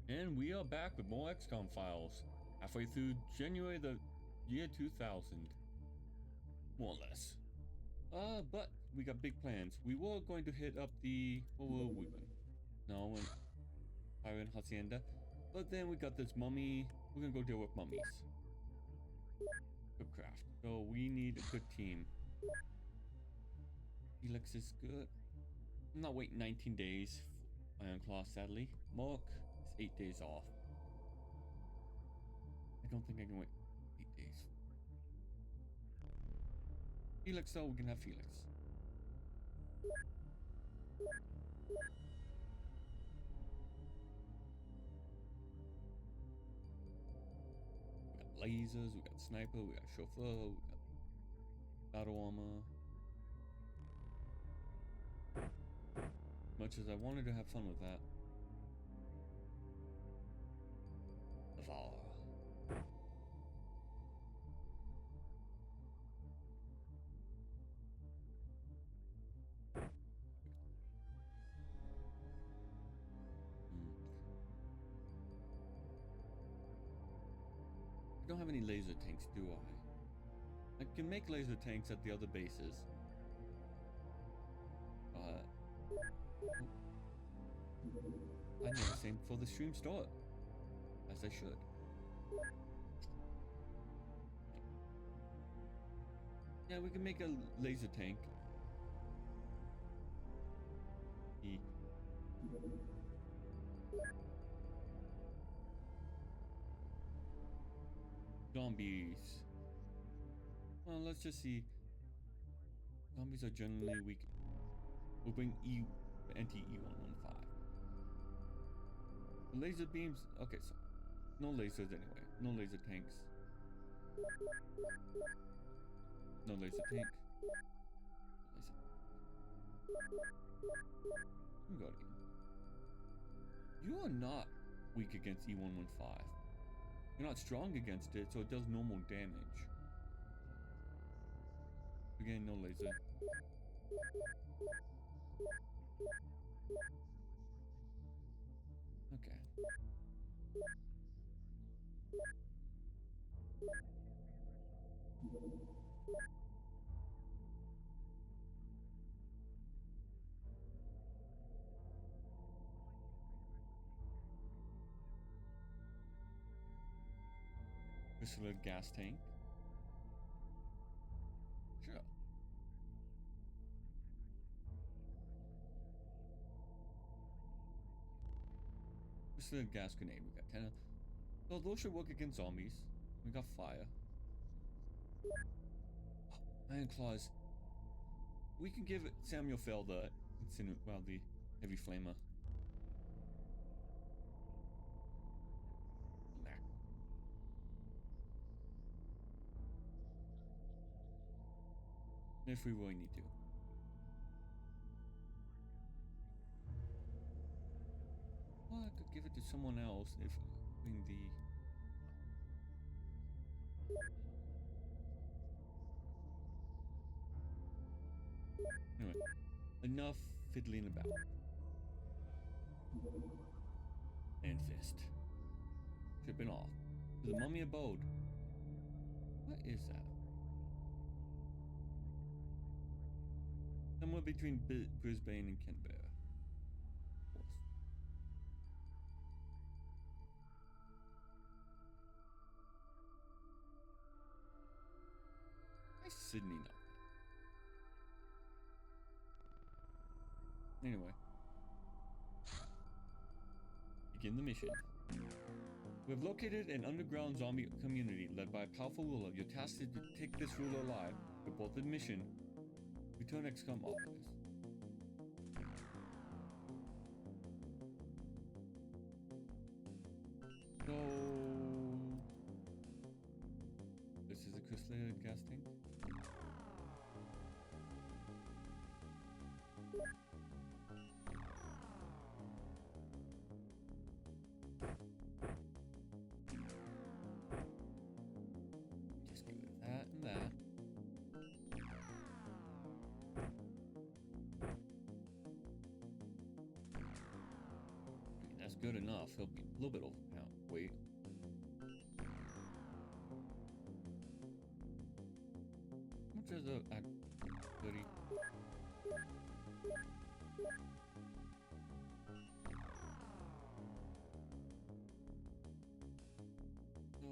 And we are back with more Xcom files. Halfway through January the year 2000. More or less. But we got big plans. We were going to hit up the... What were we going? No, Iron Hacienda. But then we got this mummy. We're gonna go deal with mummies. Good craft. So we need a good team. Felix is good. I'm not waiting 19 days for Iron Claw, sadly. Mark is 8 days off. I don't think I can wait 8 days. Felix, though, we can have Felix. We got lasers, we got sniper, we got chauffeur, we got battle armor. Much as I wanted to have fun with that. Devour. I don't have any laser tanks, do I? I can make laser tanks at the other bases. I never same before the stream start. As I should. Yeah, we can make a laser tank. Zombies. Well, let's just see. Zombies are generally weak. We'll bring anti-E115. Laser beams. Okay, so no lasers anyway. No laser tanks. No laser tank. Laser. You are not weak against E115. You're not strong against it, so it does normal damage. Again, no laser. Okay. Crystal gas tank. Sure. Crystal gas grenade. We got 10. So those should work against zombies. We got fire. Iron claws. We can give Samuel Fell the incinerator, well, the heavy flamer. If we really need to. Well, I could give it to someone else if in the... Anyway, enough fiddling about. And fist. Tripping off. To the mummy abode. What is that? Somewhere between Brisbane and Canberra. Of course. Why Sydney not? Anyway. Begin the mission. We have located an underground zombie community led by a powerful ruler. Your task is to take this ruler alive. Report the mission. Return Xcom office. So this is a crystal gas tank. Just give it that and that. That's good enough. health. He'll be a little bit over now. Wait. How much is a 30? So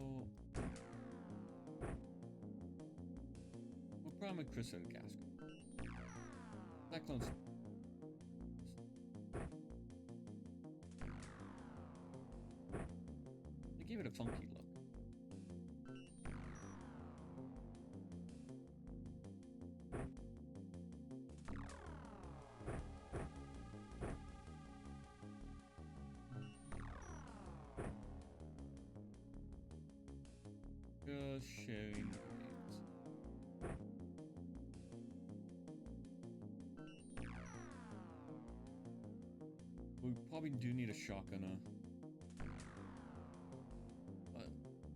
we'll probably make Chris at a gas. Cyclone's. They gave it a funky look. Just sharing names. We probably do need a shotgunner.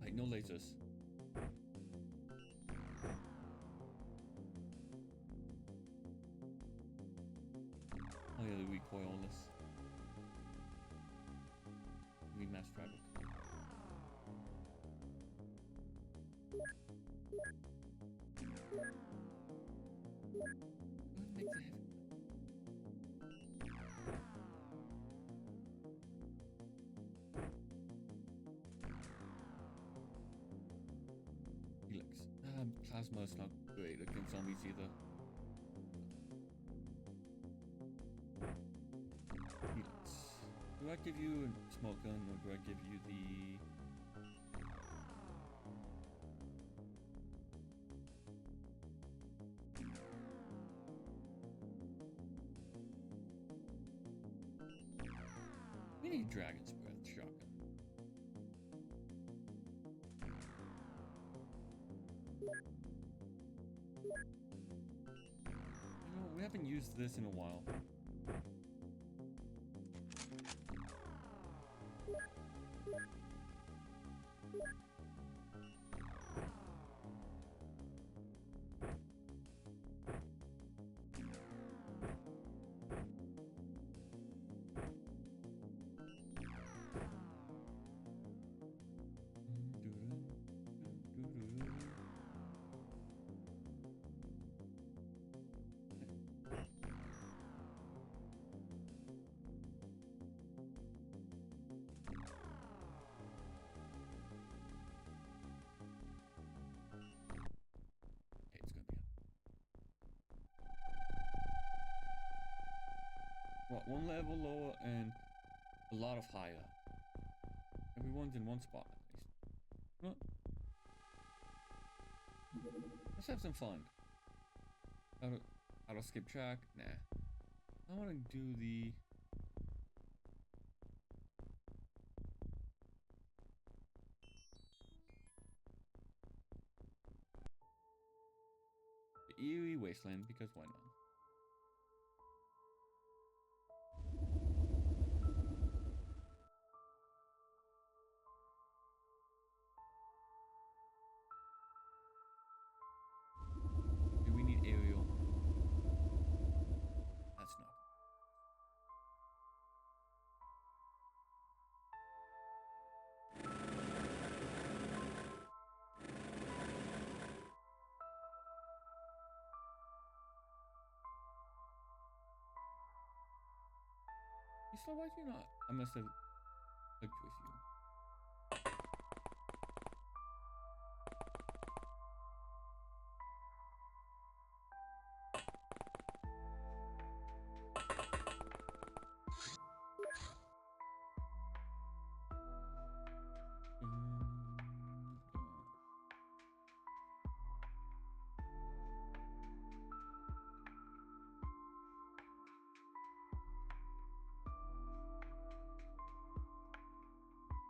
Like no lasers. Oh yeah, the recoilless. We mass traffic. Make the heavy. Helix. Plasma is not great against zombies either. Helix. Do I give you a smoke gun or do I give you the... We need Dragon's Breath shotgun. You know, we haven't used this in a while. What, one level lower and a lot of higher. Everyone's in one spot at least. What? Let's have some fun. Auto skip track? Nah. I want to do the... Eerie Wasteland, because why not? Do we need aerial? That's not. So why do you not? I must have clicked with you.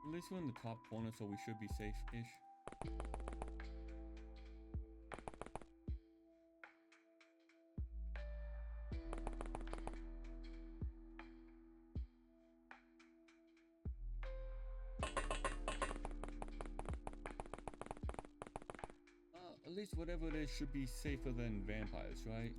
At least we're in the top corner, so we should be safe-ish. At least whatever it is should be safer than vampires, right?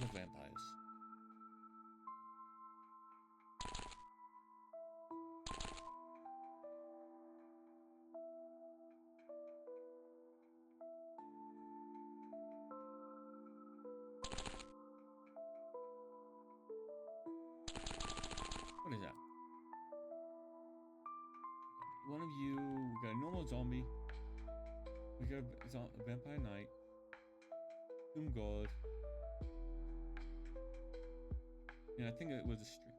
the vampires. What is that? One of you, we got a normal zombie. We got a vampire knight. Doom god. And I think it was a stream.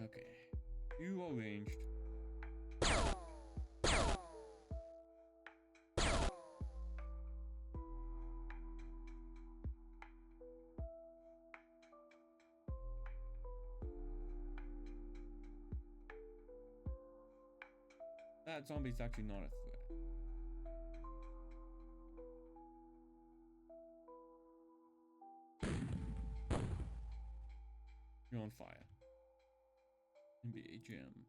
Okay. You arranged. That zombie's actually not a threat. You're on fire. NBA Jam.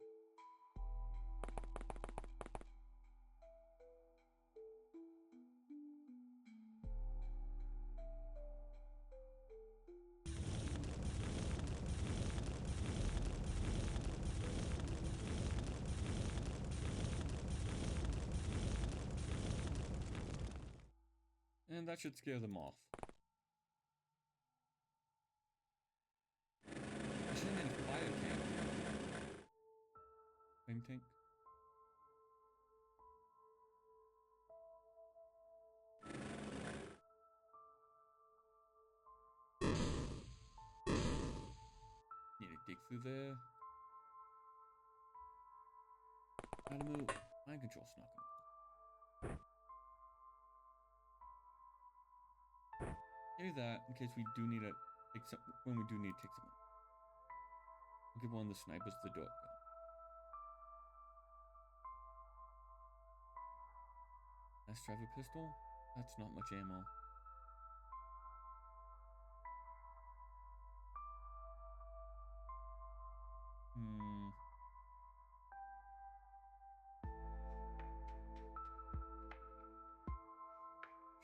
And that should scare them off. I shouldn't have fire tank. Flame tank. Need to dig through there. Animal mind control's not gonna. Do that in case we do need to take some. When we do need to take some. We'll give one of the snipers the door. Let's drive a pistol. That's not much ammo.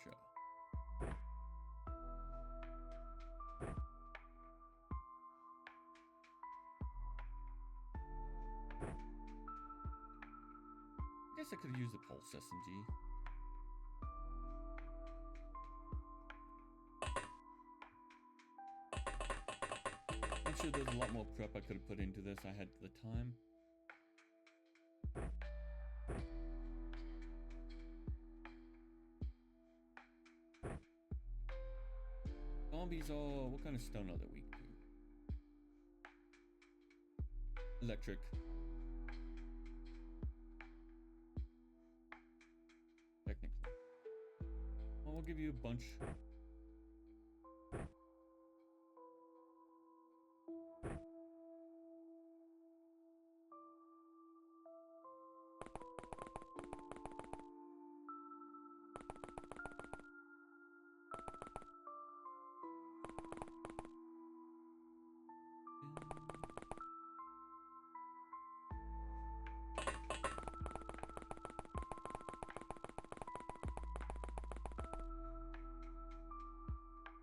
Sure. I guess I could use the pulse SMG. I'm sure there's a lot more prep I could have put into this. I had the time. Zombies are... what kind of stun are they weak to? Electric. Technically. Well, we'll give you a bunch.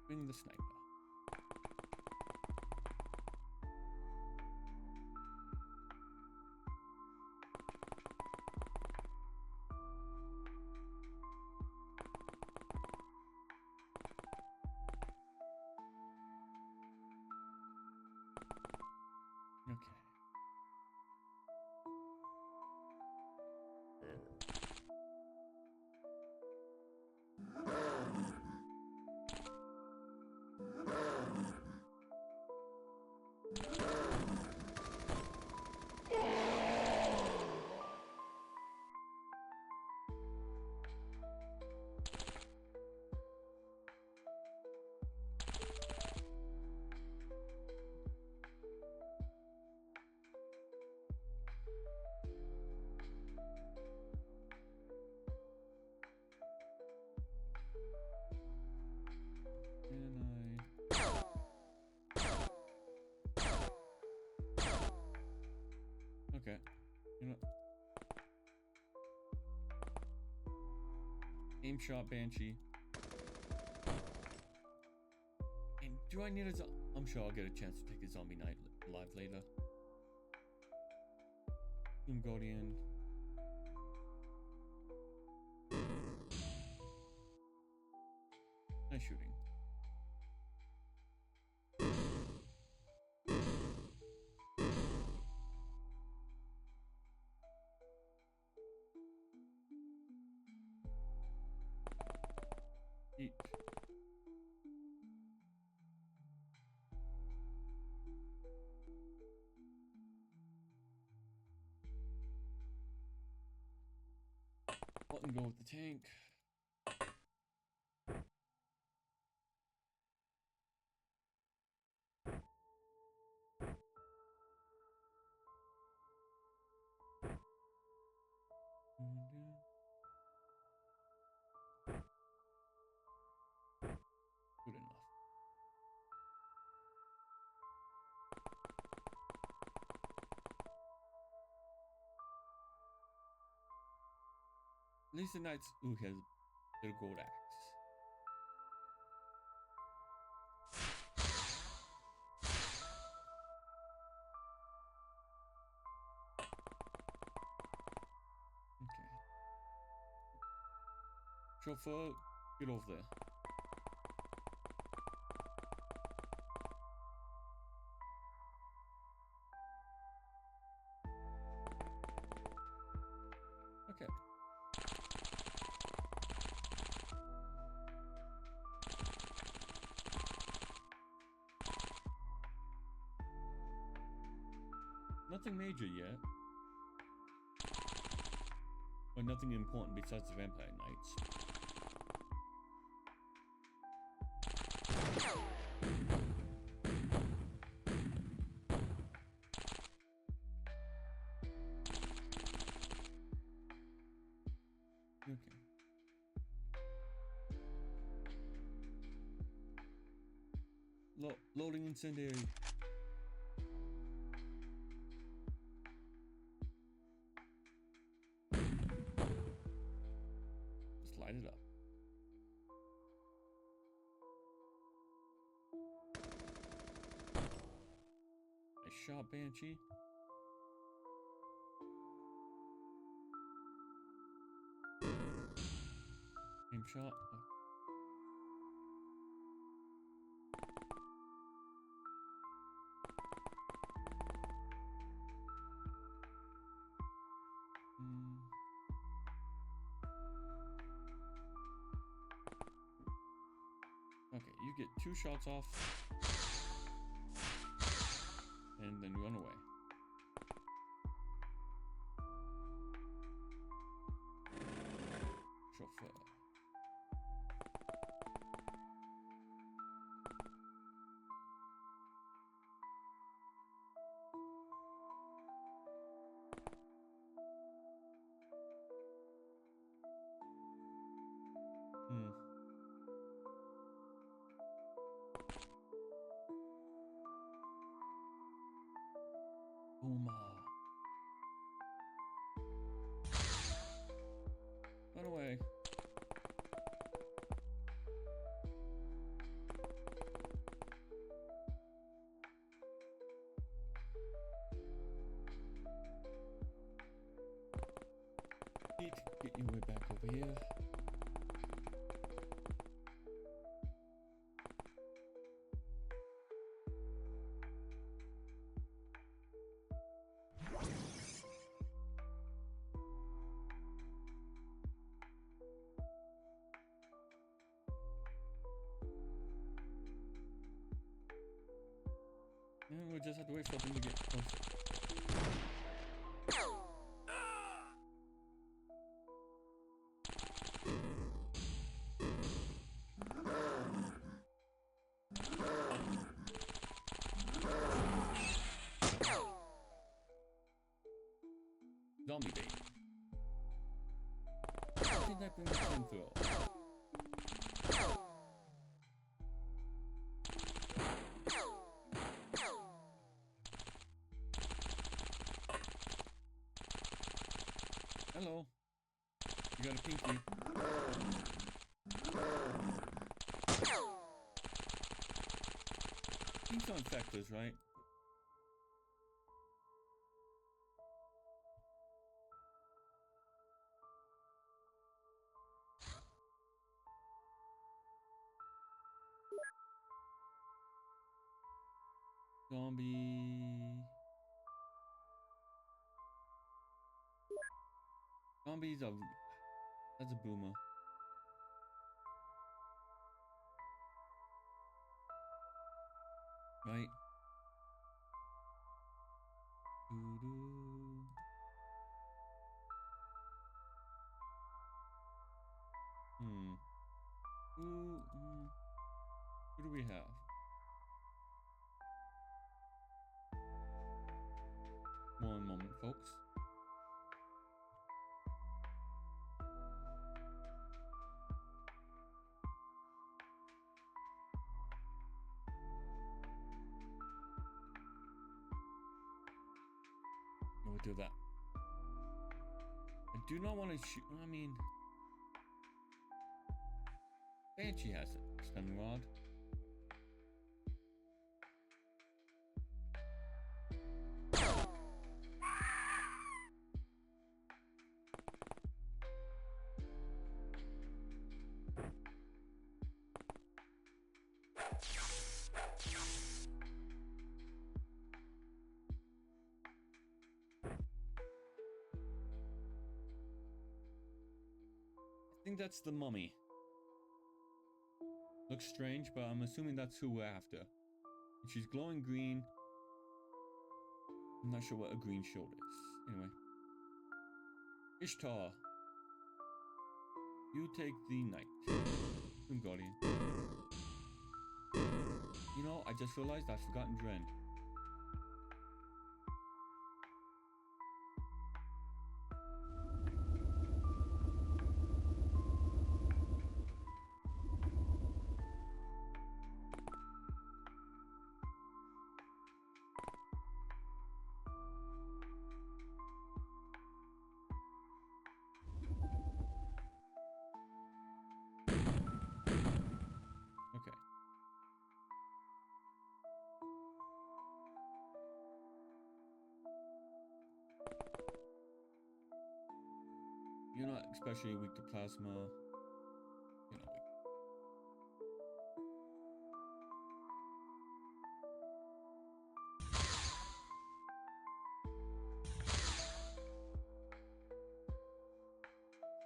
Bring the sniper. Okay. Aim shot Banshee. And do I need a I'm sure I'll get a chance to take a zombie night live later. Doom Guardian. Nice shooting. Eat. Button go with the tank. Good enough. At least the Knight's ooh has their gold axe. Okay. Chauffeur, get over there. Okay. Nothing major yet. Or nothing important besides the Vampire Knights. Okay. Loading incendiary. Just light it up. I shot Banshee. Aim shot. Oh. Okay, you get 2 shots off. And then run away. Chauffeur. Boom. Run away. Need to get your way back over here. And we'll just have to wait for them to get closer. Zombie bait. I think that brings them through. Hello. You got a pinky. Things don't affect us, right? Zombie. Zombies are... That's a boomer. Right? Doo-doo. Who do we have? One moment, folks. We'll do that. I do not want to shoot. I mean, Banshee has it. Stun rod. I think that's the mummy. Looks strange, but I'm assuming that's who we're after. And she's glowing green. I'm not sure what a green shield is. Anyway. Ishtar. You take the knight. Doom Guardian. You know, I just realized I've forgotten Dren. Okay. You're not especially weak to plasma. You're not weak.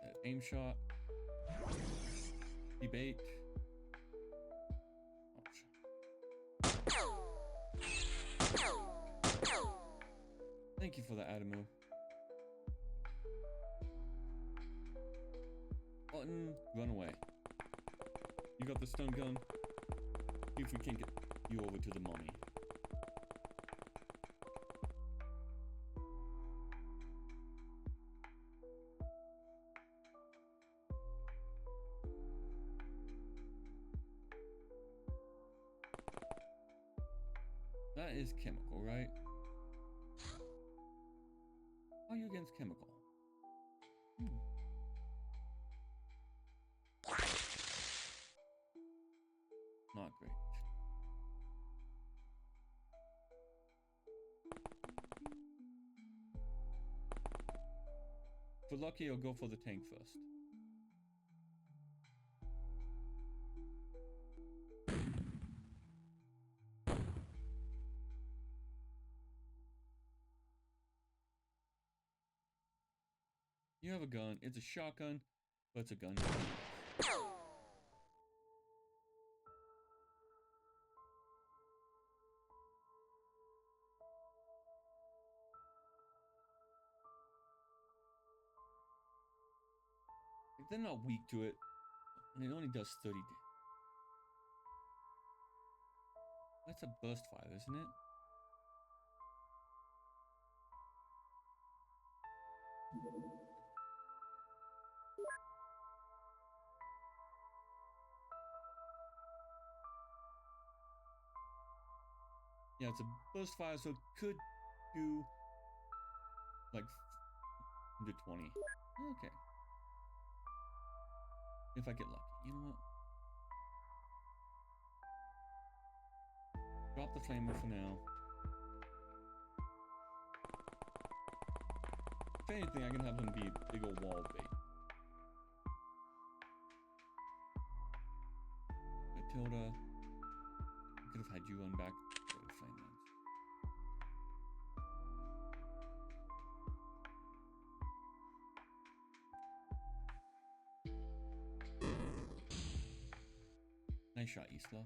That aim shot. Debate. Thank you for the Adamu. Button, run away. You got the stun gun. See if we can get you over to the mummy. That is chemical, right? How are you against chemical? Not great. For lucky, I'll go for the tank first. You have a gun. It's a shotgun, but it's a gun. If they're not weak to it, and it only does 30 damage. That's a burst fire, isn't it? Yeah, it's a burst fire, so it could do like 120. Okay. If I get lucky. You know what? Drop the flamer for now. If anything, I can have them be big old wall bait. Matilda, I could have had you on back for the flame ones. Nice shot, Isla.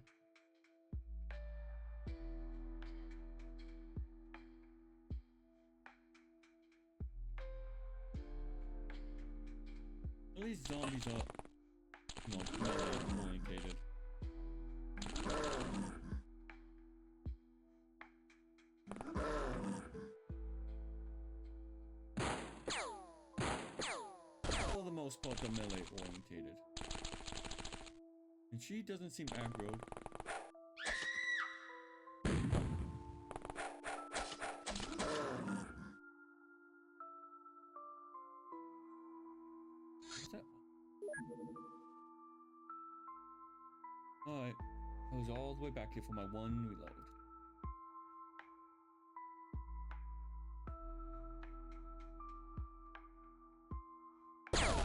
At least zombies are, you know, melee orientated. For the most part, they're melee orientated. And she doesn't seem aggro. What's that? Alright. I was all the way back here for my one reload. Okay.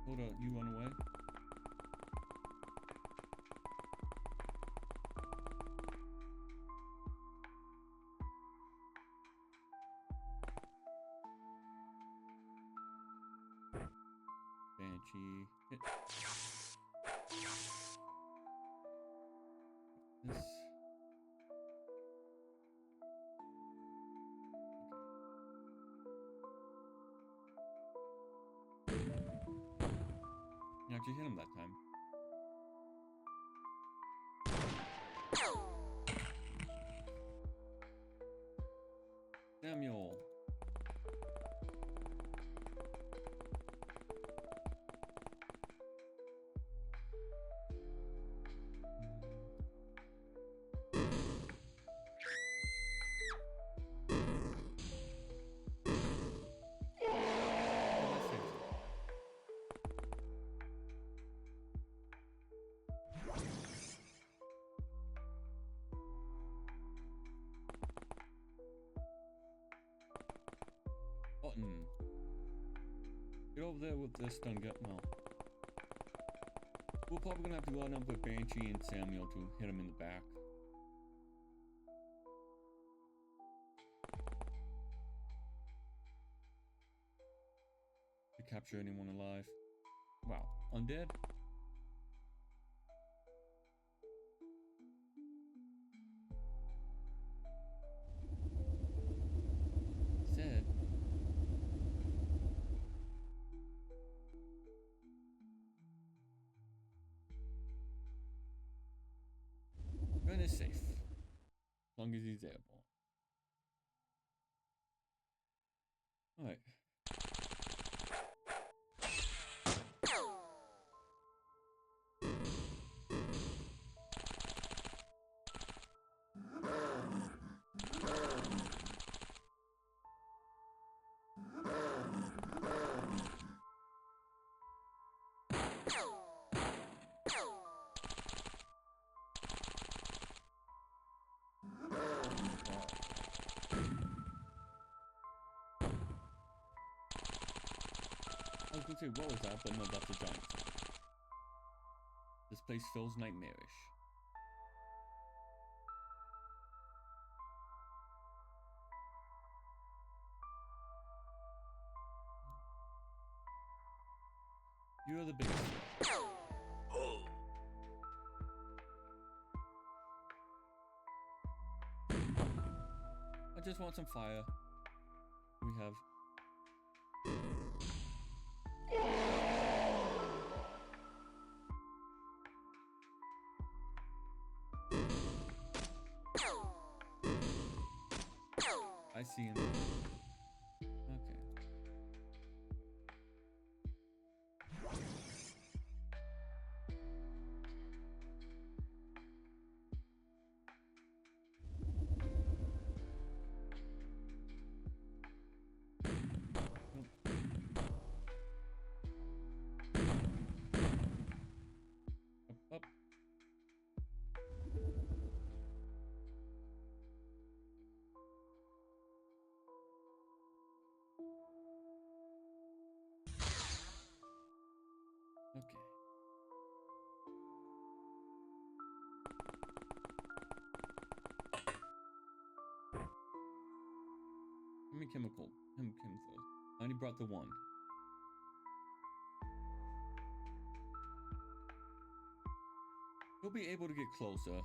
Hold on, you run away. Banshee. Hit. This. You actually hit him that time. Samuel. Button. Get over there with this stun gun. No. We're probably gonna have to line up with Banshee and Samuel to hit him in the back. To capture anyone alive. Wow. Undead? Said. Gun is safe. As long as he's airborne. Alright. I was gonna say, what was that? But no, that's a giant. This place feels nightmarish. You're the biggest. I just want some fire. We have. I see him. Okay. Up, up. How many chemicals? I only brought the one. We'll be able to get closer.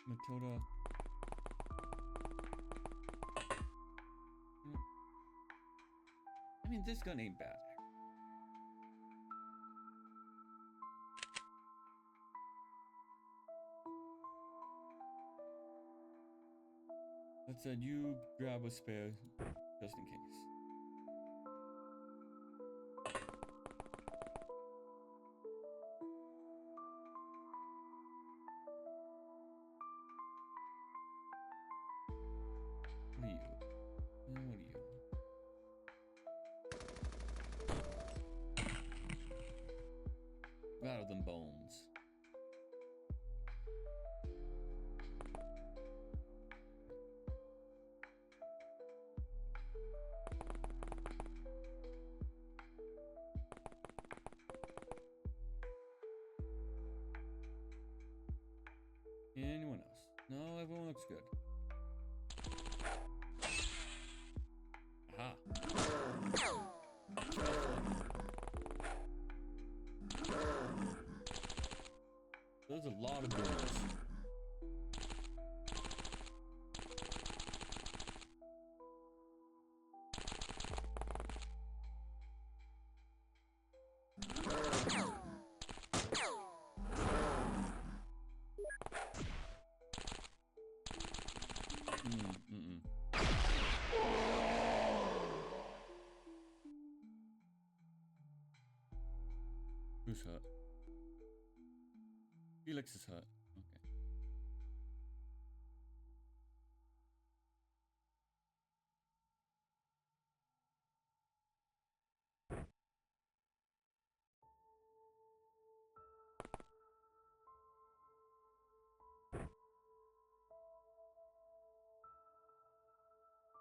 Matilda. I mean, this gun ain't bad. That said, you grab a spare just in case. What are you? What are you? Rather than bones. Anyone else? No, everyone looks good. Aha. There's a lot of birds. Who's hurt? Felix is hurt. Okay.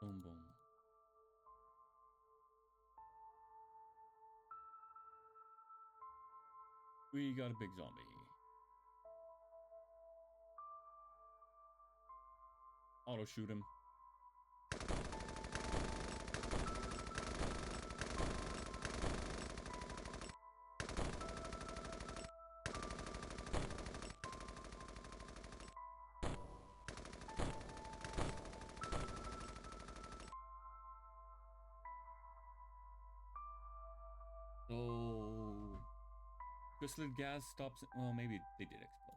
Boom, boom. We got a big zombie. Auto shoot him. So, crystal gas stops. Well, maybe they did explode.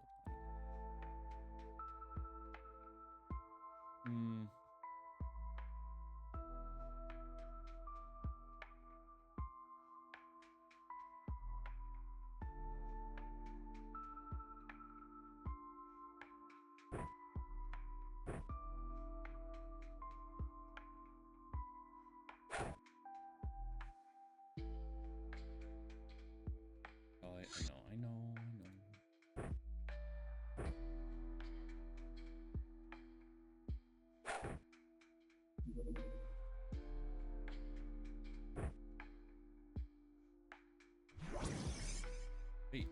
Hmm. I know. Wait.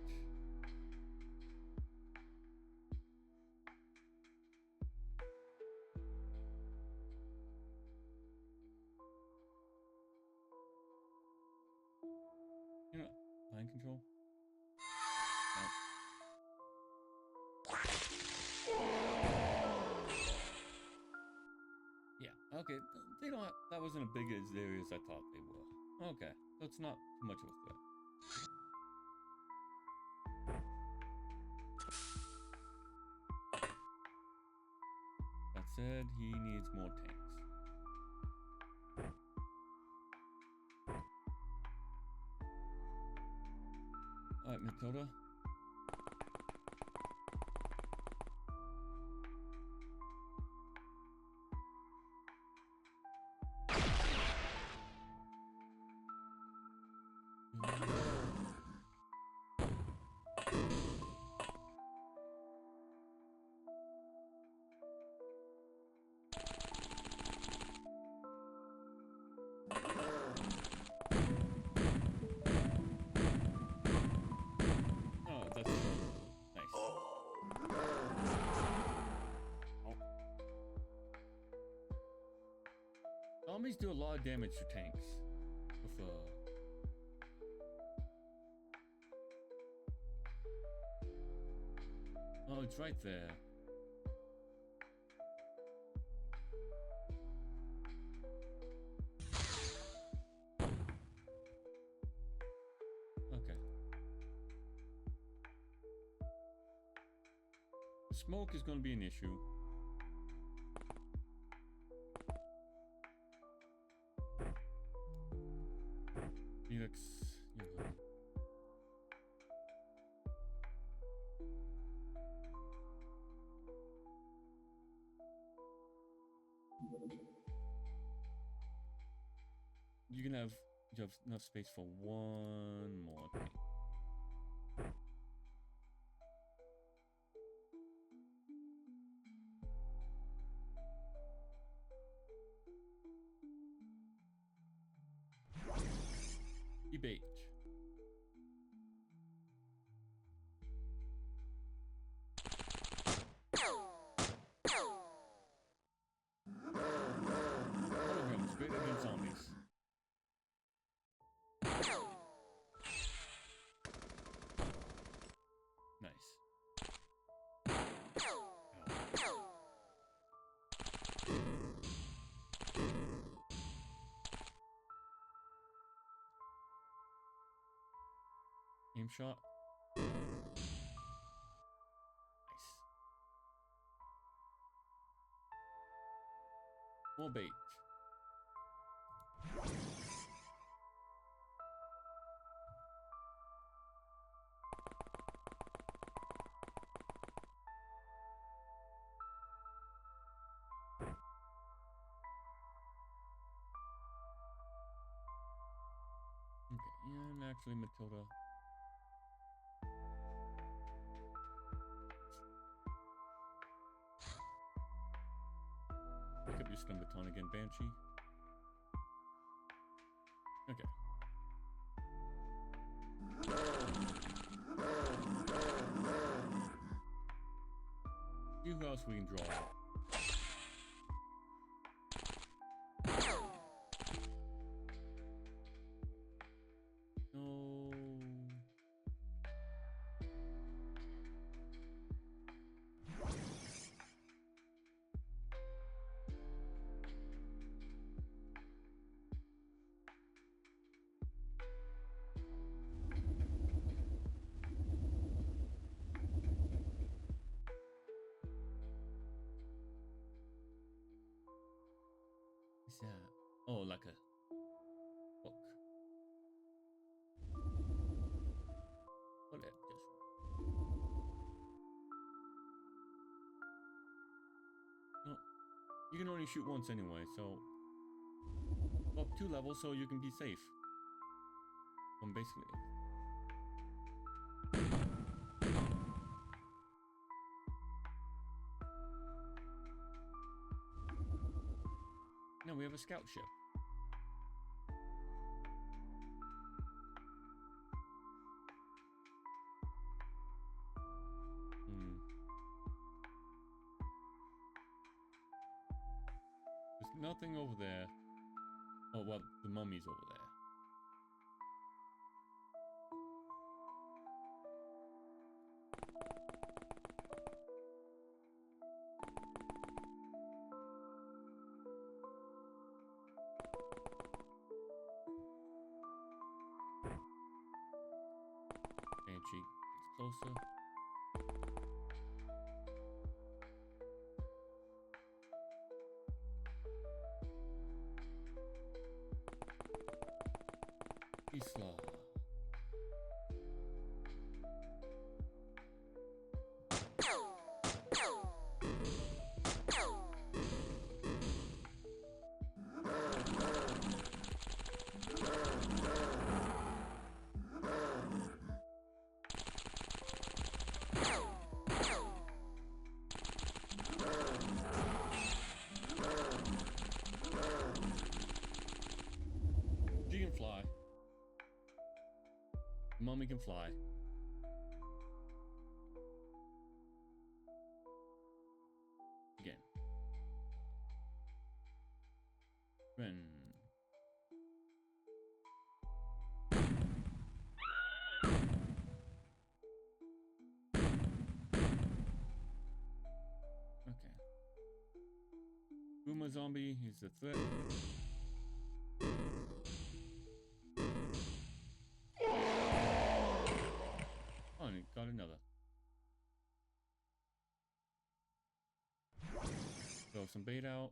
You know, mind control? No. Yeah, okay. They don't have, that wasn't as big as area as I thought they were. Okay, so it's not too much of a threat. That said, he needs more tanks. Alright, Matilda. Mummies do a lot of damage to tanks. With, oh, it's right there. Okay. The smoke is going to be an issue. Felix, you know. You have enough space for one more thing. Debate. Holograms great against zombies. Nice. Aim shot. Nice. More bait. Okay, and actually Matilda. Pick up your stun baton again, Banshee. Okay. See who else we can draw out. No. What's that? Oh, like a book. What is this? No, you can only shoot once anyway, so up 2 levels so you can be safe from basically. Now we have a scout ship. There's nothing over there. Oh, well, the mummy's over there. Banshee gets closer. Isla. She can fly. Mummy can fly. Again. Ren. Okay. Boomer zombie, he's a threat. Oh, and he got another. Throw some bait out.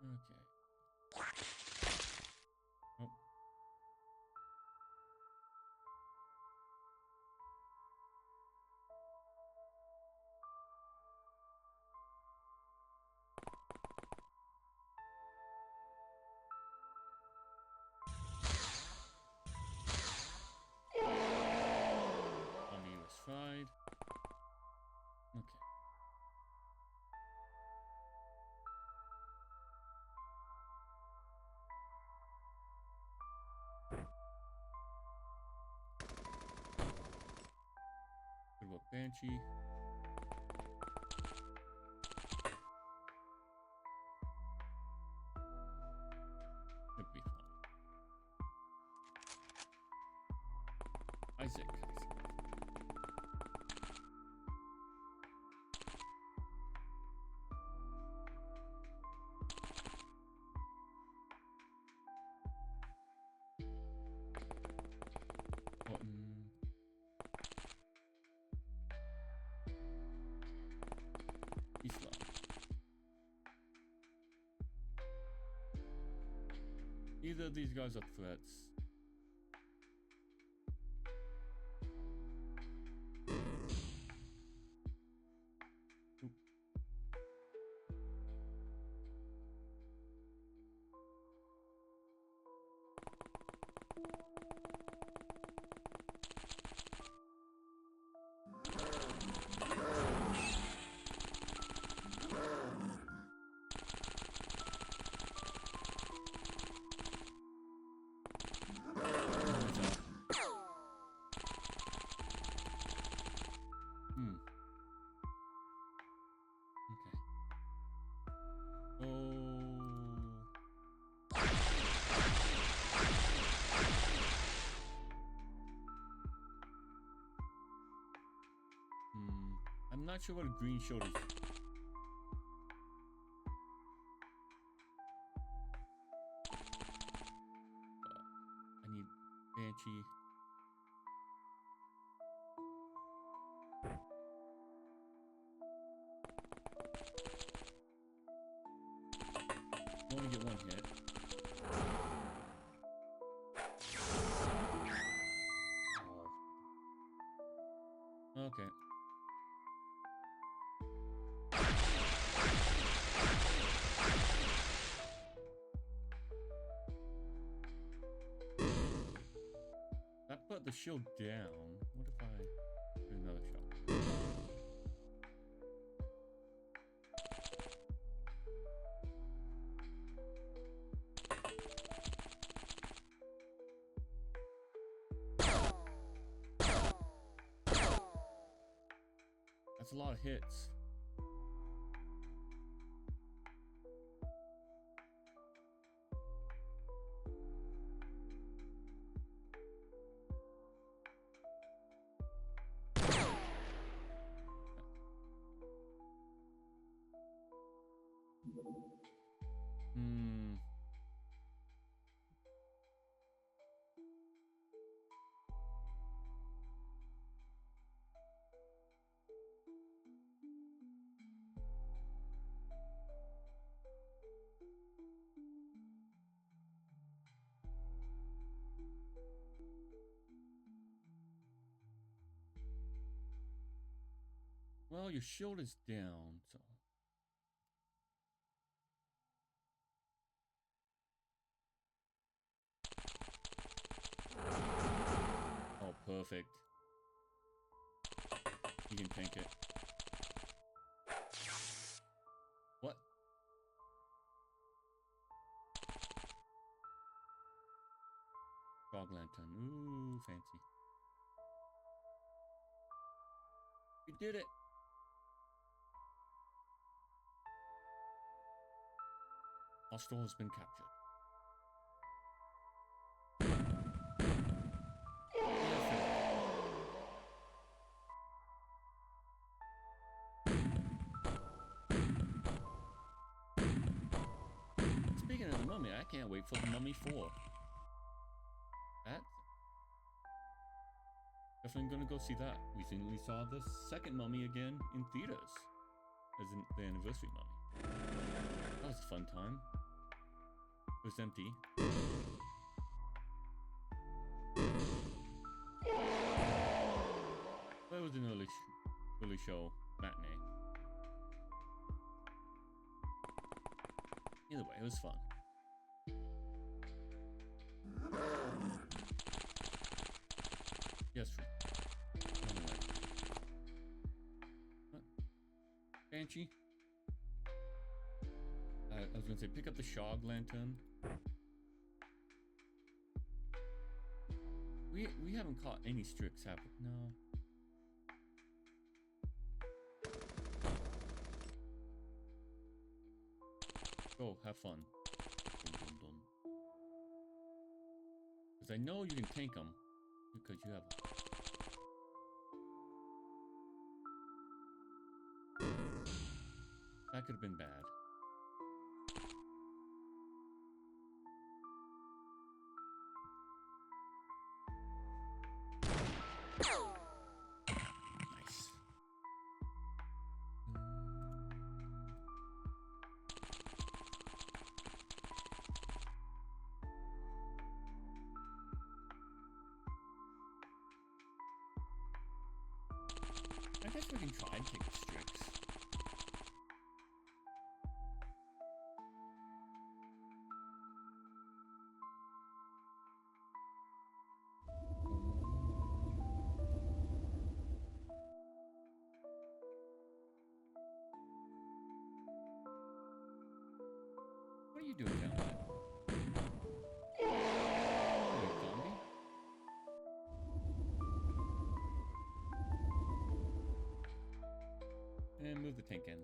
Okay. Oh. Zombie was fried. Okay. Good work, Banshee. It'll be fine. Isaac. Button. Isla. Either of these guys are threats. Oop. Hmm. Okay. Oh. I'm not sure what a green shield is. I need Banshee. Only get one hit. Oh. Okay. That put the shield down. What if I do another shot? That's a lot of hits. Hmm. Well, your shield is down, so. Oh, perfect. You can tank it. What? Goggles. lantern. Ooh, fancy. We did it! Hostile has been captured. Speaking of the Mummy, I can't wait for the Mummy 4. That's definitely gonna go see that. We recently saw the second Mummy again in theaters as the anniversary Mummy. That was a fun time. It was empty. But it was an early show matinee. Either way, it was fun. Yes. Anyway. What? Banshee? I was gonna say, pick up the Shog lantern. We haven't caught any Strix, have we? No. Go, have fun. Because I know you can tank them. Because you have... That could have been bad. Nice. I guess we can try and take the Strix. What are you doing down there? Oh, zombie? And move the tank in.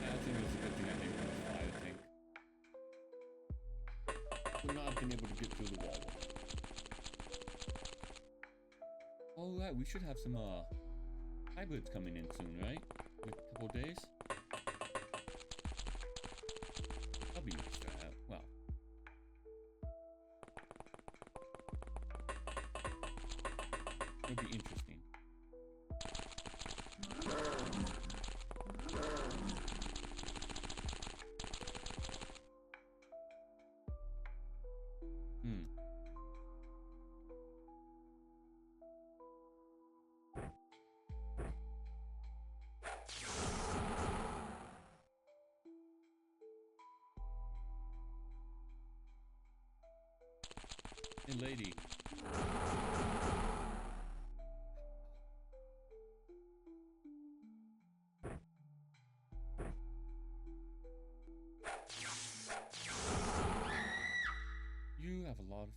I think it was a good thing I didn't want to fly the tank. Would not have been able to get through the wall. Alright, we should have some hybrids coming in soon, right? In a couple days? That'll be nice to have. Well. It'll be interesting. Hey, lady. You have a lot of...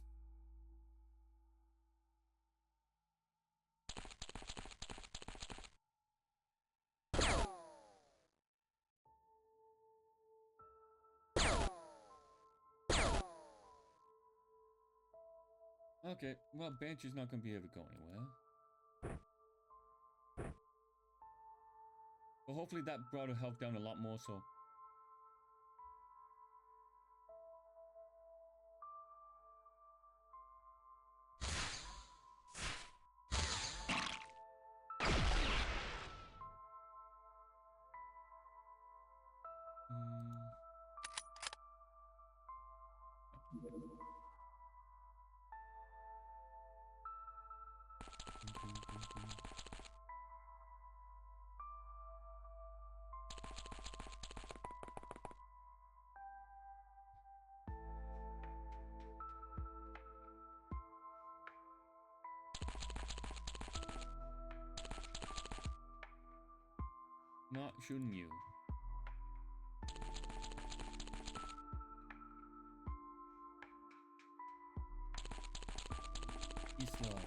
Okay, well, Banshee's not going to be able to go anywhere. But hopefully that brought her health down a lot more, so... Not shooting you. Isla.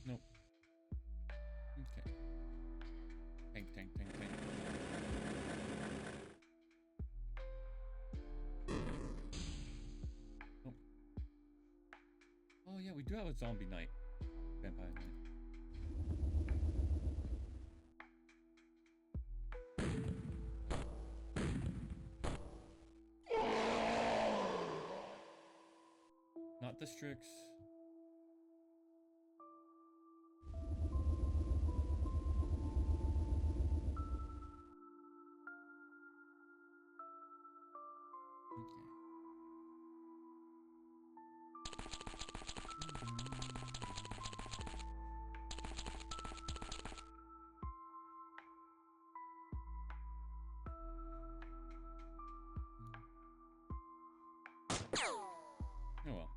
Nope. Okay. Tank, tank, tank, tank. Nope. Oh yeah, we do have a zombie knight. Vampire knight. Not the Strix. Oh well.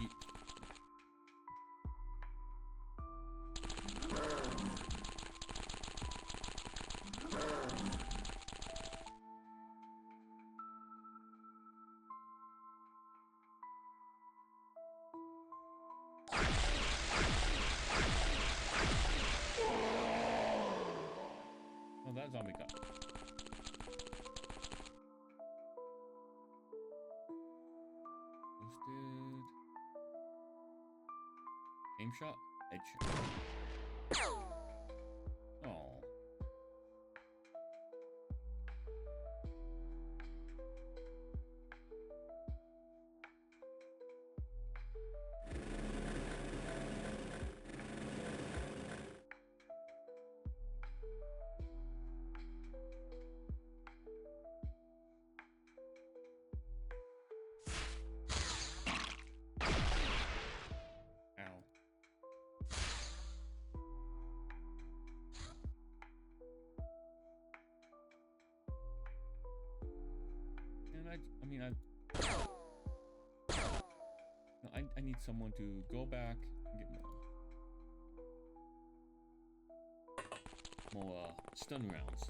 Eat. Oh, that zombie got. Boosted. Aim shot. Headshot. Oh. Ow. And I mean, no, I need someone to go back and get more stun rounds.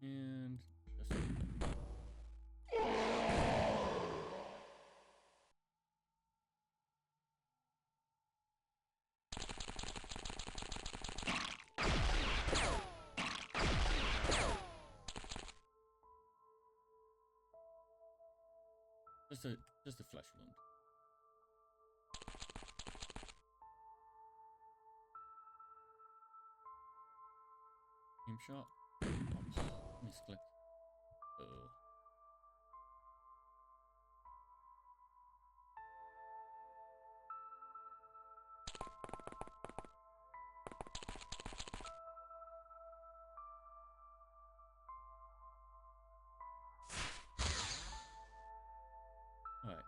And just just a flesh wound. Aim shot. Oh, misclick. Oh. All right.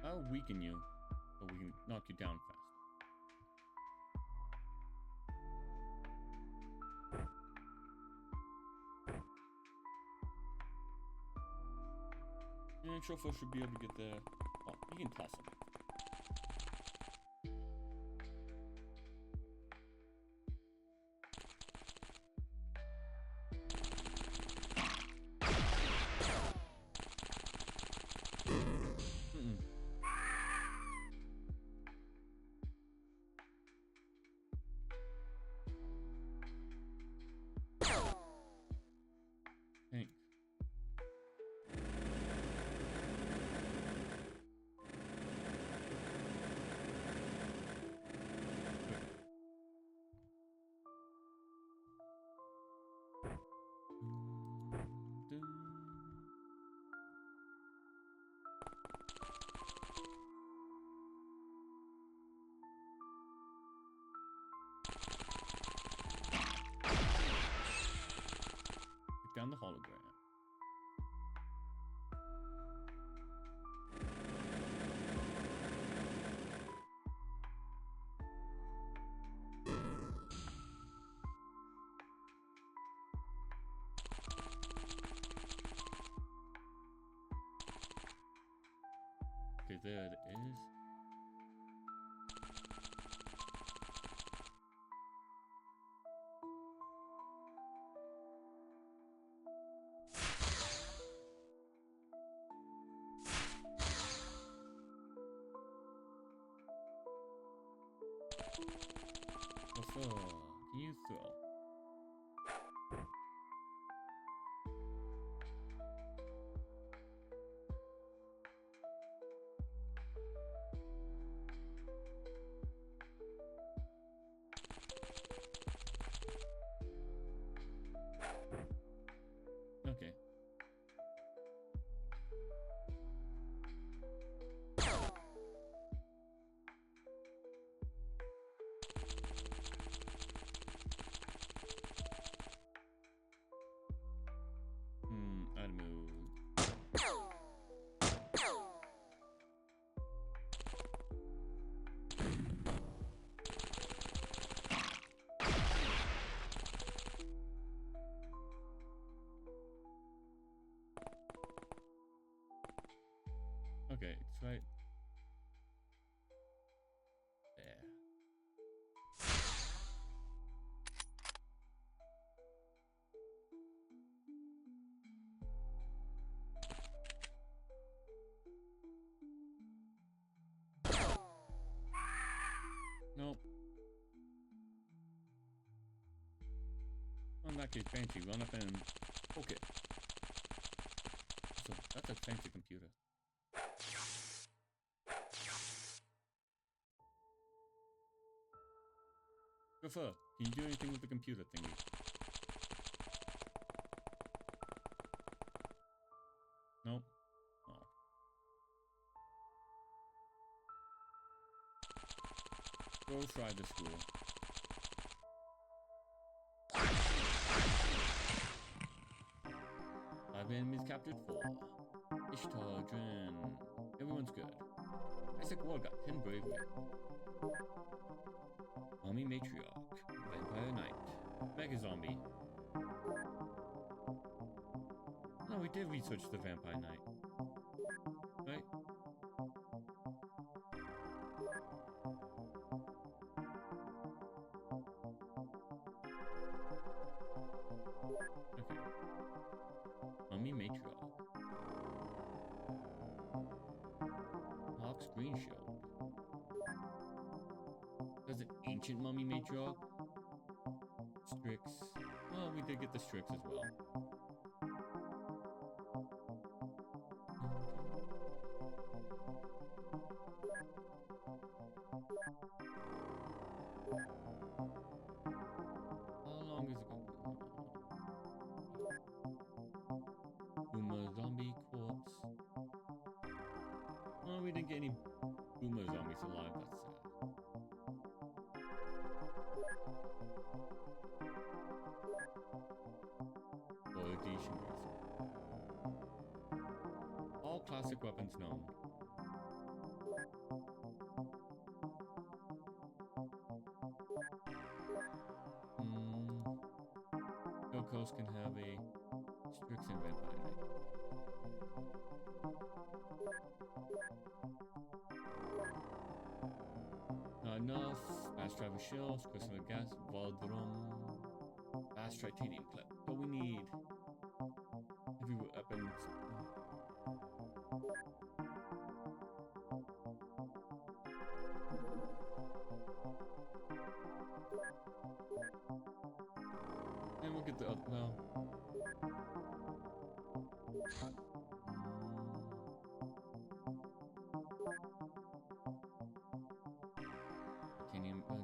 I'll weaken you, so we can knock you down fast. And Chauffeur should be able to get there. Oh, you can toss him. Tank. down the hologram. Okay, there it is. Can you throw? Okay. I'd move. Okay, it's right there. Nope. Well, in that case, Banshee, run up and poke it. So that's a fancy computer. Gopher, can you do anything with the computer thingy? Nope. Oh. Go try the school. I've been miscaptured 4. Ishtar, Dren. Everyone's good. Isaac Ward got 10 bravery. Mummy Matriarch. Vampire Knight. Mega Zombie. No, we did research the Vampire Knight. Right? Okay. Mummy Matriarch. Hawk's Green Shield. There's an ancient Mummy Matriarch. Strix. Oh, we did get the Strix as well. How long is it going? Boomer Zombie Corpse. Oh, we didn't get any Boomer Zombies alive, that's sad. Validation Gristle. All classic weapons known. Gokos can have a Strix and Vampire Knight. Not enough. Fast Driver Shells, Crystal Gas, Valdrum, Fast Titanium Clip. But we need heavy weapons. And we'll get the well. Titanium, no.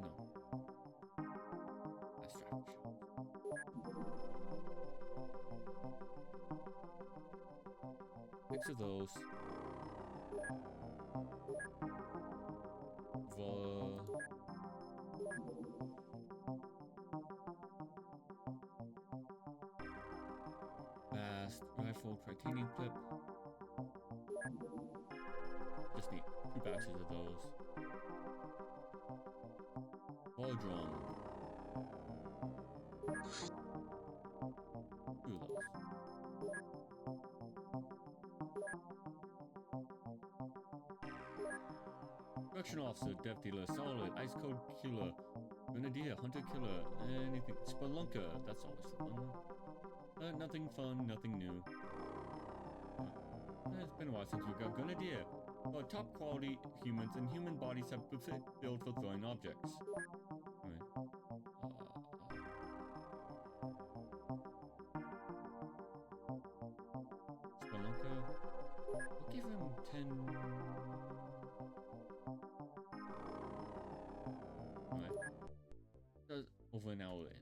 Fast Driver Shells. Six of those. Blast rifle, titanium clip. Just need 2 batches of those. Ball drum. 2 of those. Production officer, dev dealer, solid, ice cold killer, grenadier, hunter killer, anything. Spelunker, that's always fun. Nothing fun, nothing new. It's been a while since we got grenadier. Top quality humans and human bodies have been built for throwing objects. Alright. Spelunker. I'll give him 10. Alright. That's over an hour in.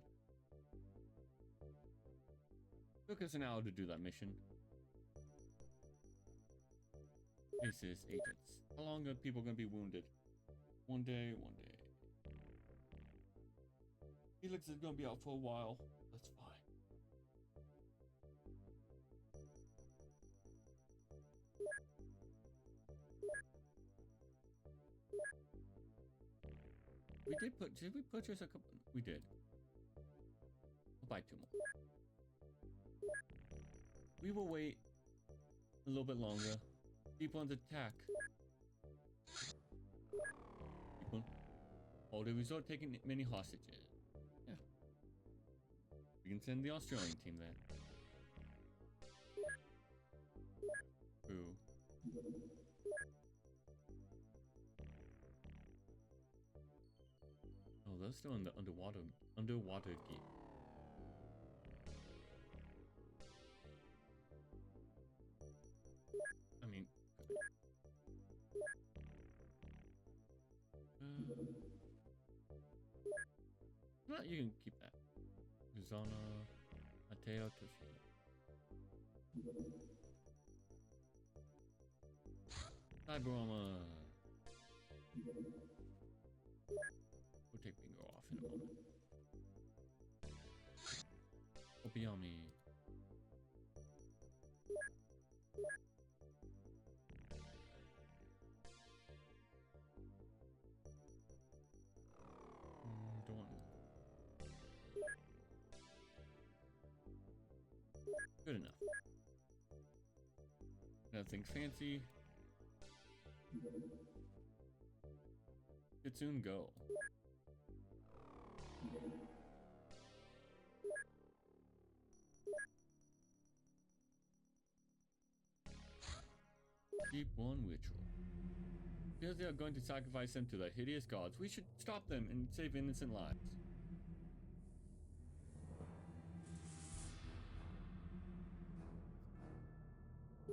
Took us an hour to do that mission. Aces, agents. How long are people gonna be wounded? One day, one day. Felix is gonna be out for a while. That's fine. Did we purchase a couple? We did. I'll buy 2 more. We will wait a little bit longer. People on the attack. People. Oh, the resort taking many hostages. Yeah. We can send the Australian team then. Ooh. Oh, they're still in the underwater gear. I mean, well, you can keep that. Zona, Mateo, Toshi. Cyberarmor. We'll take Bingo off in a moment. Opiami. Good enough. Nothing fancy. Could soon go. Keep one ritual. Because they are going to sacrifice them to the hideous gods, we should stop them and save innocent lives.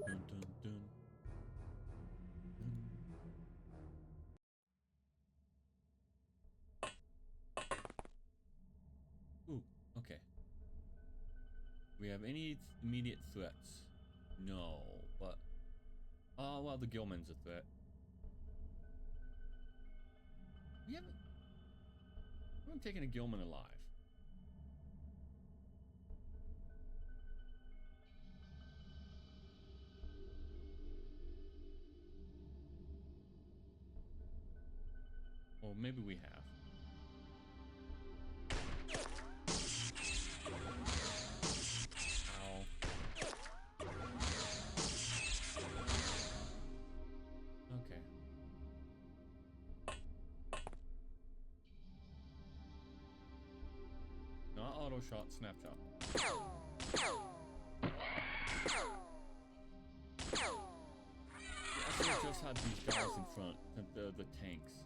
Dun, dun, dun. Ooh, okay. We have any immediate threats? No, but... Oh, well, the Gilman's a threat. We haven't taken a Gilman alive. Well, maybe we have. Ow. Okay. Not auto shot, snapshot. I should have just had these guys in front, the tanks.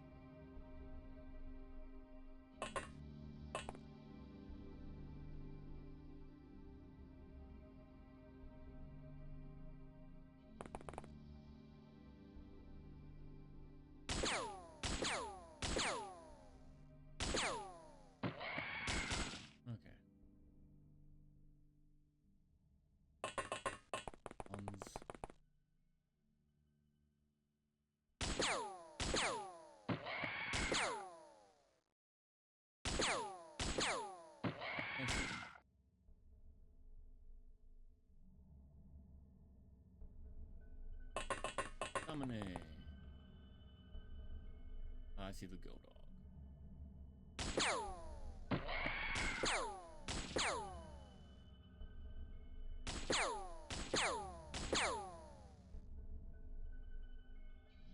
Summoning. I see the go dog.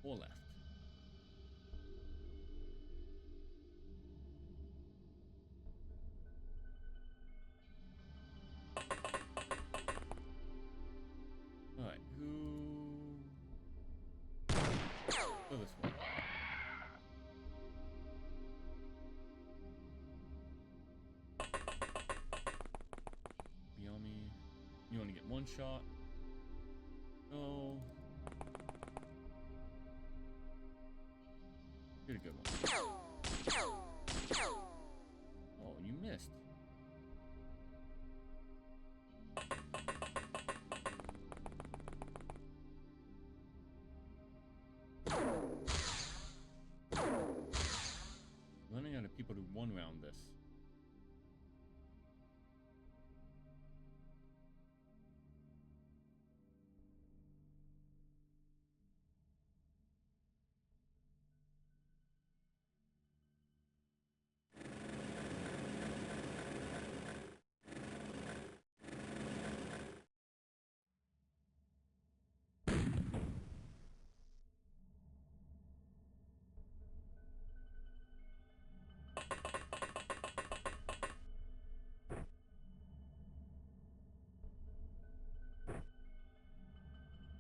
Four left. Alright, who... Oh, this one. Yummy. You only get one shot. Oh. Get a good one. Oh, you missed. Running out of people to one round this.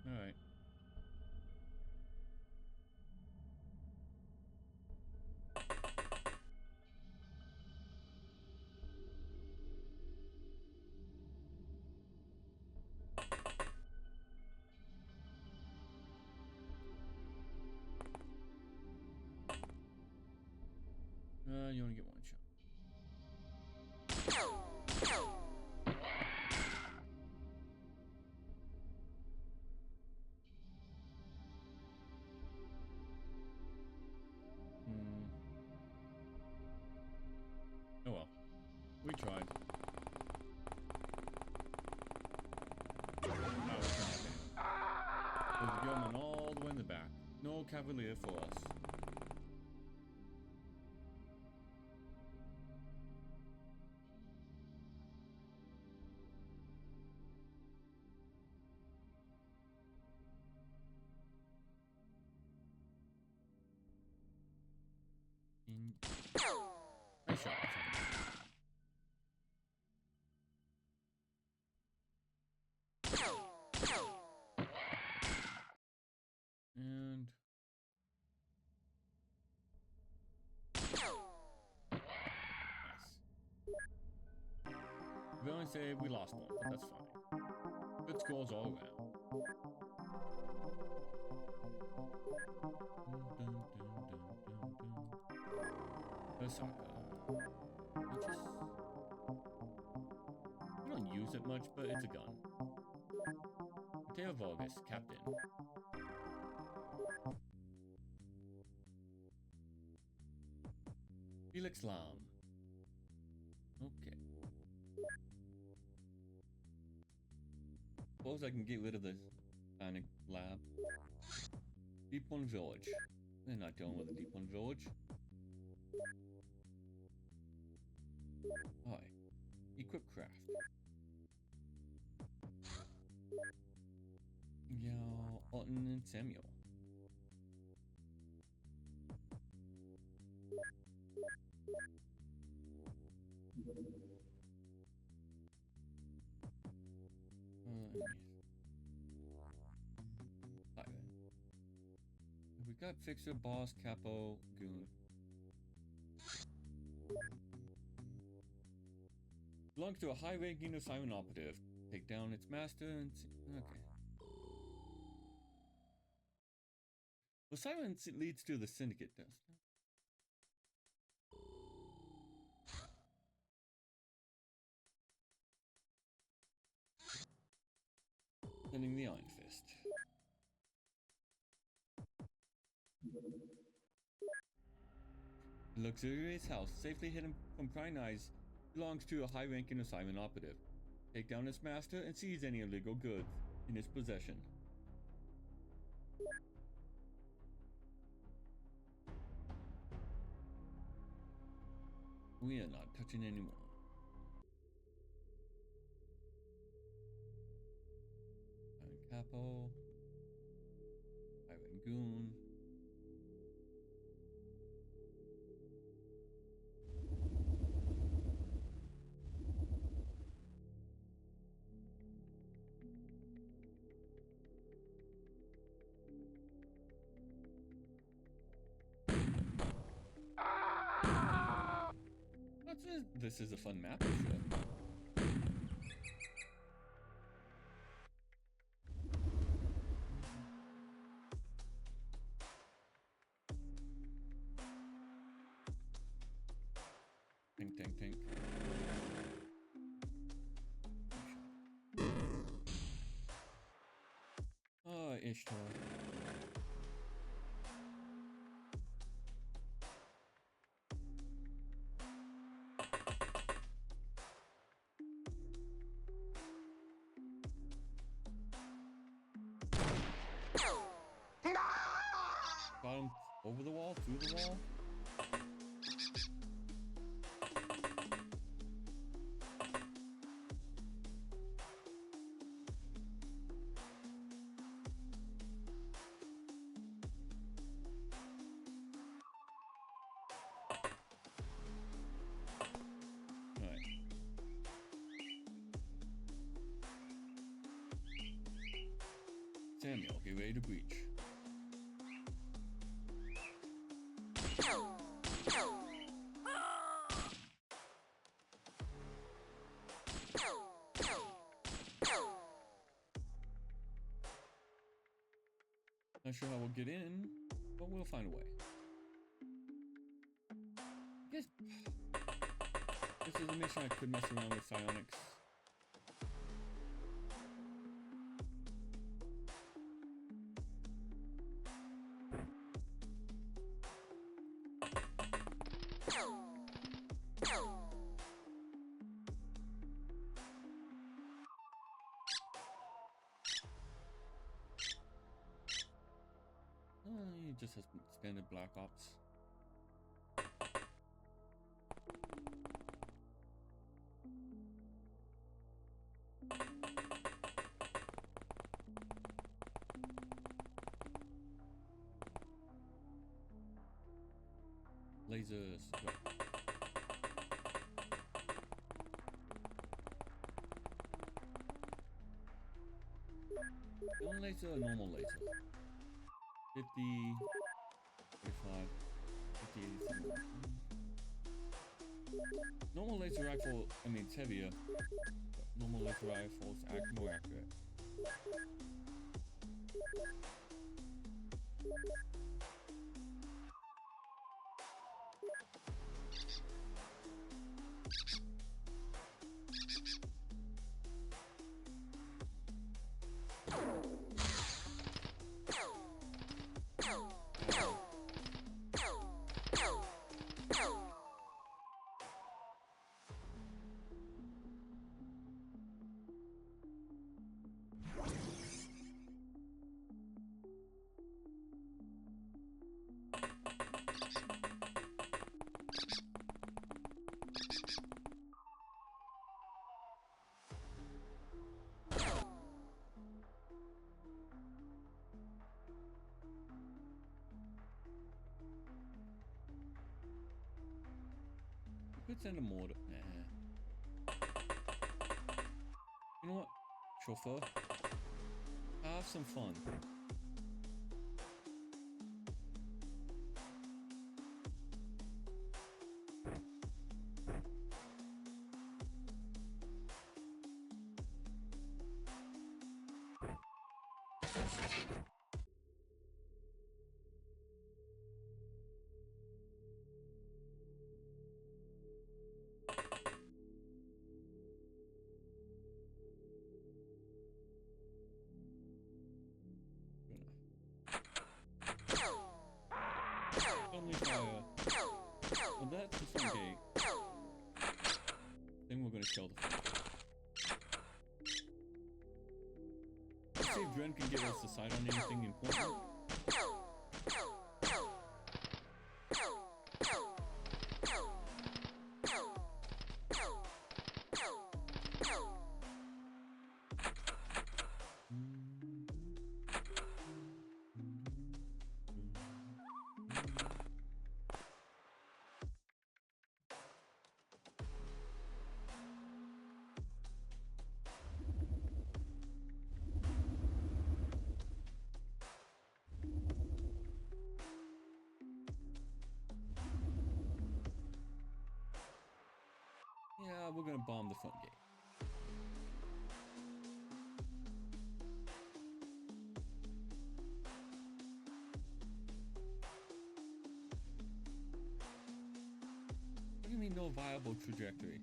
Alright. You only get one shot. Oh well. We tried. There's a gentleman all the way in the back. No cavalier for us. Nice shot. And nice. We only say we lost one, but that's fine. Good scores all around. Osaka. I don't use it much, but it's a gun. Mateo Vargas, Captain. Felix Lam. Okay. Suppose I can get rid of this panic lab. Deep One Village. They're not dealing with a Deep One Village. Hi. Equip craft. Yeah, Alton and Samuel. We got Fixer, Boss, Capo, Goon. Belongs to a high-ranking assignment operative. Take down its master and okay. Well, silence leads to the syndicate, does it? Sending the Iron Fist. A luxurious house, safely hidden from prying eyes, belongs to a high-ranking assignment operative. Take down its master and seize any illegal goods in its possession. We are not touching anymore. Iron Capo. Iron Goon. This is a fun map, I'm sure. Tink, tink, tink. Oh, Ishtar. Got him over the wall, through the wall. Alright. Samuel, get ready to breach. Not sure how we'll get in, but we'll find a way. I guess this is a mission I could mess around with psionics. He just has standard Black Ops. Lasers. Go. One laser or normal laser? 50, 45, 50, 87. Normal laser rifle, I mean it's heavier, but normal laser rifles act more accurate. Could send a mortar. Nah. You know what? Chauffeur. Have some fun. Only fire. Well, that's the front gate. Then we're gonna kill the front. Let's see if Dren can give us a sight on anything important. We're gonna bomb the front gate. What do you mean no viable trajectory?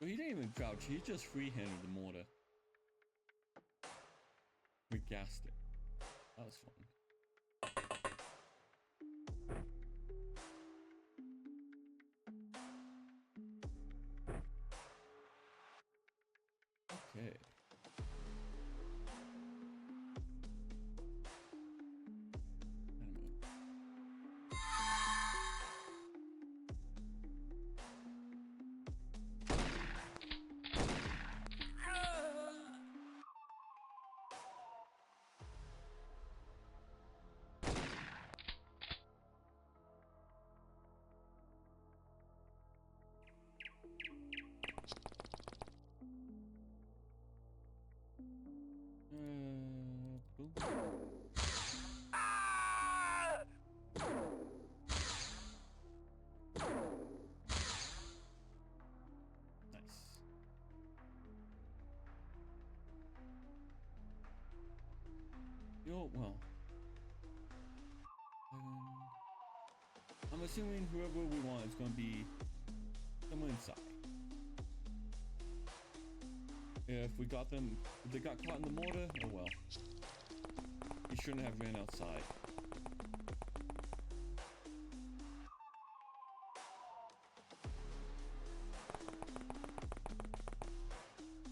Well, he didn't even crouch, he just free-handed the mortar. We gassed it. That was fun. Okay. Boom. Nice. Yo, well. I'm assuming whoever we want is going to be someone inside. If we got them, if they got caught in the mortar, oh well. You shouldn't have ran outside.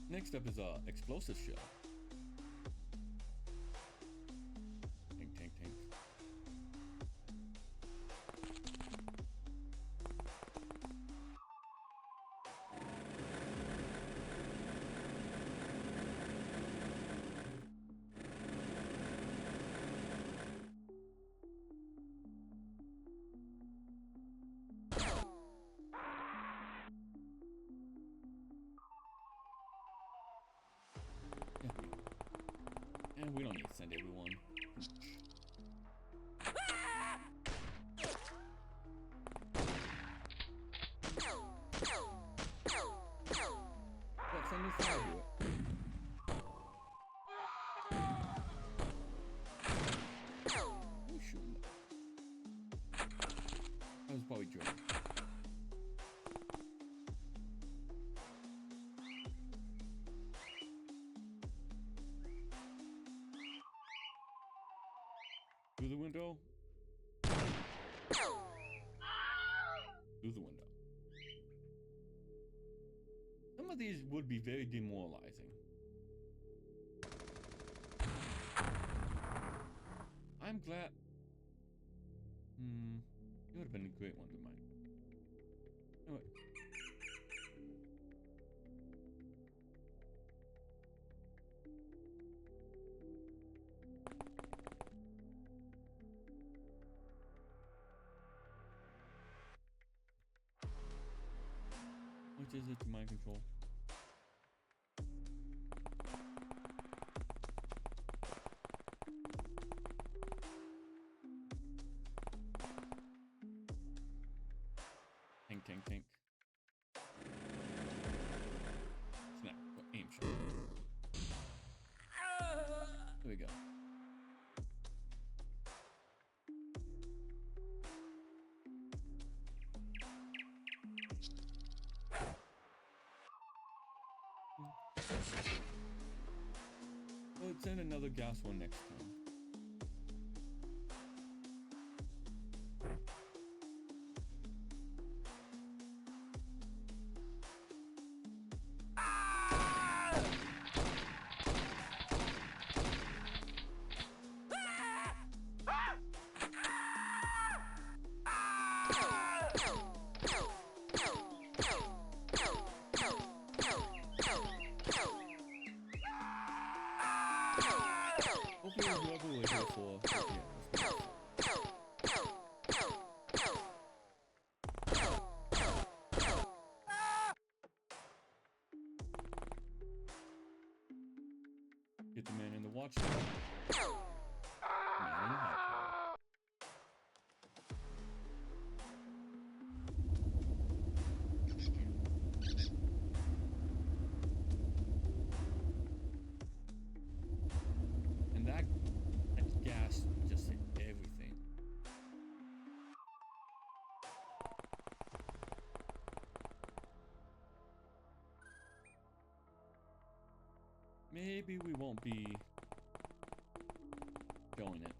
Next up is explosive shell. Tank, tank, tank. And we don't need to send everyone. But send this out here. Who's shooting that? I was probably joking. Through the window. Through the window. Some of these would be very demoralizing. I'm glad. It would have been a great one to mine. Anyway. Which is it to mind control? Tank, tank, tank. Snap. Oh, aim shot. There we go. Let's send another gas one next time. Hopefully whoever we're here for, yeah, watch that. Man in high power. And that gas just hit everything. Maybe we won't be showing it.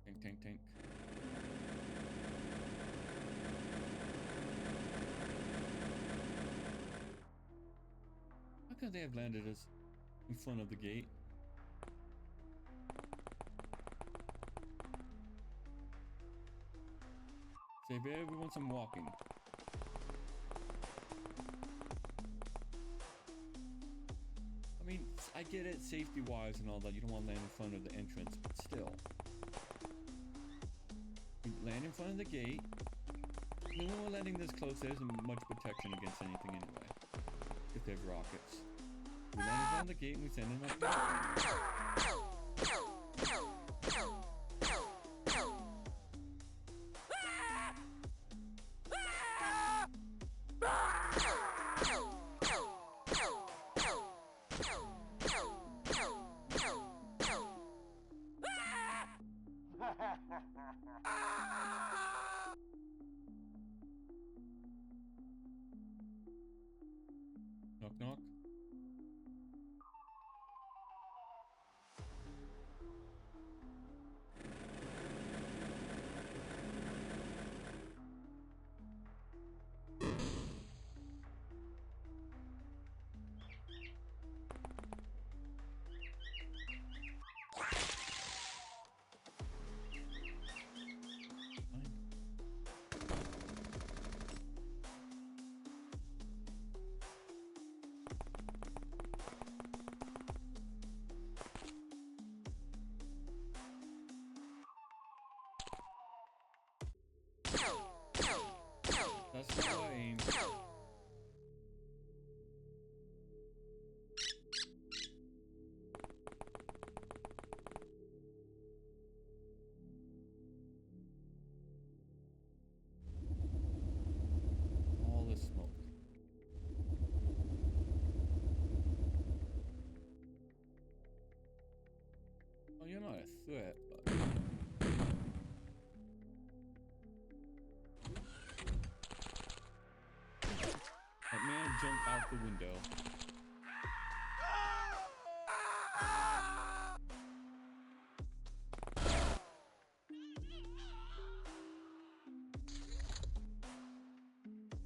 Tank, tank, tank. How could they have landed us in front of the gate? Save everyone some walking. I mean, I get it, safety-wise and all that. You don't want to land in front of the entrance, but still. You land in front of the gate. I mean, when we're landing this close, there isn't much protection against anything anyway. If they have rockets. We land in front of the gate and we send them up. Knock, knock. That's not what I aimed. All this smoke. Oh, you're not a threat, but... That man jumped out the window.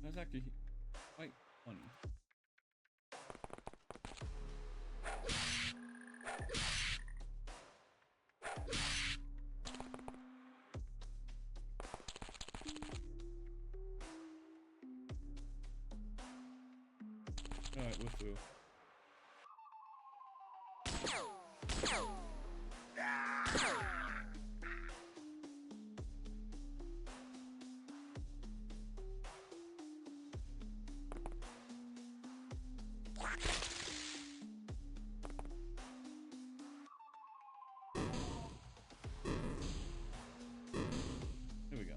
That's actually quite funny. Alright, we're through. Here we go.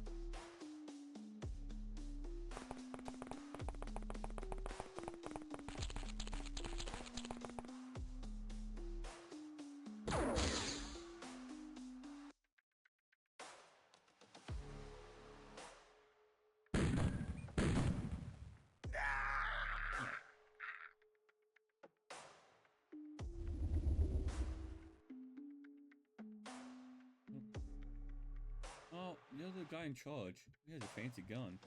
Oh, you're the guy in charge. He has a fancy gun.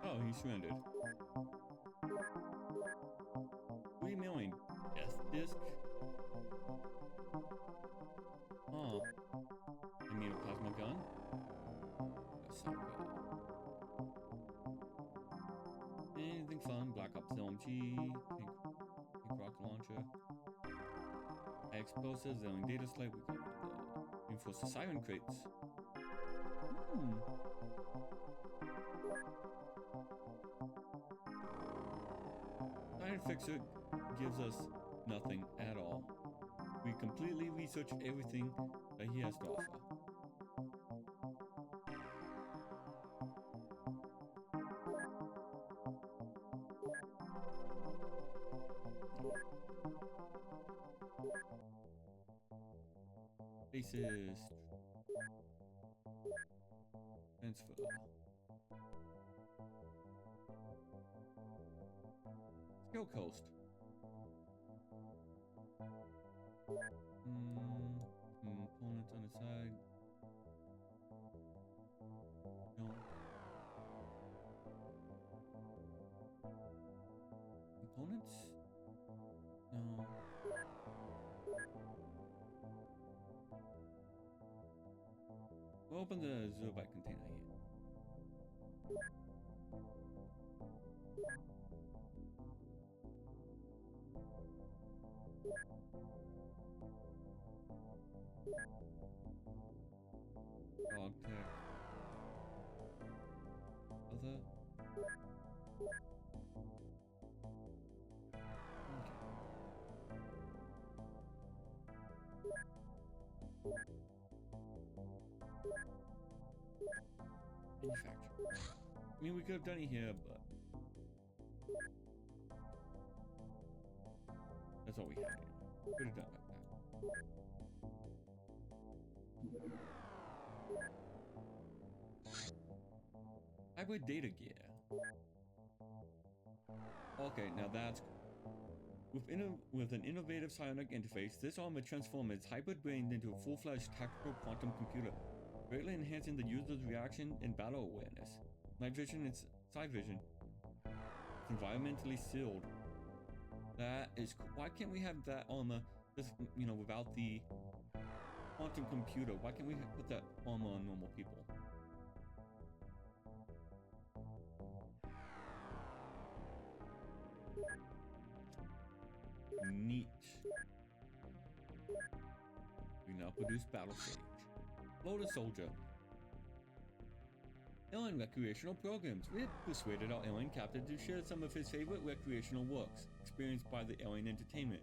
Oh, he's surrendered. What do you mean? Death disc? Oh. You mean a plasma gun? explosives, alien data slate. We got reinforced siren crates. Siren fixer gives us nothing at all. We completely research everything that he has to offer. Basis. Transfer. Skill coast. Components on the side. No. Components? No. We'll open the 0-byte container here. Dog tag. Other. Manufacture. I mean, we could have done it here, but that's all we had. Could have done like that. Hybrid data gear. Okay, now that's cool. With an innovative psionic interface, this armor transforms its hybrid brain into a full-fledged tactical quantum computer, greatly enhancing the user's reaction and battle awareness. Night vision and side vision. It's environmentally sealed. That is cool. Why can't we have that armor just, you know, without the quantum computer? Why can't we put that armor on normal people? Neat. We now produce battle stage. Lotus Soldier. Alien recreational programs. We have persuaded our alien captain to share some of his favorite recreational works, experienced by the alien entertainment.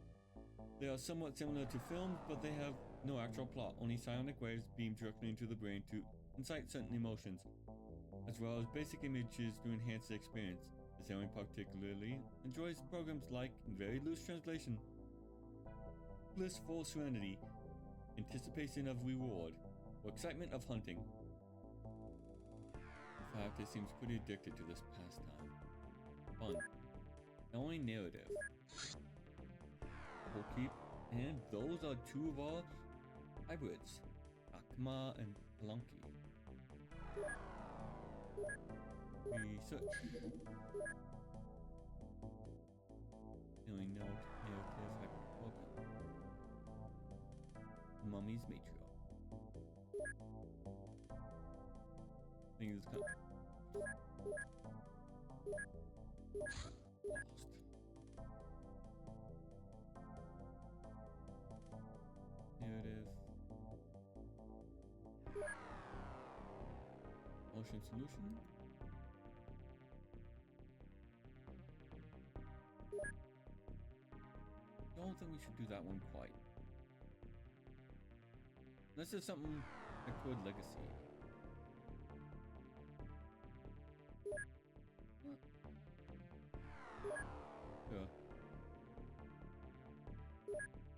They are somewhat similar to films, but they have no actual plot, only psionic waves beamed directly into the brain to incite certain emotions, as well as basic images to enhance the experience. This alien particularly enjoys programs like, in very loose translation, blissful serenity, anticipation of reward, or excitement of hunting. In fact, it seems pretty addicted to this pastime. Fun. Only narrative. Keep, and those are two of our hybrids, Akma and Palunki. Research. Alien narrative hybrid program. Mummies matriarch. Thing is cut. Lost. Narrative. Motion solution. Don't think we should do that one quite. This is something like Code Legacy. Sure.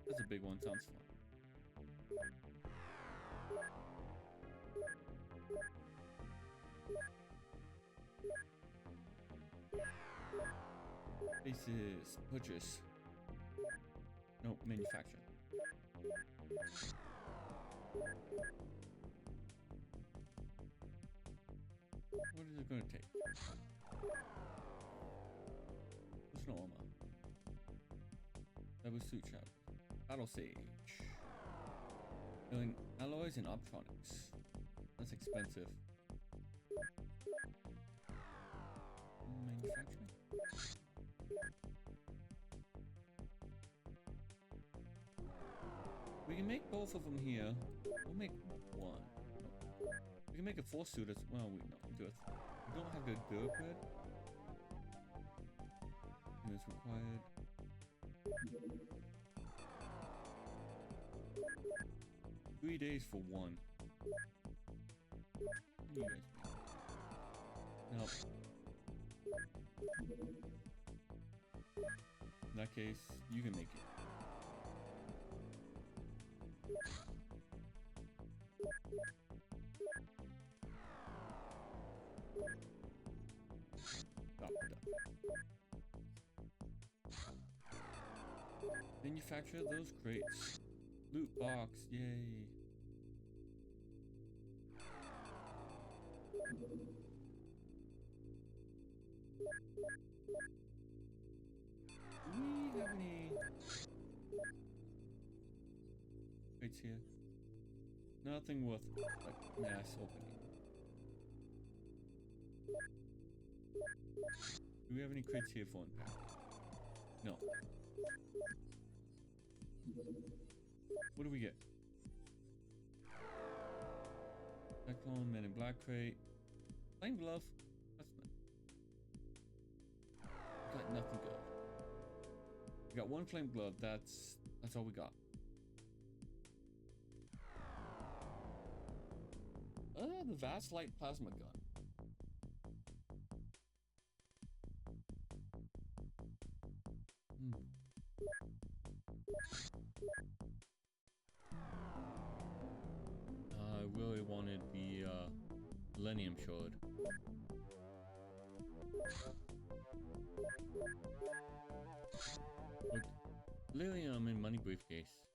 That's a big one, sounds fun. Basis purchase. No, manufacture. What is it going to take? Personal armor. Double suit shop. Battle sage. Doing alloys and optronics. That's expensive. Manufacturing. We can make both of them here. We'll make one. We can make a full suit as well. We don't have to do it good. And it's required. 3 days for one. You guys make? Nope. In that case, you can make it. Stop it. Manufacture those crates. Loot box, yay. Do we have any crates here? Nothing worth like mass opening. Do we have any crates here for unpack? No. What do we get? Cyclone, Men in Black crate. Flame glove. That's nice. Got nothing good. We got one flame glove. That's all we got. The vast light plasma gun. I really wanted the Millennium Sword. Lilium in money briefcase.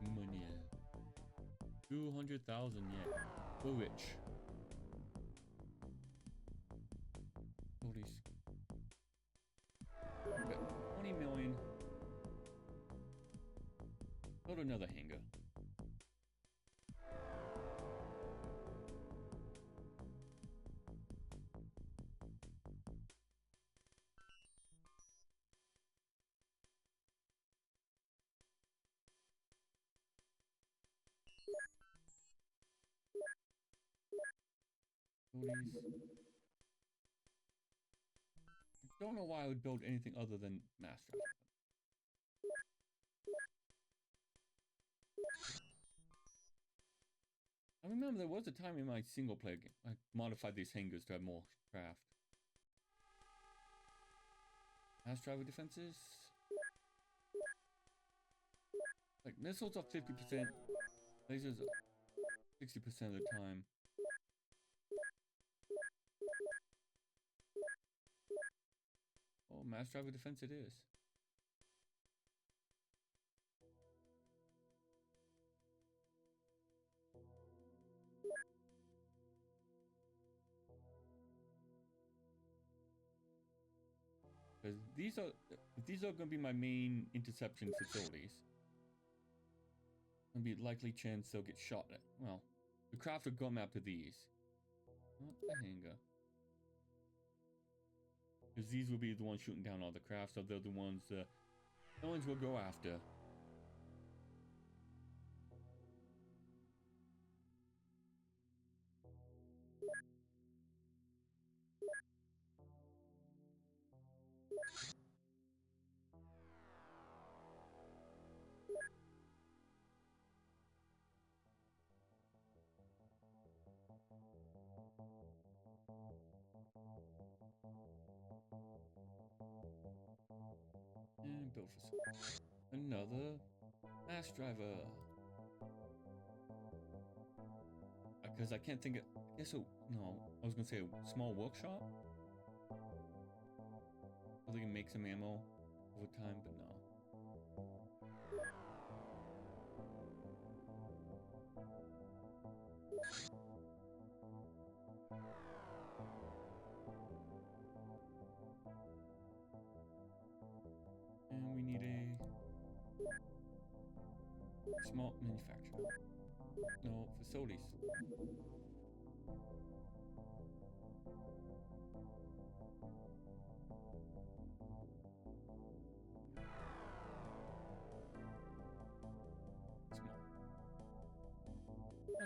Money. 200,000 yet. We're rich. Okay, 20 million. Go to another hangar. I don't know why I would build anything other than mass drive. I remember there was a time in my single player game I modified these hangars to have more craft. Mass driver defenses. Like missiles are 50%, lasers are 60% of the time. Oh, mass driver defense it is. Because these are going to be my main interception facilities. Gonna be likely chance they'll get shot at. Well, the craft will come after these. Not the hangar. Because these will be the ones shooting down all the crafts, so they're the ones we'll go after. And build facility. Another mass driver. Because I can't think of. I guess no, I was gonna say a small workshop. So they can make some ammo over time, but no. And we need a small manufacturer. No, facilities.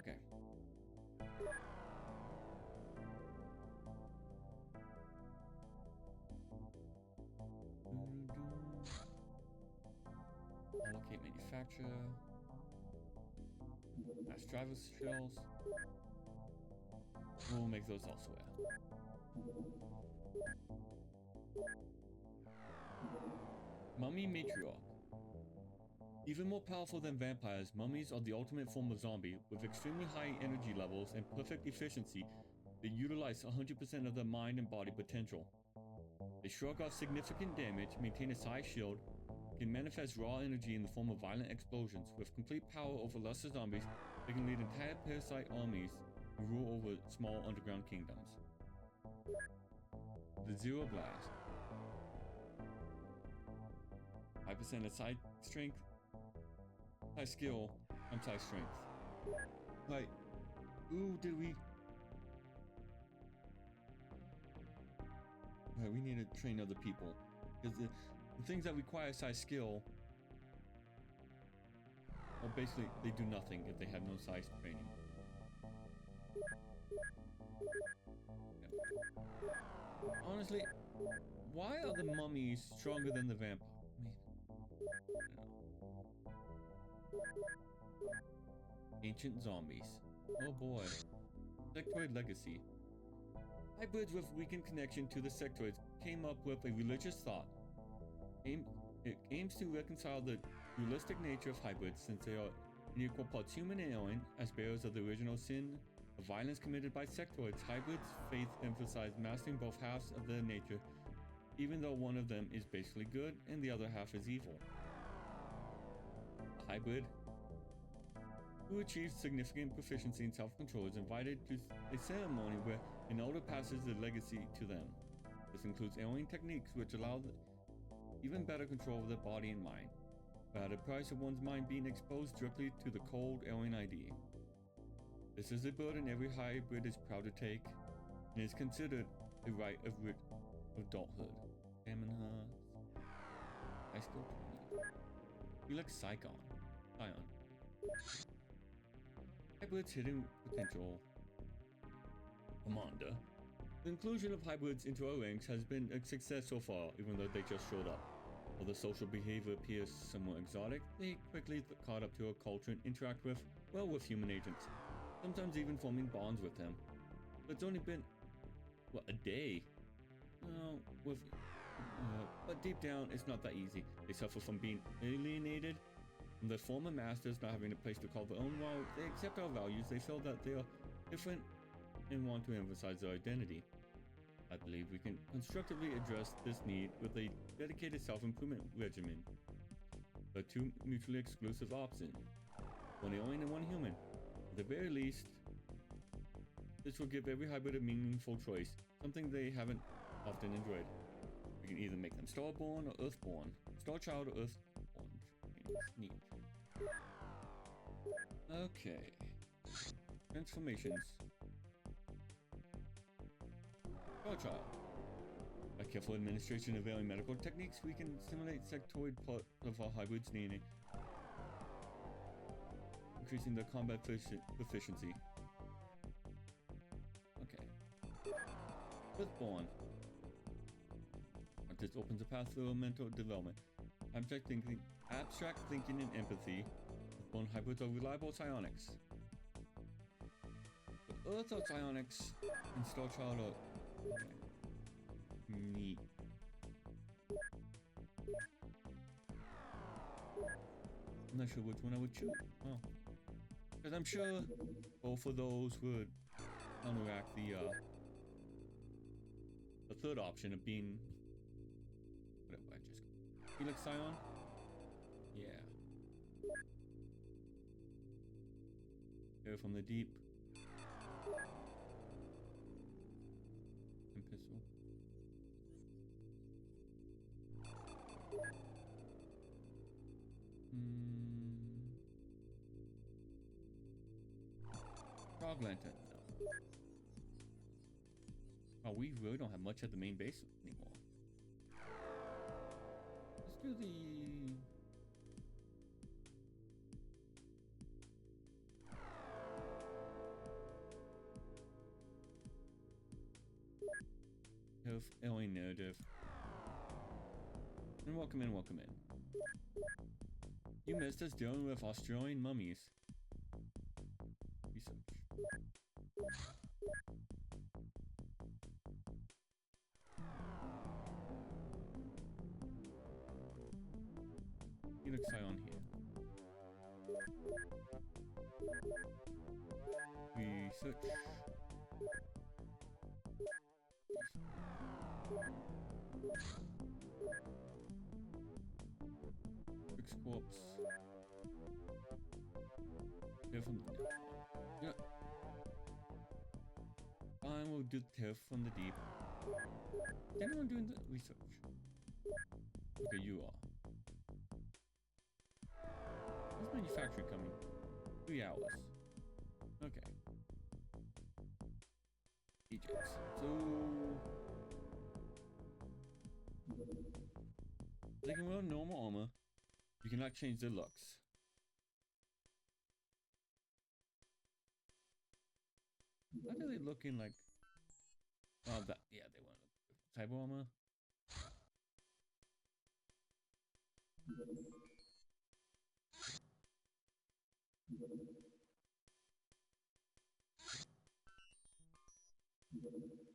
Okay. Allocate manufacturer. Mass driver shells. We'll make those elsewhere. Mummy Matriarch. Even more powerful than vampires, mummies are the ultimate form of zombie, with extremely high energy levels and perfect efficiency that utilize 100% of their mind and body potential. They shrug off significant damage, maintain a size shield, can manifest raw energy in the form of violent explosions. With complete power over lesser zombies, they can lead entire parasite armies and rule over small underground kingdoms. The Zero Blast. 5% of side strength, side skill, and side strength. Like, ooh, did we? Right, we need to train other people. Because the things that require size skill, well, basically, they do nothing if they have no size training. Yeah. Honestly, why are the mummies stronger than the vampire? Ancient zombies. Oh boy. Sectoid legacy. Hybrids with weakened connection to the sectoids came up with a religious thought. It aims to reconcile the dualistic nature of hybrids, since they are in equal parts human and alien, as bearers of the original sin of violence committed by sectoids. Hybrids' faith emphasized mastering both halves of their nature, even though one of them is basically good and the other half is evil. A hybrid who achieves significant proficiency in self-control is invited to a ceremony where an elder passes the legacy to them. This includes alien techniques which allow even better control of their body and mind, but at the price of one's mind being exposed directly to the cold alien ID. This is a burden every hybrid is proud to take, and is considered a rite of adulthood. Stamina. I still you like Scion. Hybrids' hidden potential. Commander. The inclusion of hybrids into our ranks has been a success so far, even though they just showed up. While the social behavior appears somewhat exotic, they quickly caught up to our culture and interact with human agents, sometimes even forming bonds with them. But it's only been, what, a day? But deep down, it's not that easy. They suffer from being alienated from their former masters, not having a place to call their own. While they accept our values, they feel that they are different and want to emphasize their identity. I believe we can constructively address this need with a dedicated self-improvement regimen. There are two mutually exclusive options, one alien and one human. At the very least, this will give every hybrid a meaningful choice, something they haven't often enjoyed. We can either make them Starborn or Earthborn. Starchild or Earthborn. Neat. Okay. Transformations. Starchild. By careful administration of alien medical techniques, we can simulate sectoid part of our hybrid's DNA, increasing their combat proficiency. Okay. Earthborn. This opens a path for mental development. Abstract thinking and empathy. Earthborn hybrids are reliable psionics. The Earth are psionics and Starchild are... Okay. Neat. I'm not sure which one I would choose. Oh. Because I'm sure both of those would counteract the third option of being... Whatever, I just... Felix Scion? Yeah. Air from the deep. And pistol. Frog Lantern. No. Oh, we really don't have much at the main base anymore. Let's do the... turf alien narrative. And welcome in, welcome in. You missed us dealing with Australian mummies. Research. He looks on here. Research. Fix corpse. Yeah. I will do turf from the deep. Is anyone doing the research? Okay, you are. When's manufacturing coming? 3 hours. Okay. Egypt. So they can wear normal armor. You cannot change their looks. Why are they looking like? Oh, that yeah, they want cyber armor.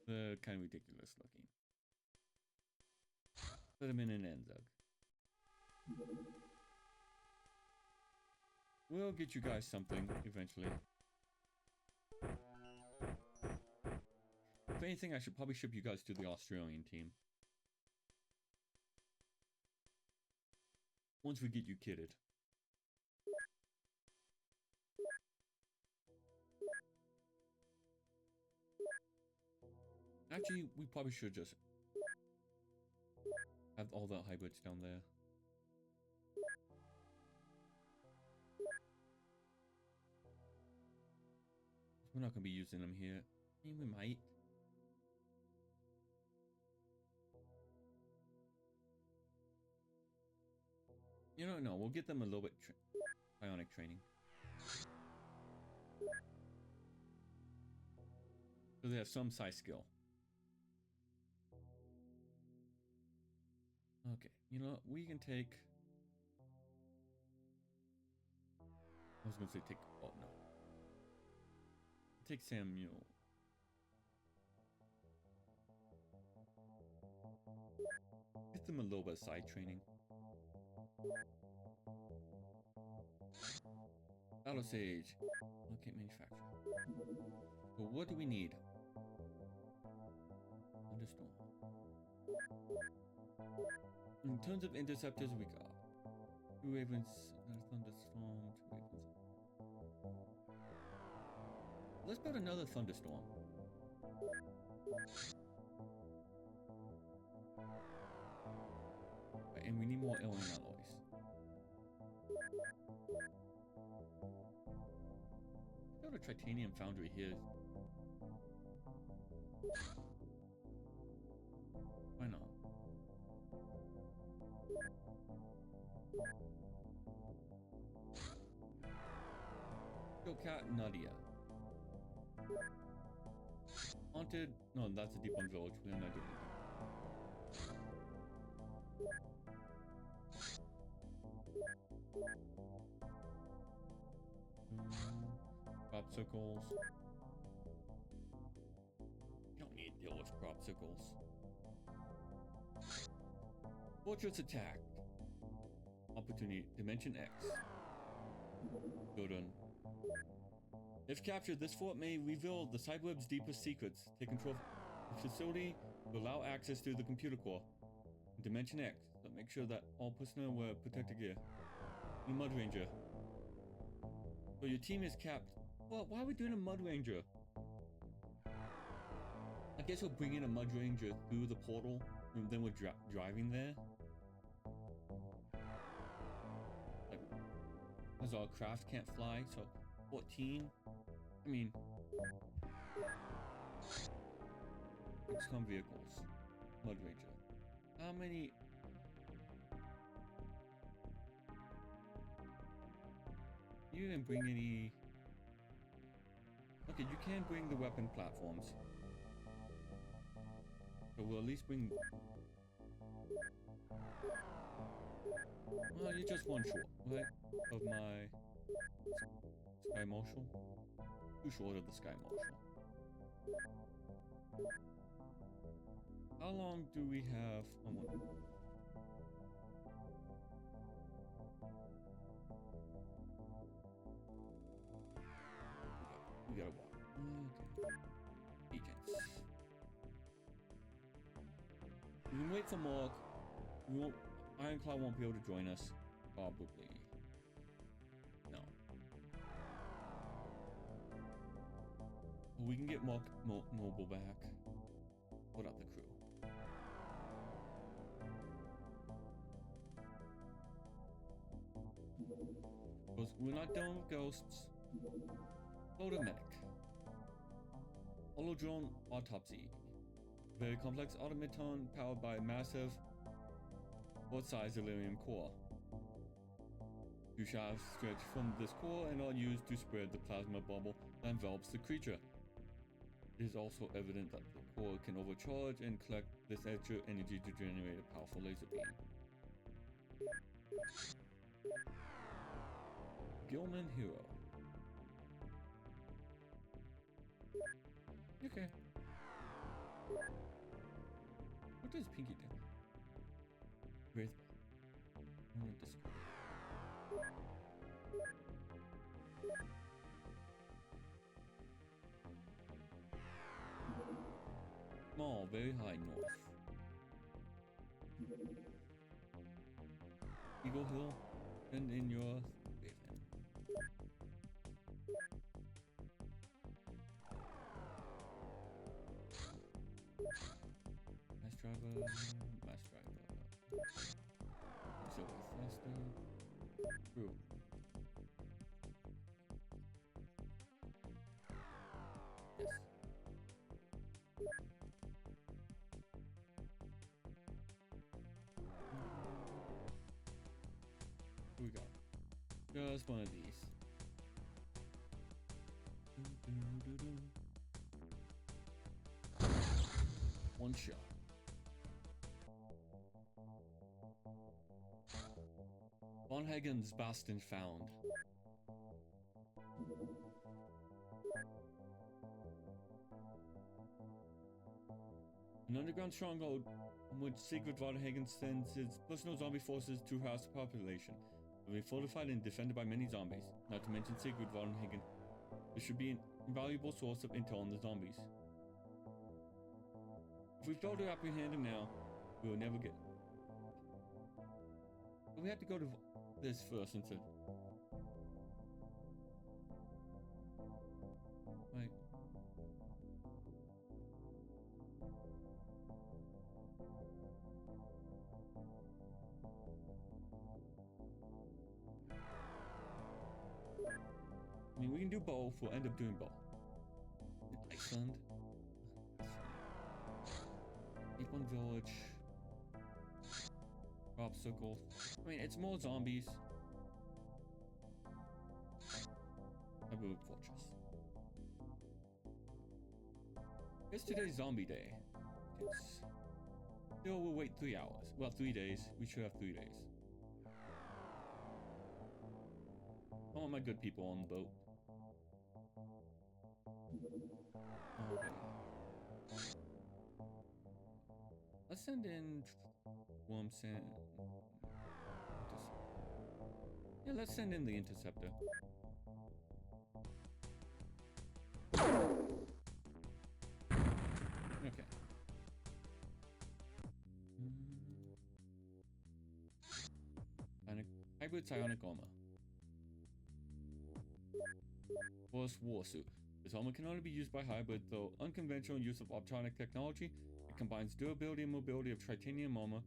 They're kind of ridiculous looking. Put them in an Enzug. We'll get you guys something eventually. If anything, I should probably ship you guys to the Australian team. Once we get you kitted. Actually, we probably should just have all the hybrids down there. We're not going to be using them here. I mean, we might. You know, no, we'll get them a little bit bionic training. So they have some size skill. Okay, you know what? We can take... I was going to say take... Oh, no. Take Samuel. Get them a little bit of side training. Battle Sage. Locate manufacturer. So what do we need? Thunderstorm. In terms of interceptors, we got 2 Ravens, another Thunderstorm, 2 Ravens. Let's build another Thunderstorm. Right, and we need more alien alloys. Build a titanium foundry here. Why not? Cat Nadia. Haunted. No, that's a deep one village. We're not doing it. Popsicles. You don't need to deal with popsicles. Fortress attack. Opportunity. Dimension X. Good one. If captured, this fort may reveal the cyberweb's deepest secrets. Take control of the facility to allow access to the computer core. Dimension X. But make sure that all personnel wear protective gear. The Mud Ranger. So your team is capped. Well, why are we doing a Mud Ranger? I guess we'll bring in a Mud Ranger through the portal, and then we're driving there. Like, because our craft can't fly, so 14. I mean, Xcom vehicles, Mud Ranger. How many? You didn't bring any. Okay, you can bring the weapon platforms. So we'll at least bring... Well, you're just one short, right? Of my Sky Marshal. Too short of the Sky Marshal. How long do we have? Oh, we gotta walk. Okay. Beacons. We can wait for Morg. We won't. Ironclad won't be able to join us. Probably. No. We can get Mobile back. Put up the crew. We're not done with ghosts. Photomedic. Holodrone autopsy. Very complex automaton powered by a massive both-sides delirium core. Two shafts stretch from this core and are used to spread the plasma bubble that envelops the creature. It is also evident that the core can overcharge and collect this extra energy to generate a powerful laser beam. Gilman Hero. Okay. What does Pinky do? Wraith. I'm gonna discard. Small, very high north. Eagle Hill, and in your Raven. Mass driver, mass driver. So faster. Through. Yes. Here we go. Just one of these. One shot. Von Hagen's Bastion found. An underground stronghold in which Sigurd von Hagen sends his personal zombie forces to harass the population. Will be fortified and defended by many zombies, not to mention Sigurd von Hagen. This should be an invaluable source of intel on the zombies. If we fail to apprehend him now, we will never get... But we have to go to this first instead. Right. I mean, we can do both. We'll end up doing both. Iceland. Take one village. Drop circle. I mean, it's more zombies. I build fortress. It's today's zombie day. It's... Still, we'll wait 3 hours. Well, 3 days. We should have 3 days. I want my good people on the boat. Okay. Let's send in yeah, let's send in the interceptor. Okay. Hybrid psionic armor. Force warsuit. This armor can only be used by hybrid, though unconventional use of optronic technology. It combines durability and mobility of titanium armor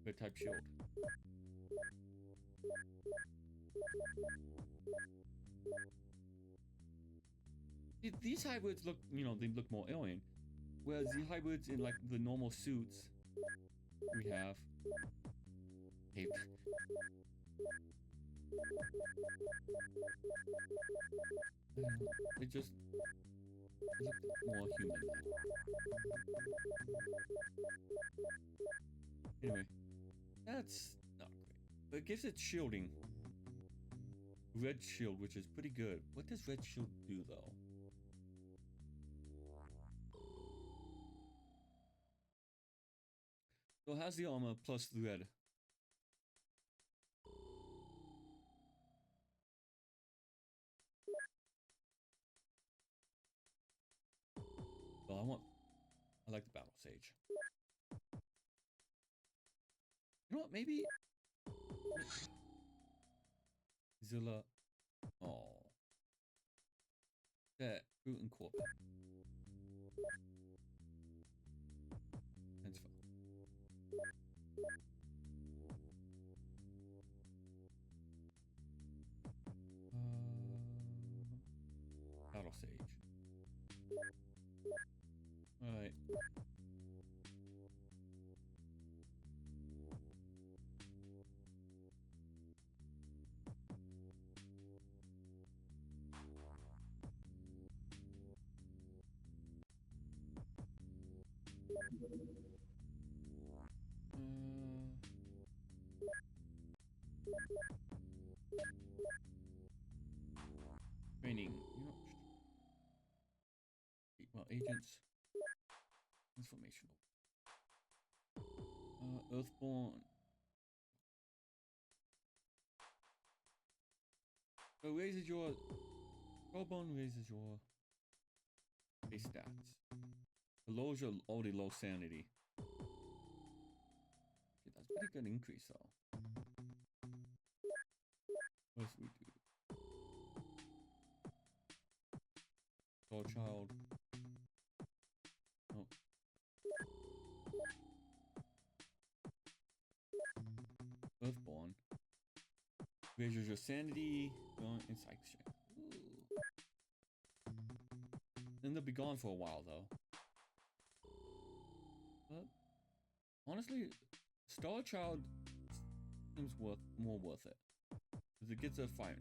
with type shield. These hybrids look, you know, they look more alien. Whereas the hybrids in like the normal suits we have, hey, it just look more human. it gives it shielding. Red shield, which is pretty good. What does red shield do though? So it has the armor plus the red. So I like the battle sage. You know what, maybe Zilla. Oh. That fruit and corp. That's fine. Battle sage. Alright. Training. You know, well, agents. Informational. Earthborn. So raises your Jawbone raises your base stats. It lowers your already low sanity. Okay, that's a pretty good increase though. What else we do? Soul Child. Oh. Earthborn. Raises your sanity, and psych strength. Then they'll be gone for a while though. But honestly, Star Child seems more worth it. Because it gets a fire neck.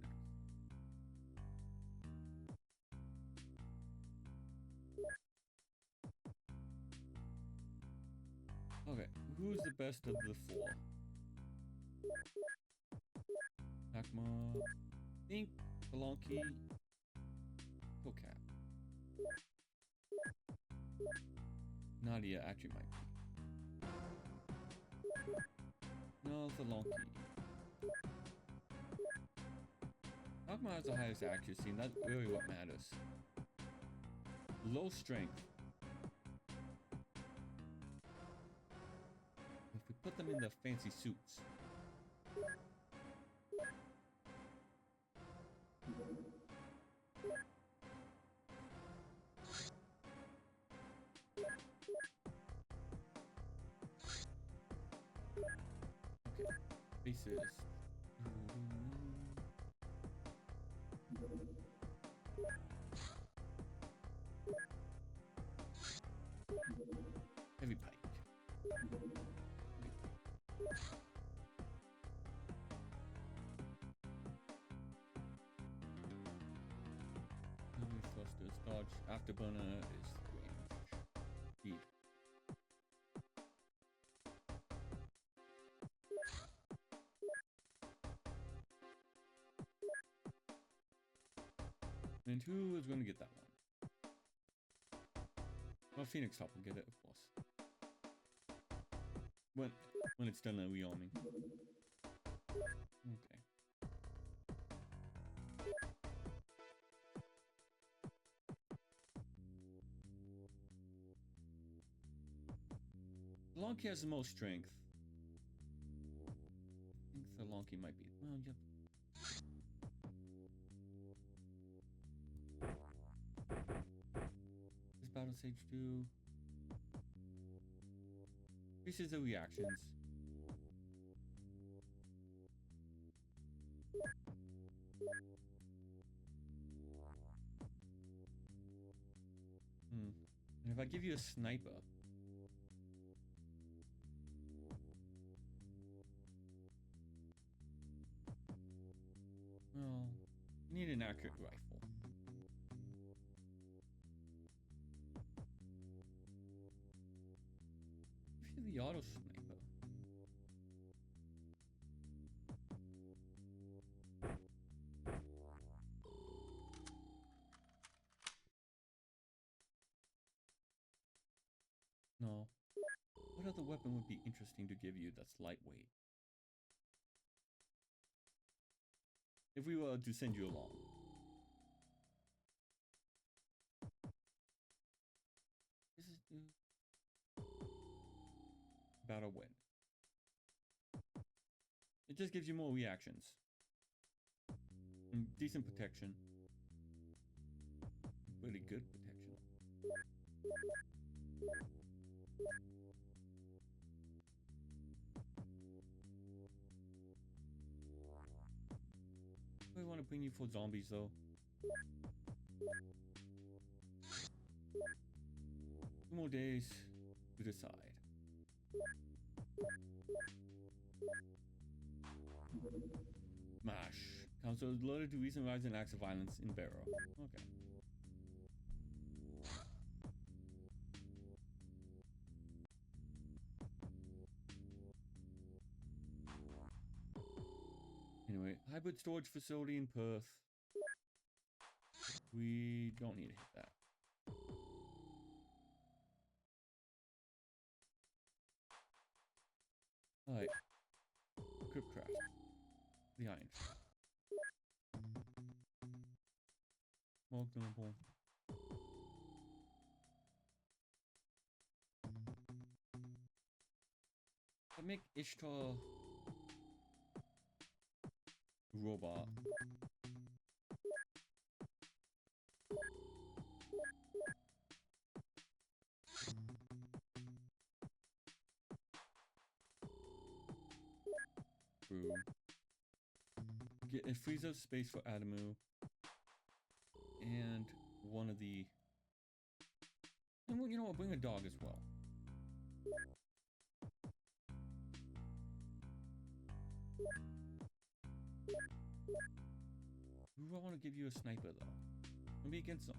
Okay, who's the best of the four? Akma, I think Belonki, Kokat. Nadia actually might be. No, Belonki. Akma has the highest accuracy, and that's really what matters. Low strength. If we put them in the fancy suits. Okay, bases. Heavy pike. Thrusters, dodge, afterburner is range. Speed. And who is going to get that one? Well, Phoenix Top will get it, of course. When it's done rearming. Okay. Lonky has the most strength. I think the Lonky might be. Well, yep. This Battle Sage do increases the reactions. And if I give you a sniper. Well, you need an accurate rifle. If you're the auto sniper. No. What other weapon would be interesting to give you that's lightweight? If we were to send you along. This is the battle win. It just gives you more reactions. And decent protection. Really good protection. I want to bring you for zombies though. 2 more days to decide. Smash. Council is loaded to recent rise in acts of violence in Barrow. Okay. Anyway, hybrid storage facility in Perth. We don't need to hit that. Alright. Cryptcraft. The iron. More global. I make Ishtar robot. True. Get a freeze up space for Adamu. And one of the... And you know what, bring a dog as well. Ooh, I want to give you a sniper though. Maybe against them.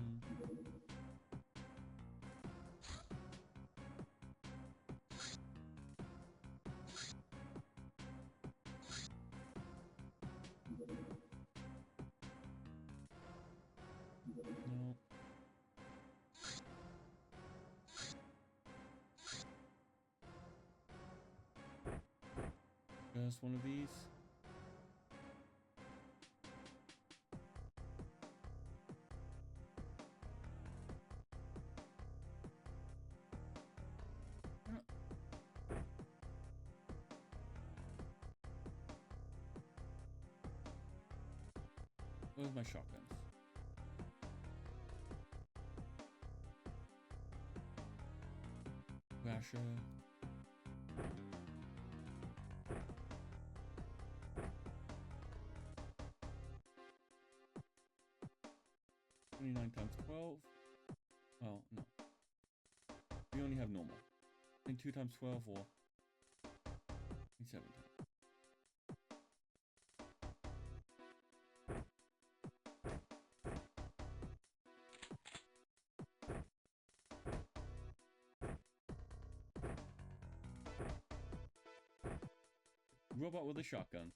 Against zombies. No. Just one of these. Where's my shotguns? Rasher. $29 times 12. Oh, no. We only have normal. And 2 times 12 or 7 times. Robot with a shotgun.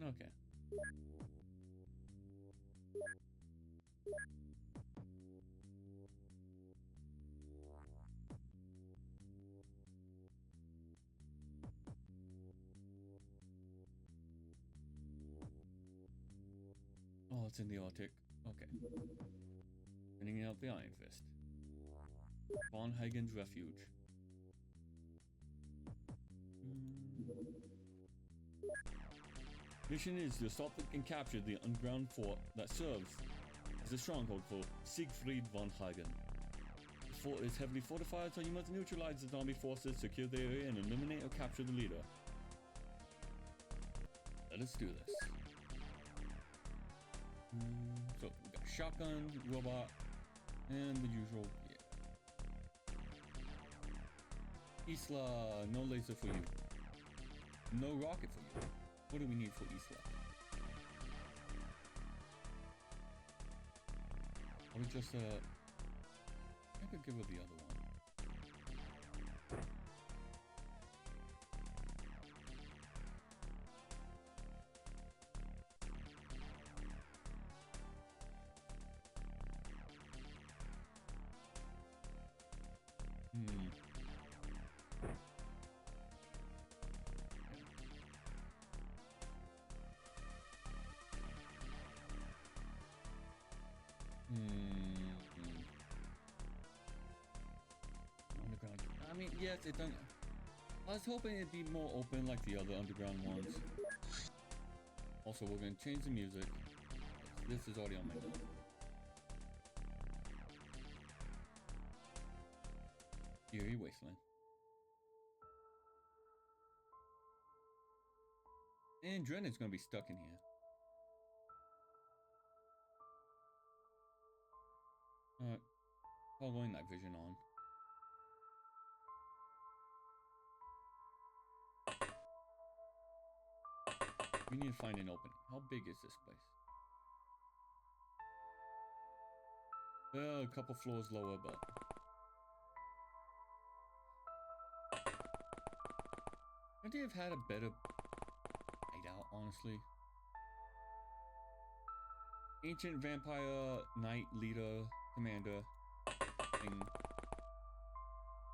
Okay. Oh, it's in the Arctic. Okay. Bringing out the Iron Fist. Von Hagen's Refuge. Mission is to assault and capture the underground fort that serves as a stronghold for Siegfried von Hagen. The fort is heavily fortified, so you must neutralize the zombie forces, secure the area, and eliminate or capture the leader. Let us do this. So, we got shotgun, robot, and the usual gear. Isla, no laser for you. No rocket for you. What do we need for Isla? We just I could give her the other one. Underground. I mean, yes, it doesn't. I was hoping it'd be more open like the other underground ones. Also, we're gonna change the music. This is already on my note. Eerie Wasteland. And Dren's gonna be stuck in here. Following night vision on. We need to find an opening. How big is this place? Well, a couple floors lower, but... Could they have had a better hideout, honestly? Ancient vampire knight leader commander thing.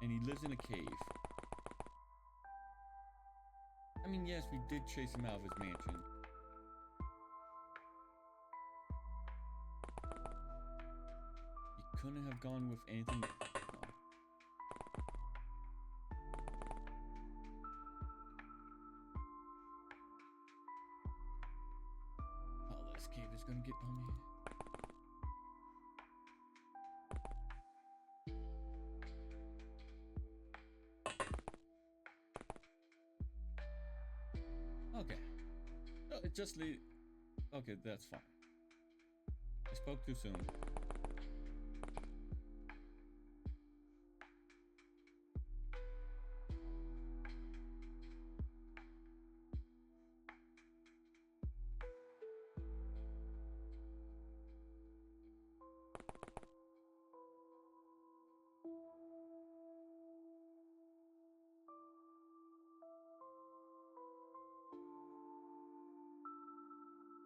And he lives in a cave. I mean, yes, we did chase him out of his mansion. You couldn't have gone with anything. Oh, this cave is gonna get on me. Okay. Oh, it just lead. Okay, that's fine. I spoke too soon.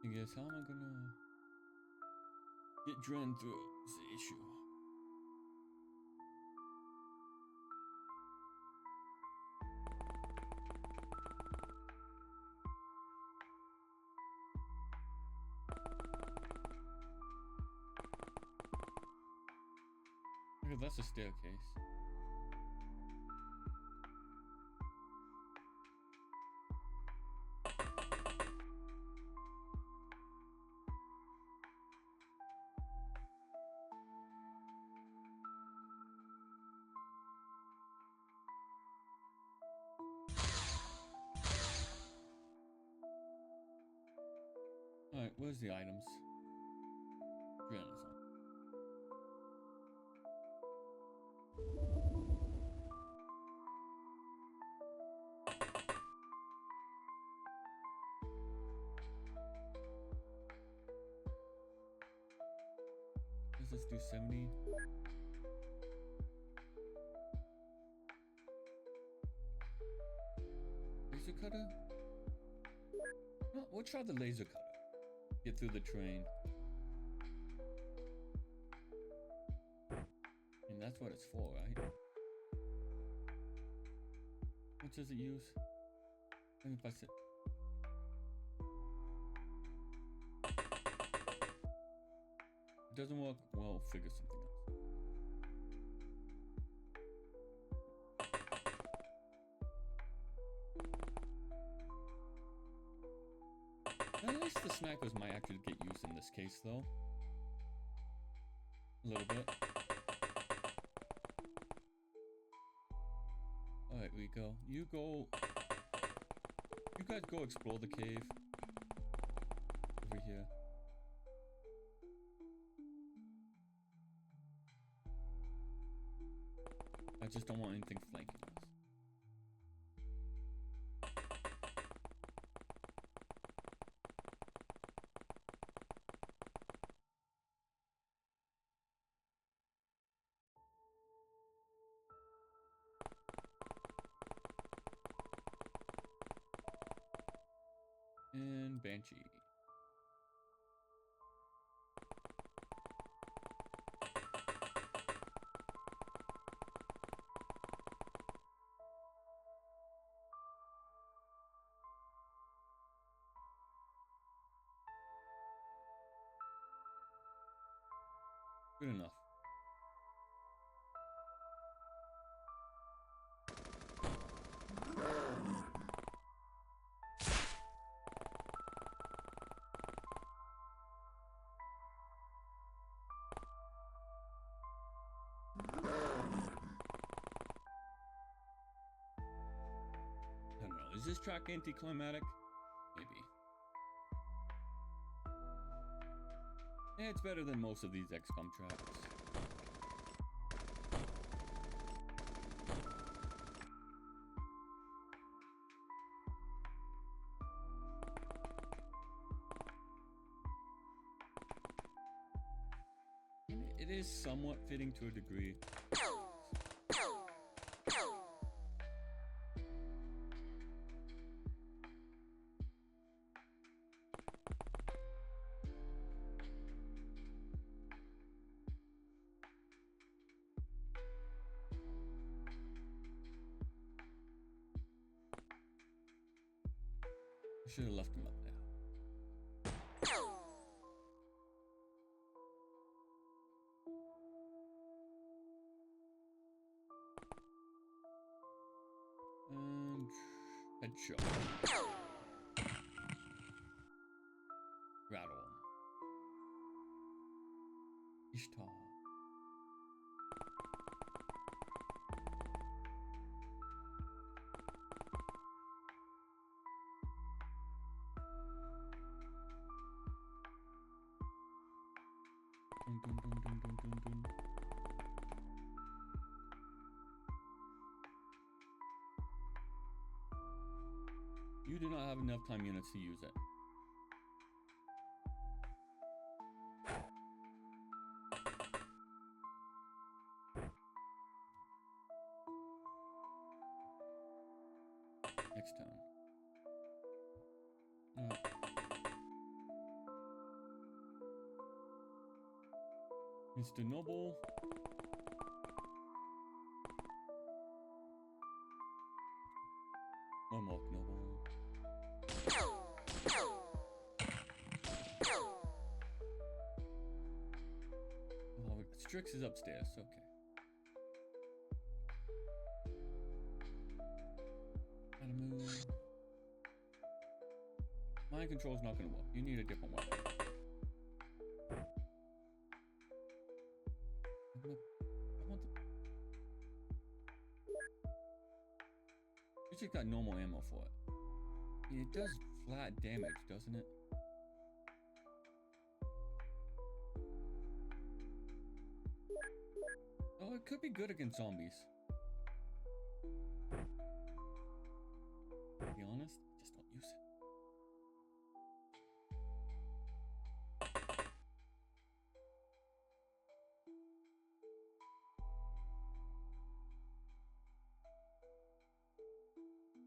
Thing is, how am I gonna get Dren through this issue? Okay, that's a staircase. Alright, where's the items? Dren is on. Does this do 70? Laser cutter? No, we'll try the laser cutter. Get through the train. And that's what it's for, right? What does it use? 75%. It doesn't work, well, figure something else. At least the snipers might actually get used in this case, though. A little bit. Alright, we go. You go. You guys go explore the cave. Over here. I just don't want anything flanking us. And Banshee. Good enough. I don't know. Is this track anticlimactic? Maybe. It's better than most of these XCOM tracks. It is somewhat fitting to a degree. I should have left him up there. And headshot. Rattle him. Ishtar. Dun, dun, dun, dun, dun, dun, dun. You do not have enough time units to use it. Next turn. Mr. Noble. One more Noble. Oh, Strix is upstairs, okay. Gotta move. Mind control's not gonna work. You need a different weapon. I want the... It's just got normal ammo for it. It does flat damage, doesn't it? Oh, it could be good against zombies. To be honest, just don't use it.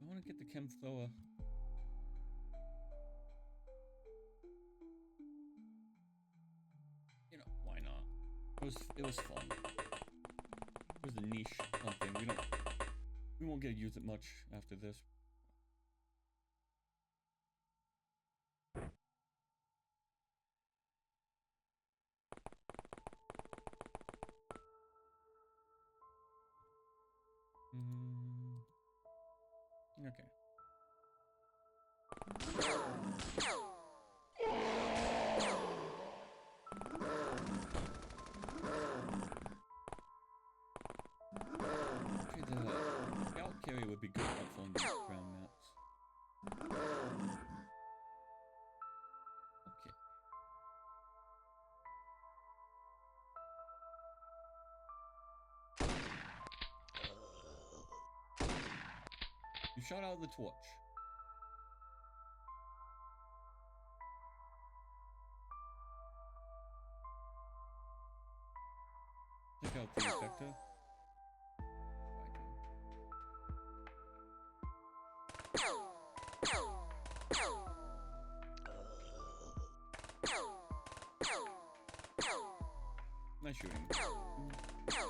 I want to get the chem thrower. You know, why not? It was fun. It was a niche something. We won't get to use it much after this. Okay. The scout carrier would be good on the ground maps. Okay. You shot out the torch. Check out the effector. I shooting? Oh, no.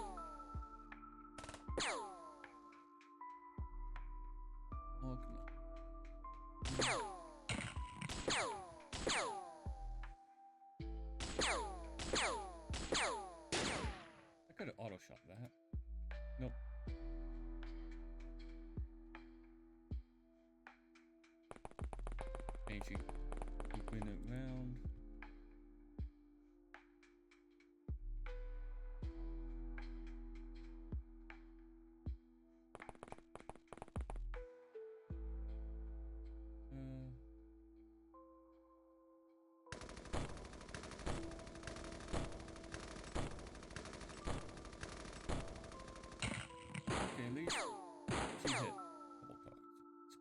I could have auto shot that. Nope. Ain't she? Keeping it round. Okay, at least she hit a couple targets.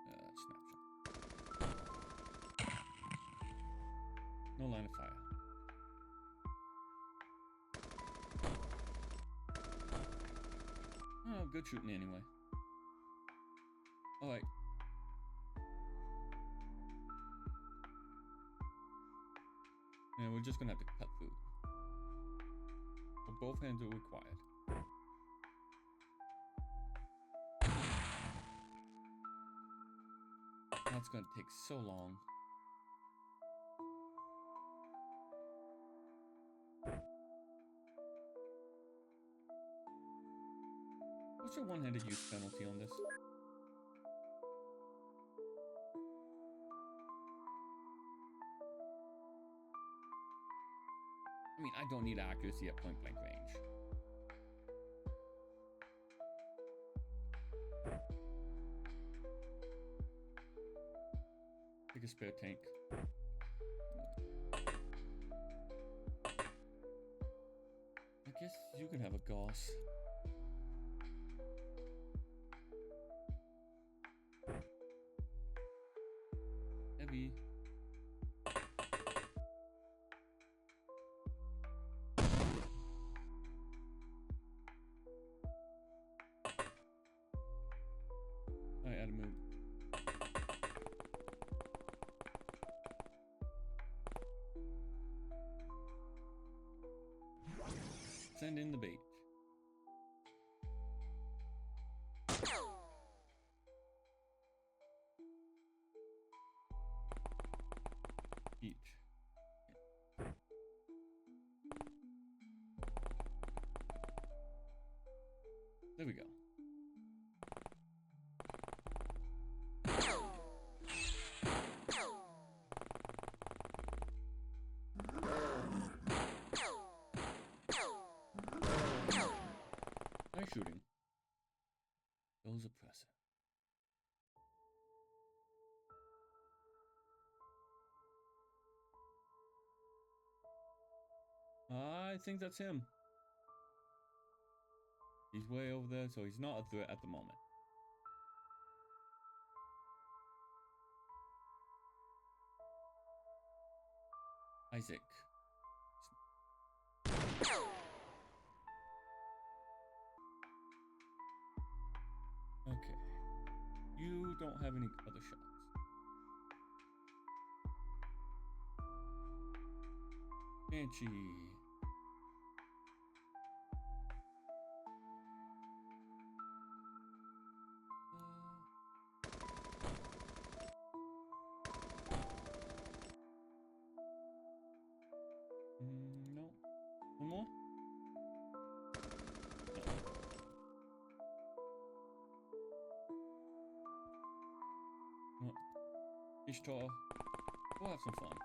Snapshot. No line of fire. Oh, good shooting anyway. Alright. And we're just gonna have to cut through. But both hands are required. That's gonna take so long. What's your one-handed use penalty on this? I mean, I don't need accuracy at point-blank range. Take a spare tank. I guess you can have a Gauss. Heavy. Alright, add a move. Send in the bait. Each. There we go. Nice shooting. Those oppressor. I think that's him. He's way over there, so he's not a threat at the moment. Isaac. Okay. You don't have any other shots. Banshee. No. One more? No. Ishtar. We'll have some fun.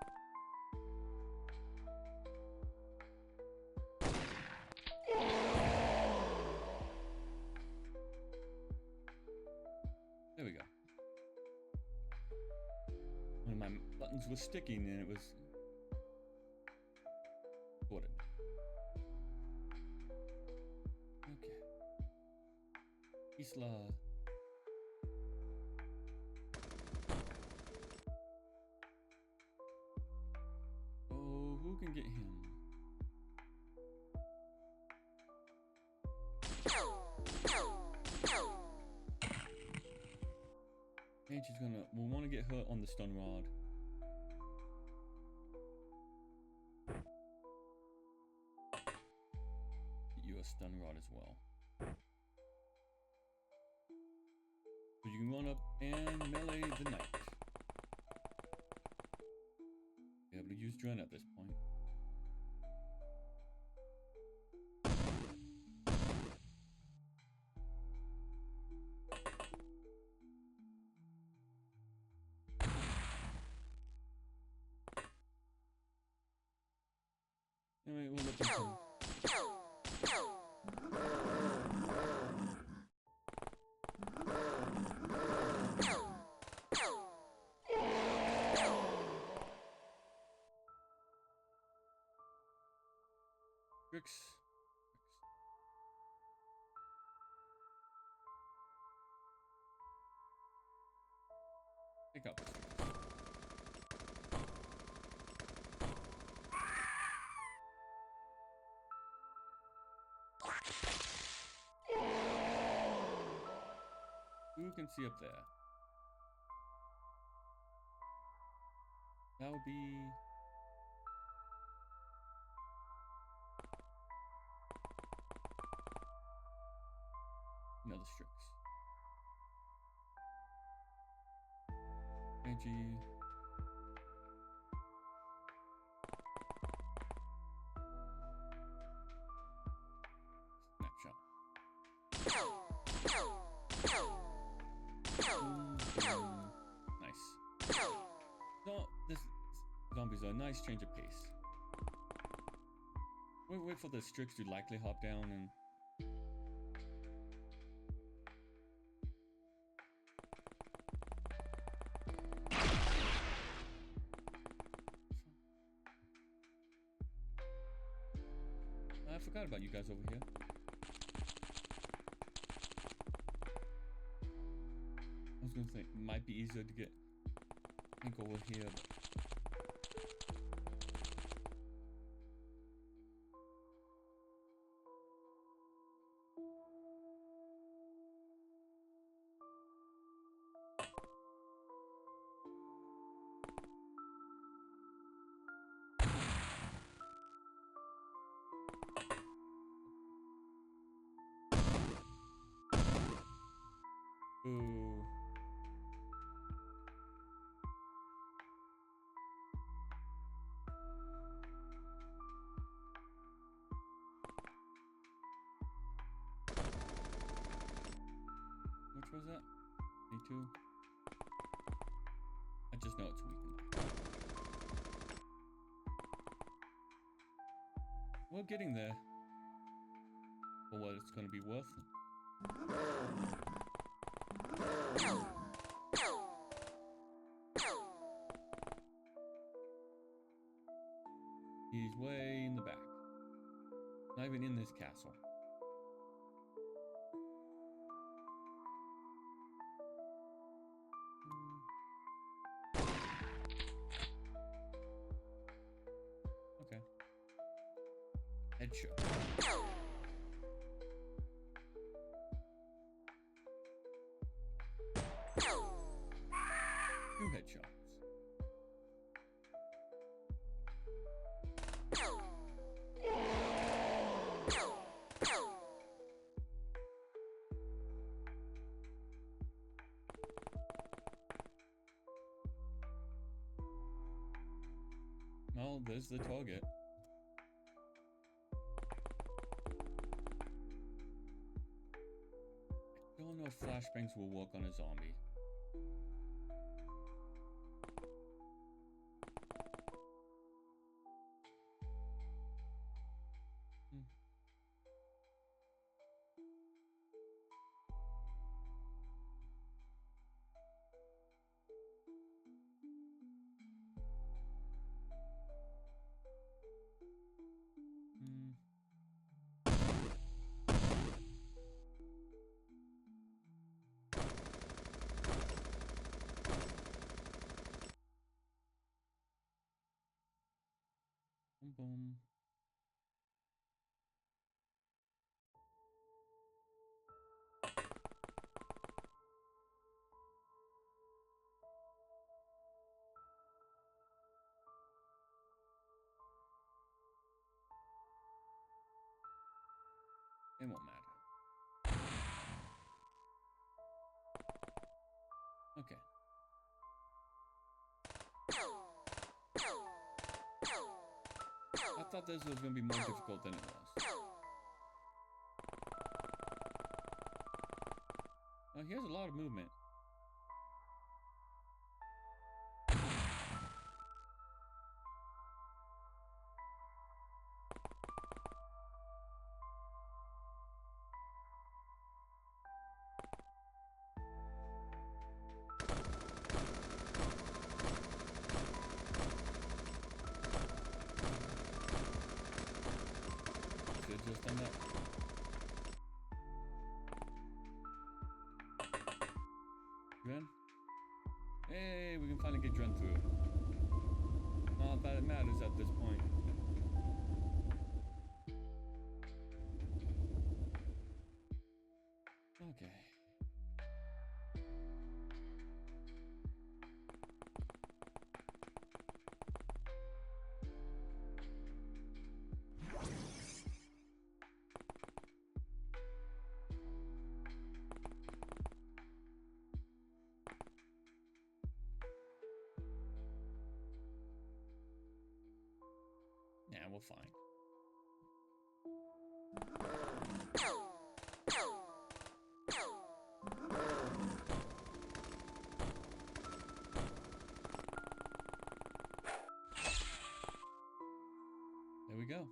There we go. One of my buttons was sticking and it was recorded. Okay. Isla. Oh, who can get him? And she's gonna, we'll want to get her on the stun rod. stun rod as well. So you can run up and melee the knight. Be able to use Dren at this point. Anyway, we'll look into Tricks. Pick up the tricks. Who can see up there? That would be another Strix. Angie. Snapshot. Nice. No, this zombies are a nice change of pace. We'll wait for the Strix to likely hop down and I forgot about you guys over here. I was gonna think it might be easier to get Hank over here, but ooh. Which was that? Me2? I just know it's weakened. We're getting there. For what it's going to be worth. He's way in the back. Not even in this castle. Okay. Headshot. Two headshots. Well, there's the target. I don't know if flashbangs will work on a zombie. Boom, boom. It won't matter. Okay. I thought this was going to be more difficult than it was. Oh, here's a lot of movement. Should've just done that. Dren? Hey, we can finally get Dren through. Not that it matters at this point. Okay. Yeah, we'll find. There we go.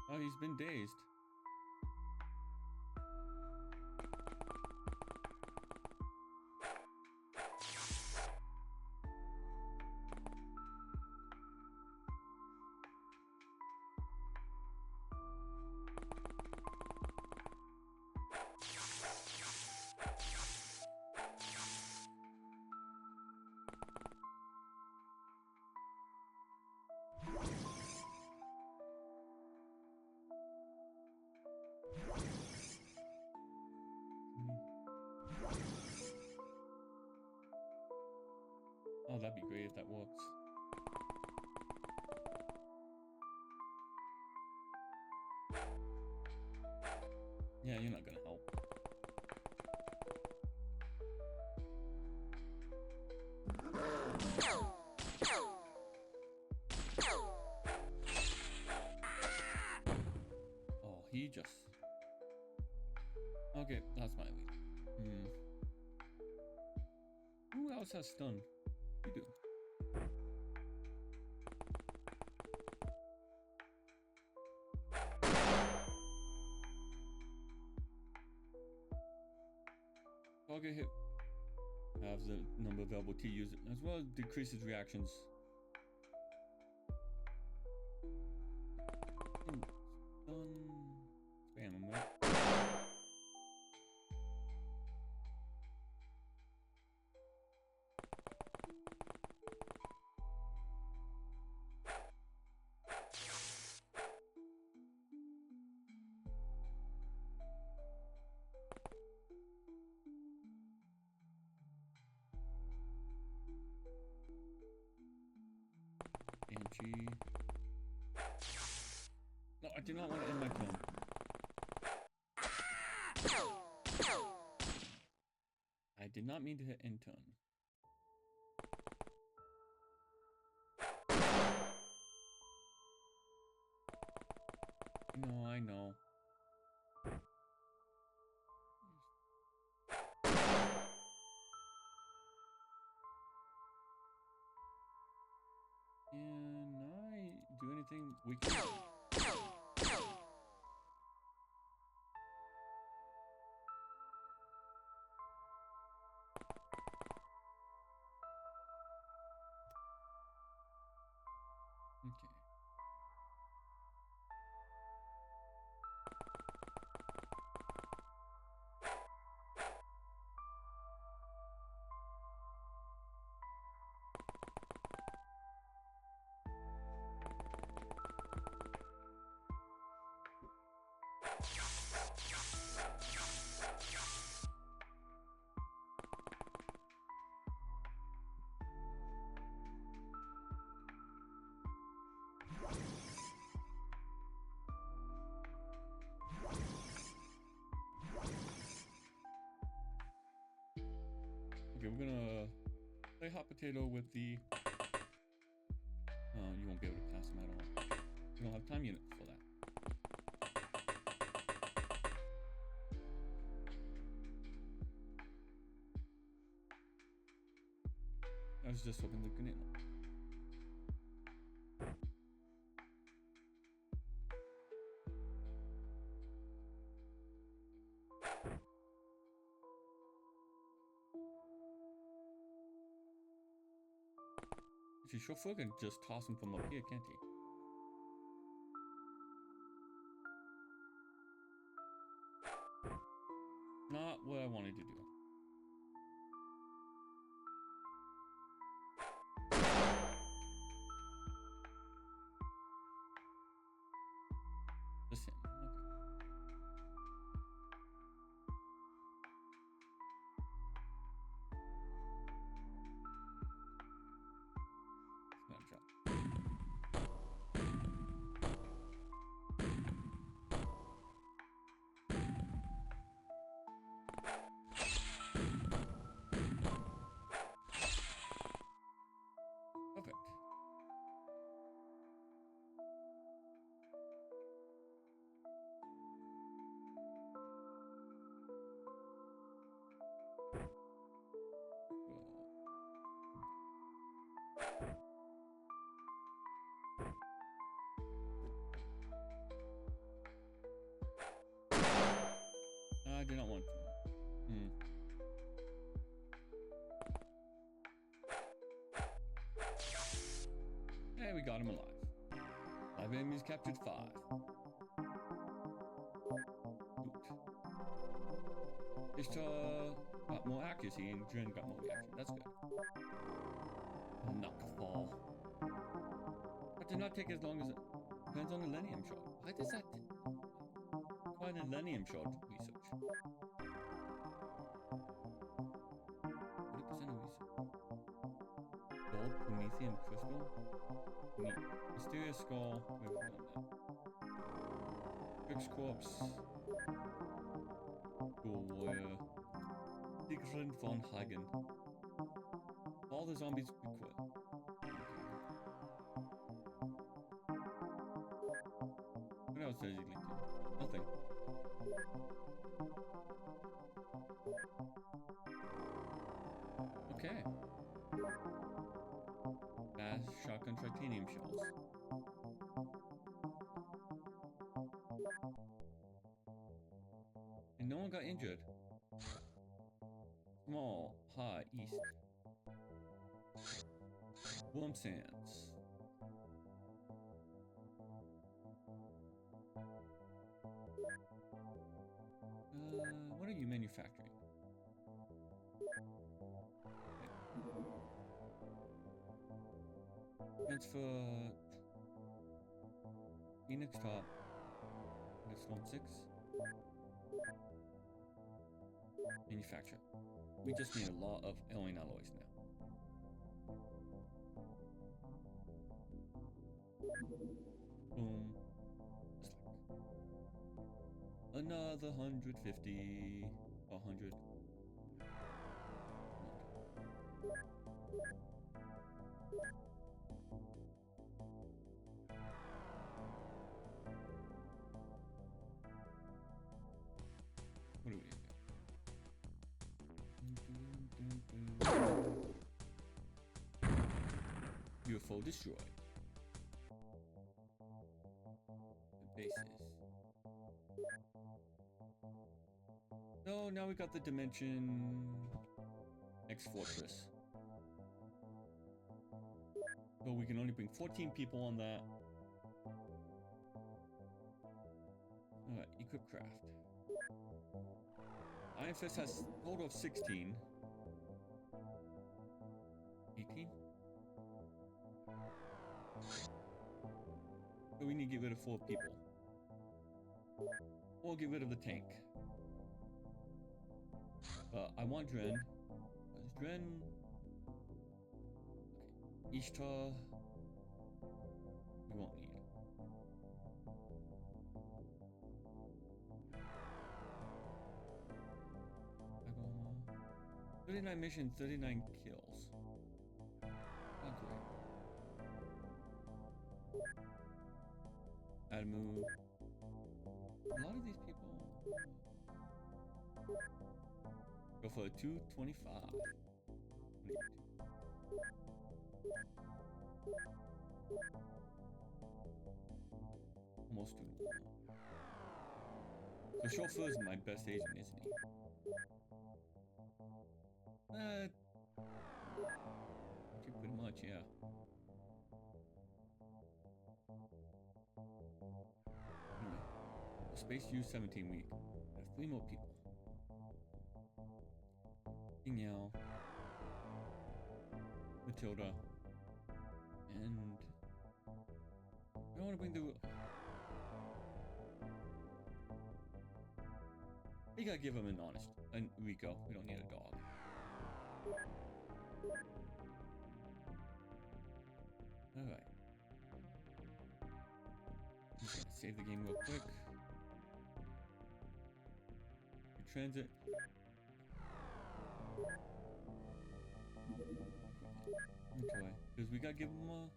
Oh, he's been dazed. Oh, that'd be great if that works. Yeah, you're not gonna help. Oh, he just... Okay, that's my lead. Who else has stun? You do. Target hit has the number available to use it, as well as decreases reactions. Stun. Spam him, right? No, I do not want to end my turn. I did not mean to hit end turn. No, I know. Can I do anything we can? Okay. Play hot potato with the... Oh, you won't be able to pass them at all. You don't have time units for that. I was just hoping they couldn't. Actually, chauffeur can just toss him from up here, can't he? Not what I wanted to do. Just him. Okay. It's not a job. Perfect. I do not want to. Hey, we got him alive. 5 enemies captured 5. Ishtar got more accuracy and Dren got more reaction. That's good. Not to fall. That did not take as long as it depends on the Lenium shot. Why does that require the Lenium shot research? 40% of research. Gold, Promethean crystal. Neat. Mysterious skull. Where we found that? Fixed corpse. Ghoul warrior. Siegfried von Hagen. All the zombies we quit. What else does he lead to? Nothing. Okay. Shotgun titanium shells. And no one got injured. Small, high, east. Worm sands. What are you manufacturing? Transfer Phoenix top. Xcom 6. Manufacture. We just need a lot of alien alloys now. Boom. Just like another 150, 100. What do we got? UFO destroyed. The bases. So now we got the Dimension X Fortress. So we can only bring 14 people on that. Alright, equip craft. Iron Fist has a total of 16. 18? So we need to get rid of 4 people. Or get rid of the tank. I want Dren. Dren... Okay. Ishtar... We won't need. 39 missions, 39 kills. bad mood. A lot of these people go for a 225. 22. Almost 2 to 1. The chauffeur is my best agent, isn't he? Pretty much, yeah. Anyway, space use 17 week. Got 3 more people. Yao, Matilda, and I don't want to bring the. You gotta give him an honest. And Rico, we don't need a dog. Alright. Save the game real quick. Transit. Okay. Because we gotta give him a.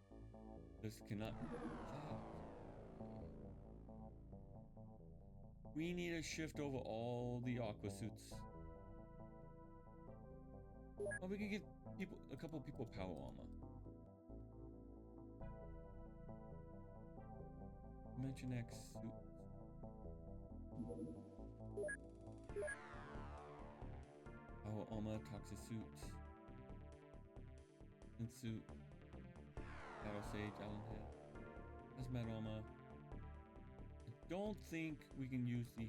This cannot. We need to shift over all the aqua suits. Oh, we can give people a couple people power armor. Dimension X suit. Power armor, toxic suit. And suit. Battle Sage, Allen Head. Hazmat armor. I don't think we can use the.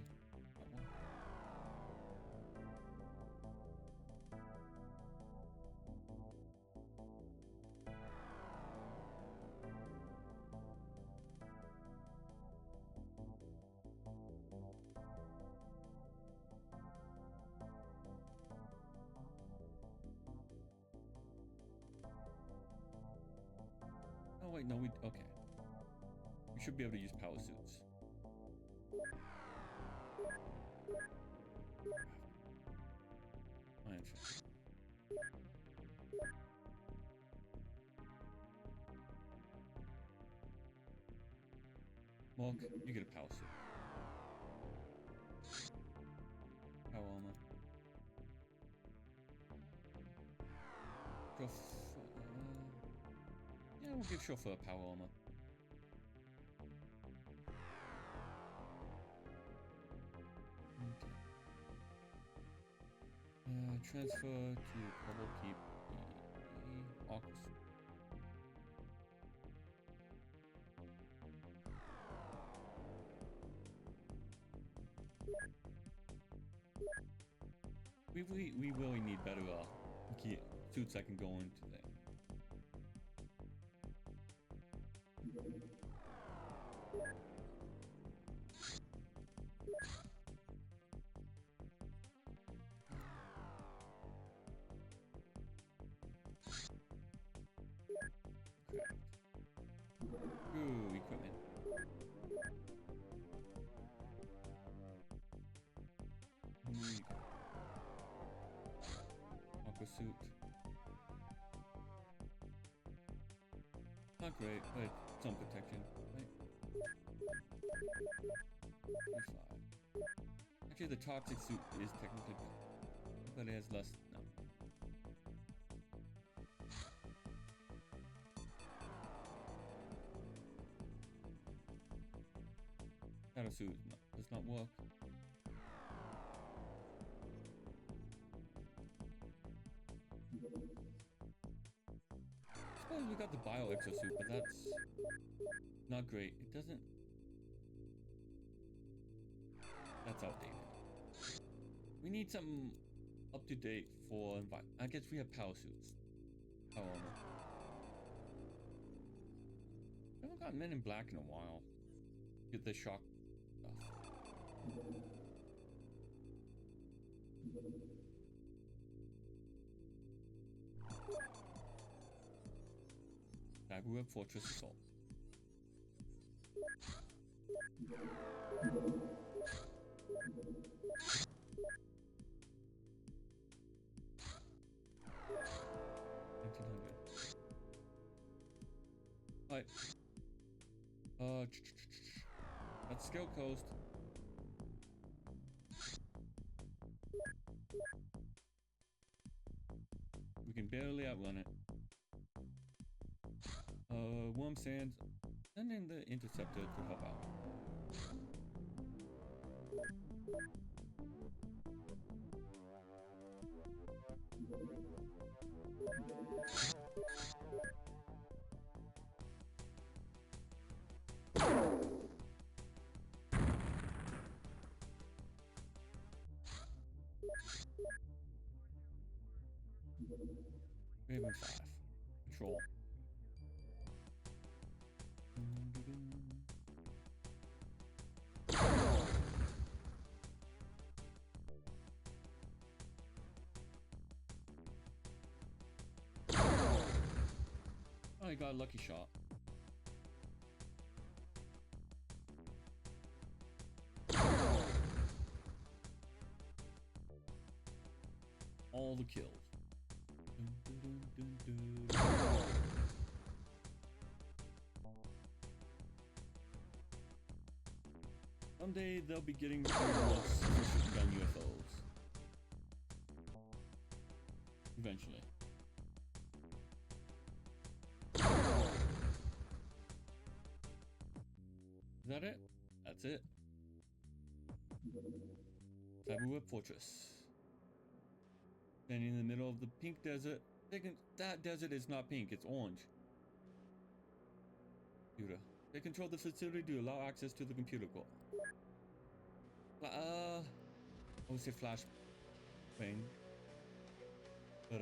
Oh wait, no, okay. We should be able to use power suits. Iron Fist. Mark, you get a power suit. Power armor. Yeah, we'll give Chauffeur a power armor. Okay. Transfer to Bubble Keep the Aqua suit. We really need better suits that can go into there. Ooh, equipment. Aqua suit. Not great, but some protection, right? 35. Actually, the toxic suit is technically better, but it has less. No. Shadow suit does not work. I suppose we got the bio exosuit, but that's not great. It doesn't. That's outdated. We need something up to date for environment. I guess we have power suits. Power armor. I haven't got Men in Black in a while. Get the shock stuff. Cyberweb Fortress Assault. Alright. Skill coast. We can barely outrun it. Worm sands. And then the interceptor to help out. Raven 5. Control. Oh, he got a lucky shot. All the kills. Someday they'll be getting gun UFOs. Eventually. Is that it? That's it. Cyberweb Fortress. Standing in the middle of the pink desert. That desert is not pink, it's orange. Computer. They control the facility to allow access to the computer core. I would say flash thing. But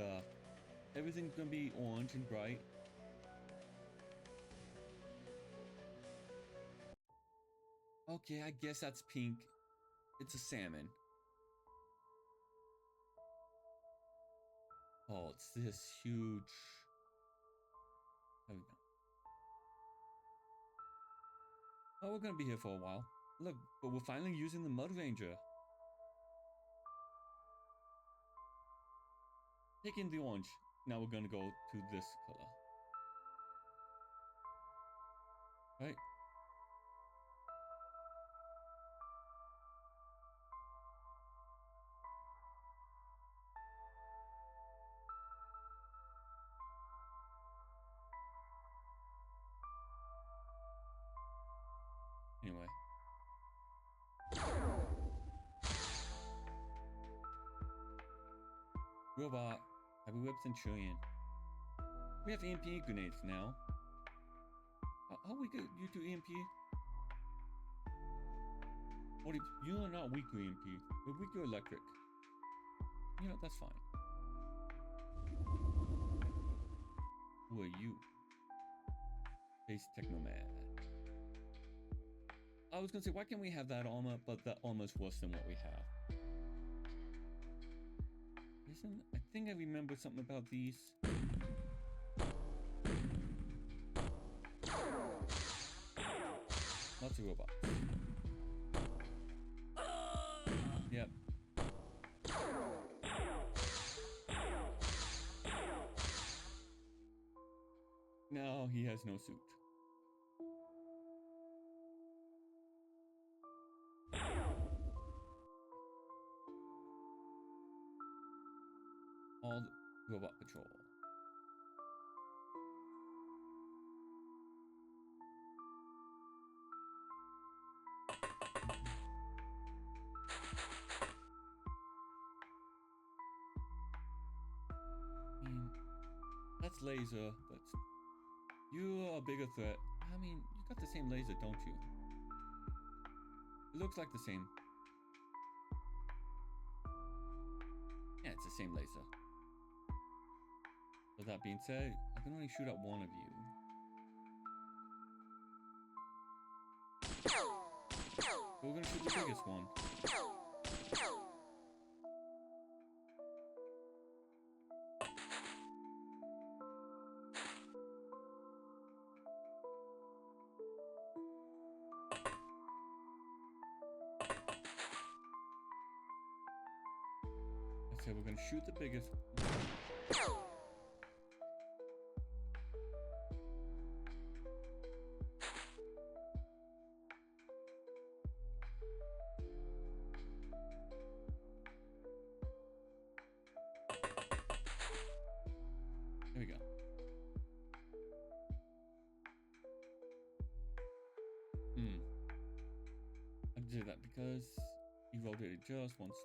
everything's gonna be orange and bright. Okay, I guess that's pink. It's a salmon. Oh, it's this huge. There we go. Oh, we're gonna be here for a while. Look, but we're finally using the Mud Ranger. Taking the orange. Now we're gonna go to this color. Right? Anyway. Robot. Heavy Whip Centurion. We have EMP grenades now. How we get you to EMP? What if you are not weak to EMP? We're weak to electric. You know, that's fine. Who are you? Space Technomad. I was gonna say, why can't we have that armor, but that armor is worse than what we have. I think I remember something about these. Lots of robots. Yep. No, he has no suit. All robot patrol. I mean, that's laser, but you are a bigger threat. I mean, you got the same laser, don't you? It looks like the same. Yeah, it's the same laser. With that being said, I can only shoot at one of you. So we're gonna shoot the biggest one. So we're gonna shoot the biggest. did that because he rotated just once.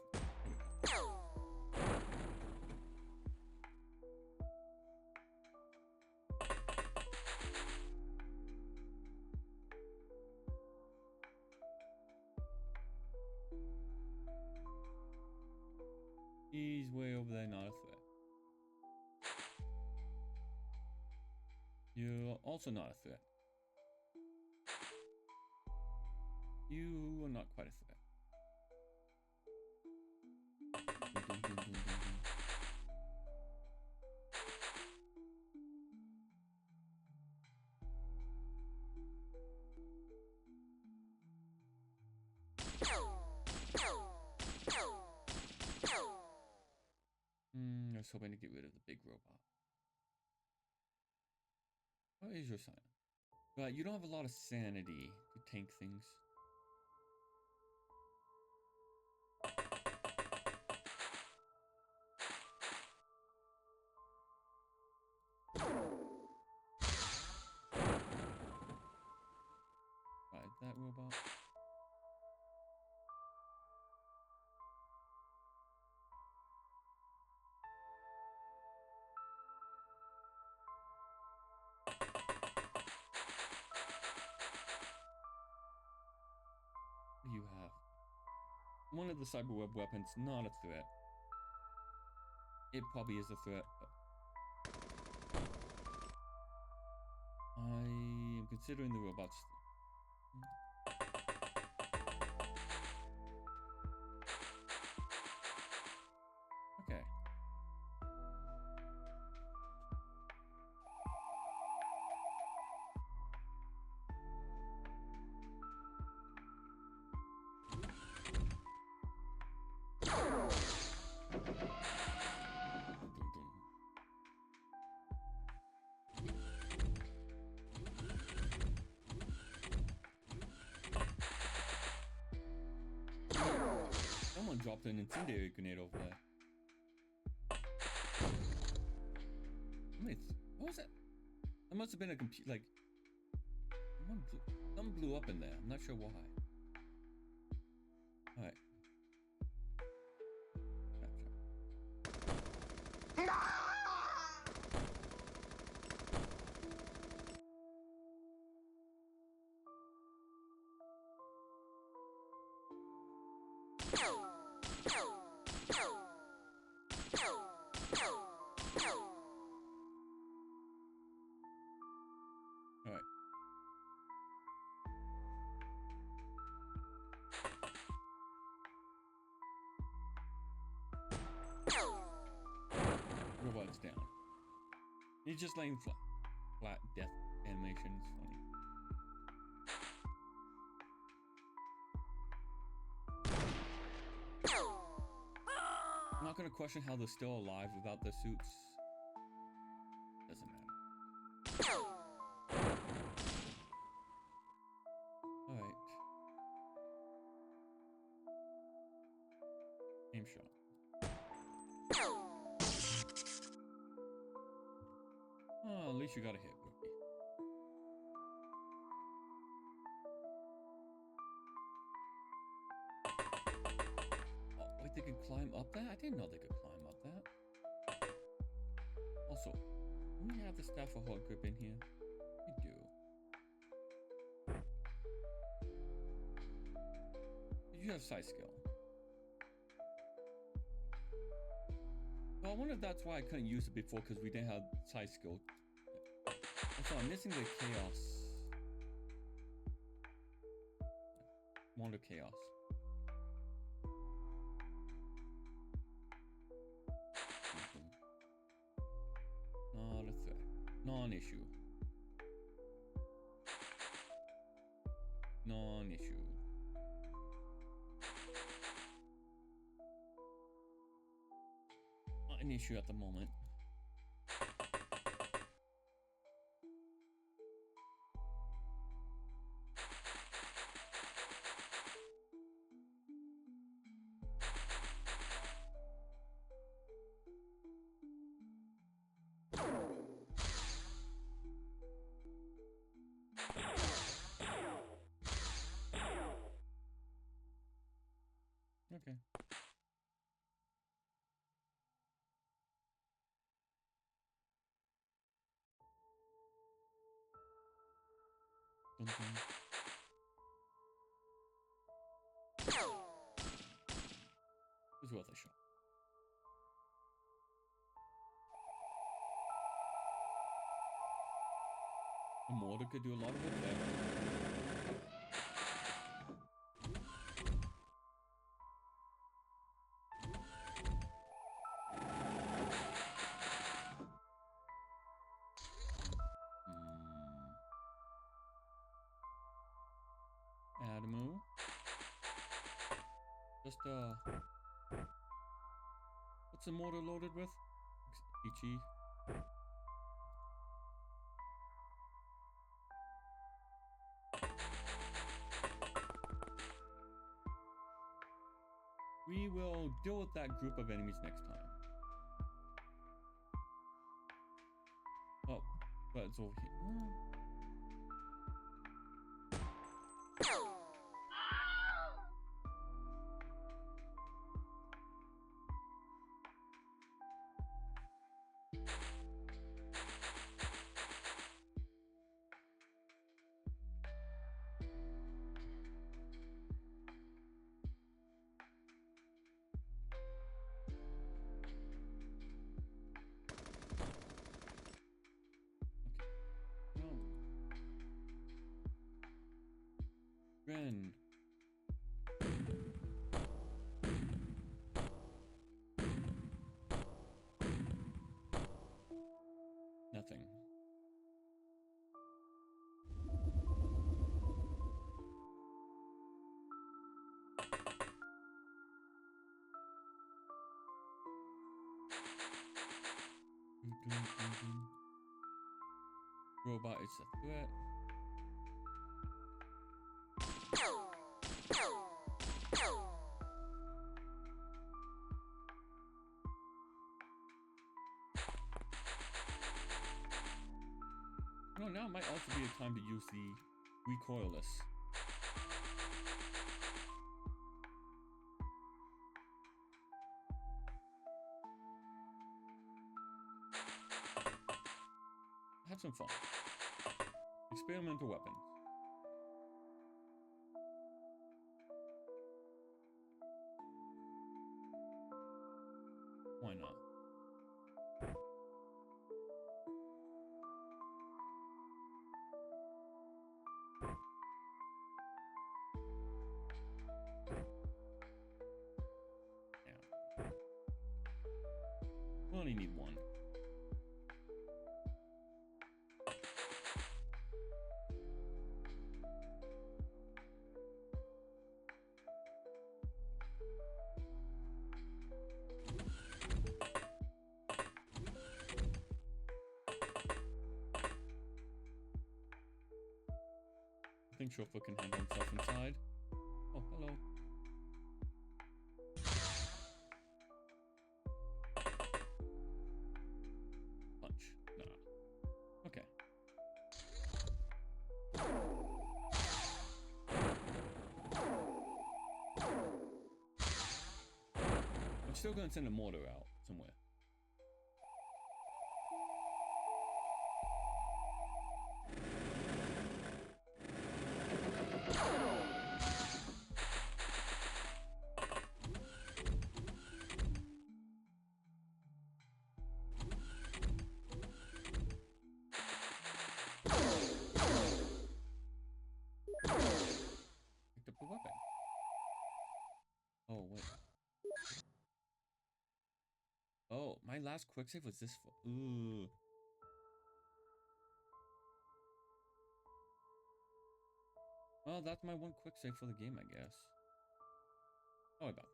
He's way over there, not a threat. You're also not a threat. You are not quite a threat. I was hoping to get rid of the big robot. What is your sign? Right, you don't have a lot of sanity to tank things. Right, that robot. What do you have? One of the cyberweb weapons, not a threat. It probably is a threat, but I am considering the robots. Okay. Someone dropped an incendiary grenade over there. Wait, what was that? That must have been a computer, like, something blew up in there. I'm not sure why. Alright. Alright. Robot's down. He's just laying flat death animation. It's funny. I'm not gonna question how they're still alive without their suits. Doesn't matter. Alright. Aim shot. Oh, at least you got a hit, rookie. Oh, wait, they could climb up that? I didn't know they could climb up that. Also, do we have the staff of hard grip in here? We do. Did you have side skill? Well, I wonder if that's why I couldn't use it before, because we didn't have side skill. Also, I'm missing the chaos. Wander chaos. Not a threat. Non-issue. Non-issue. Not an issue at the moment. okay. Dun, dun. It's worth a shot. The mortar could do a lot of it there. Adamu. Just what's the mortar loaded with? Ichi. We will deal with that group of enemies next time. Oh, but it's over here. Ren. Nothing. Robot is a threat. You know, now might also be a time to use the recoilless. Have some fun. Experimental weapons. Why not? Yeah. We only need one. I think Chauffeur can handle himself inside. Oh, hello. Punch. Nah. Okay. I'm still going to send a mortar out somewhere. Picked up the weapon. Oh, wait. Oh, my last quick save was this for. Ooh. Well, that's my one quick save for the game, I guess. Oh, about.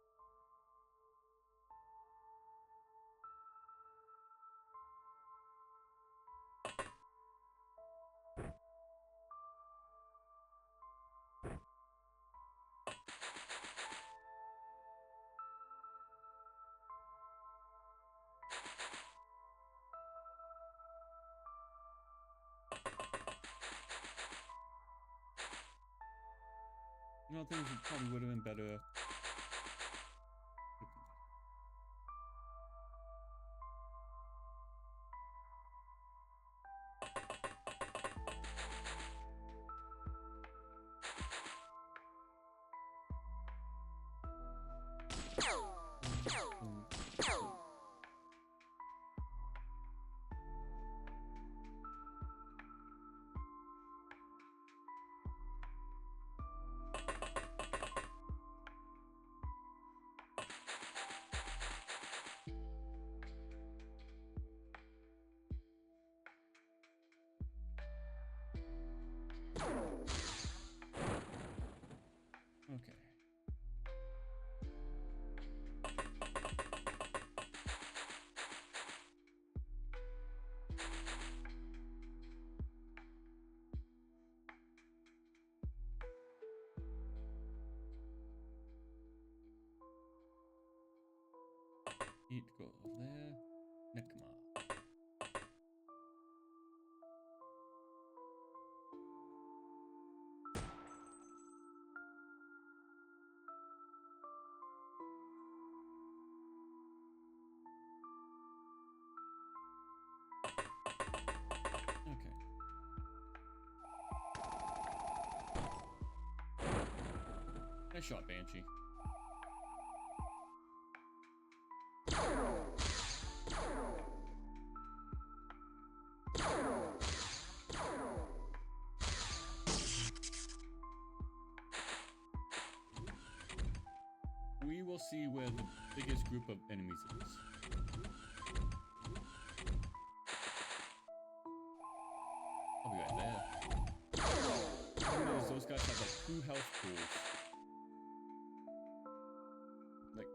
You know, things probably would have been better Eat, go over there. Nekma. Okay. Nice shot, Banshee. We will see where the biggest group of enemies is. I'll be right there. The thing is, those guys have like 2 health pools. Like,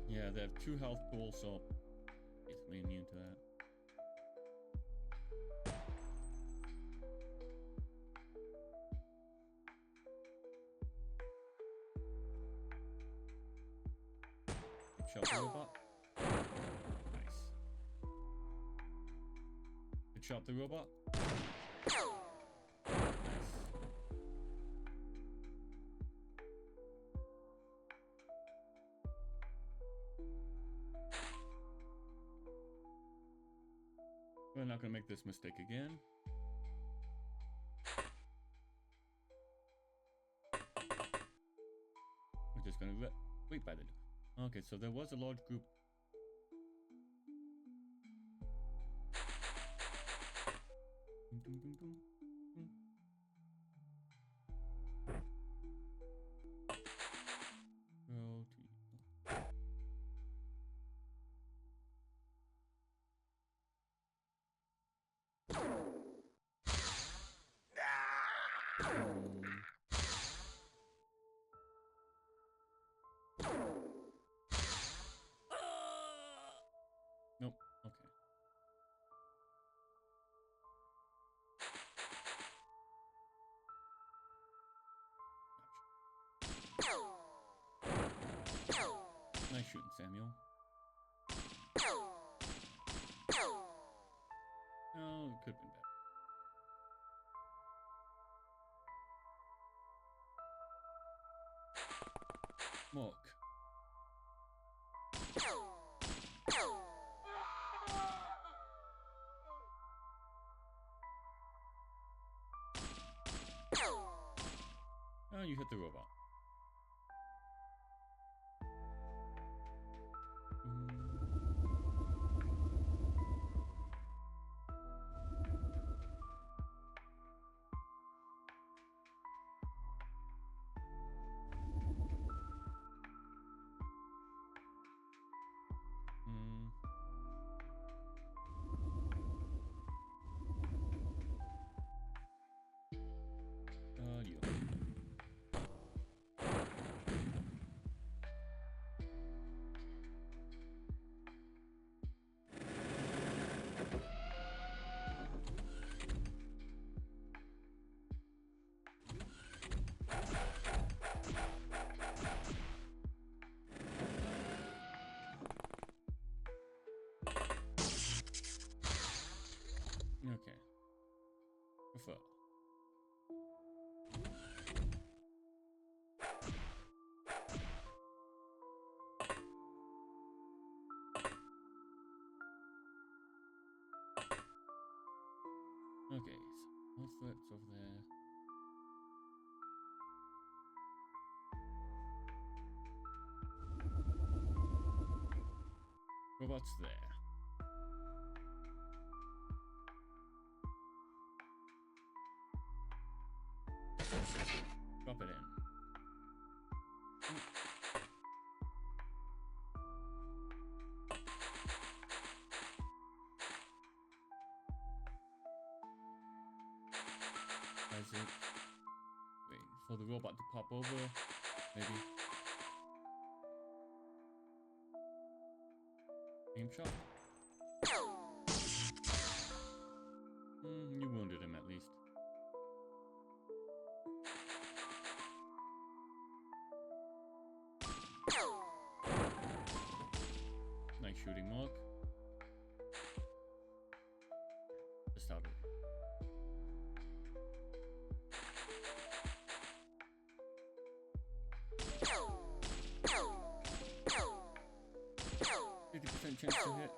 yeah, they have 2 health pools, so basically immune to that. Good shot, the robot. Nice. Good shot, the robot. We're not going to make this mistake again. We're just going to wait by the door. Okay, so there was a large group. Dum, dum, dum, dum. Go to... Nope. Okay. Gotcha. Nice shooting, Samuel. Oh, it could have been better. Smoke. Oh, you hit the robot. You. Okay. Refer. Okay, so no threats over there. Robots there. Drop it in. Waiting for the robot to pop over, maybe. Aim shot. You wounded him at least. Nice shooting, Mark. Just stop it. Chance to hit.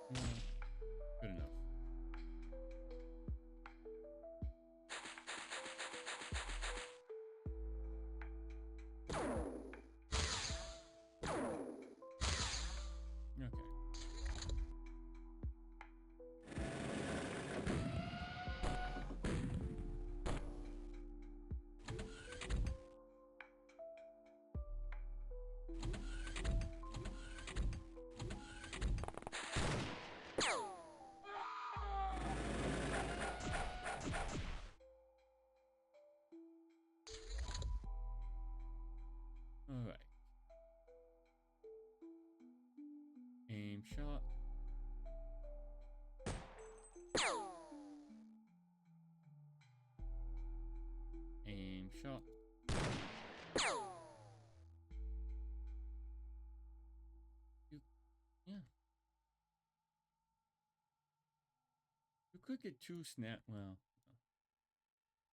Good enough. Okay. Alright. Aim shot. Aim shot. Yeah. You could get two snap. Well.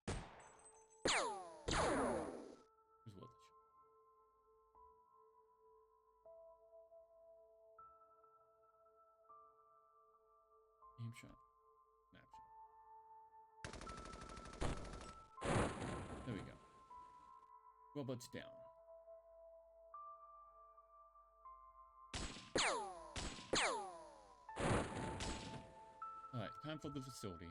It was worth a shot. Aim shot. Snapshot. There we go. Robot's down. Alright, time for the facility.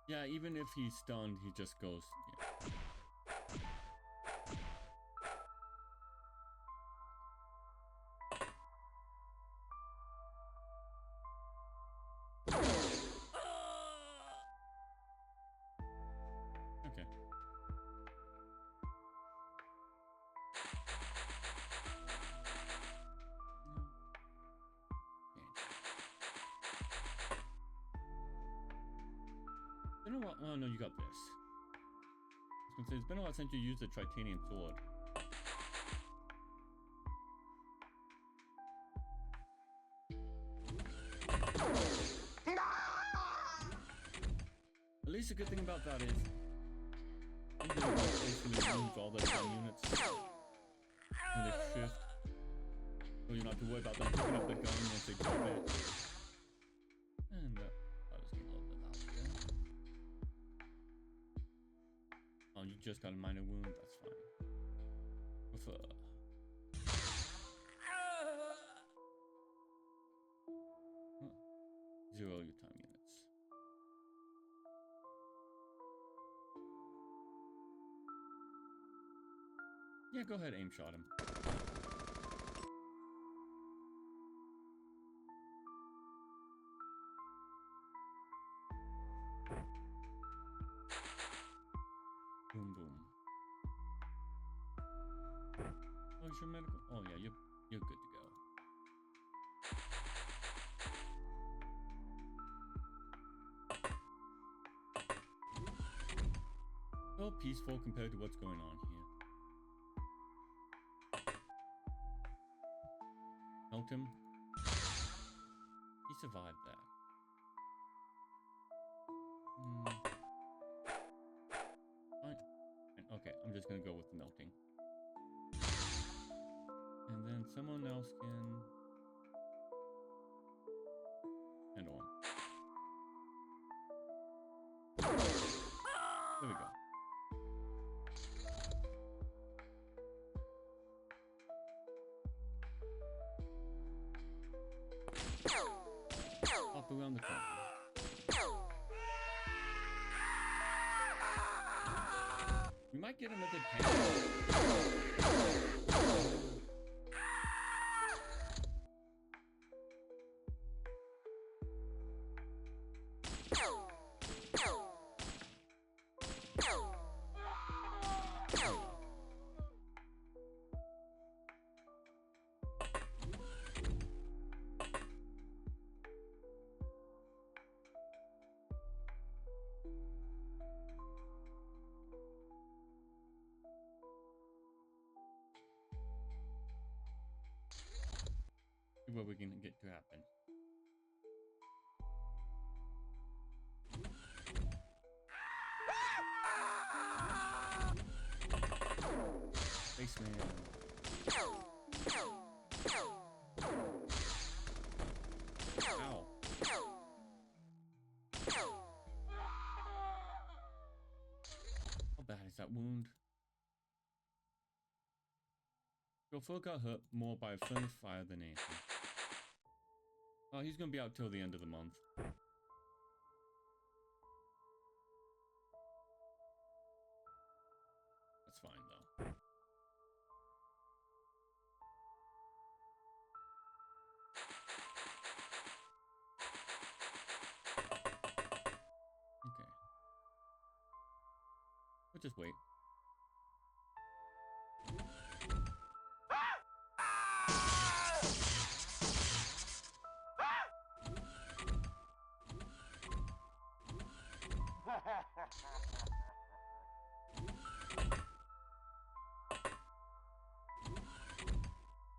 Yeah, even if he's stunned, he just goes. Yeah. Okay. Been a while. Oh no, you got this. I was gonna say it's been a while since you used the titanium sword. At least the good thing about that is you can basically move all the gun units when they shift. So you don't have to worry about them picking up the gun once they drop it. And I'll just get a little bit out there. Oh, you just got a minor wound, that's fine. With zero your time units. Yeah, go ahead, aim shot him. Boom, boom. Oh, is your medical? Oh yeah, you're good to go. So peaceful compared to what's going on here. Melt him. He survived that. Fine. Okay, I'm just gonna go with the melting. And then someone else can handle him. There we go. Hop around the corner. We might get him at the we can get to happen. Spaceman. Ow. How bad is that wound? Chauffeur got hurt more by furnace fire than anything. Oh, he's gonna be out till the end of the month. That's fine though. Okay. We'll just wait.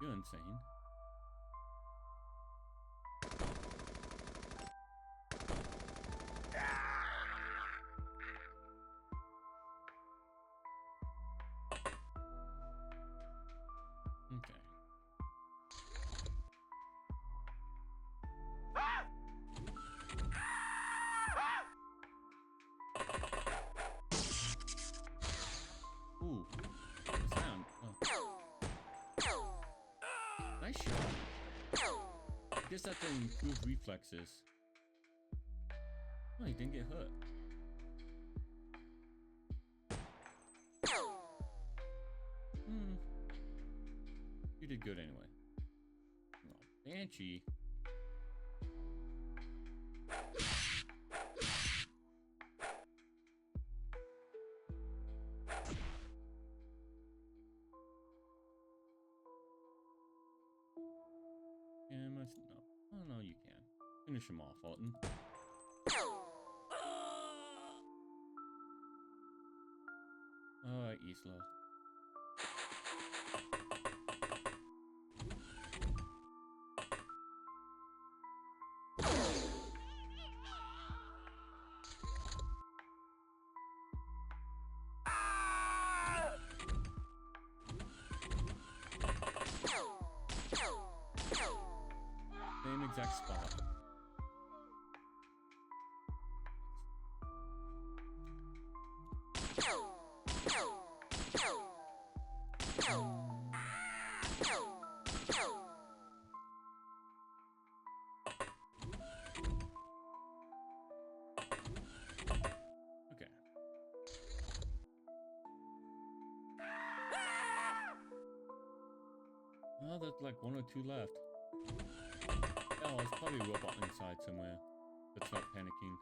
You're insane. Okay. Ooh. The sound. Oh. Nice shot. I guess that's to improve reflexes. Oh, he didn't get hurt. You did good anyway. Oh, Banshee. No. Oh no, you can. Finish him off, Alton. Alright, Isla. Same exact spot. Okay. Oh, there's like one or two left. Oh, there's probably a robot inside somewhere that's not panicking.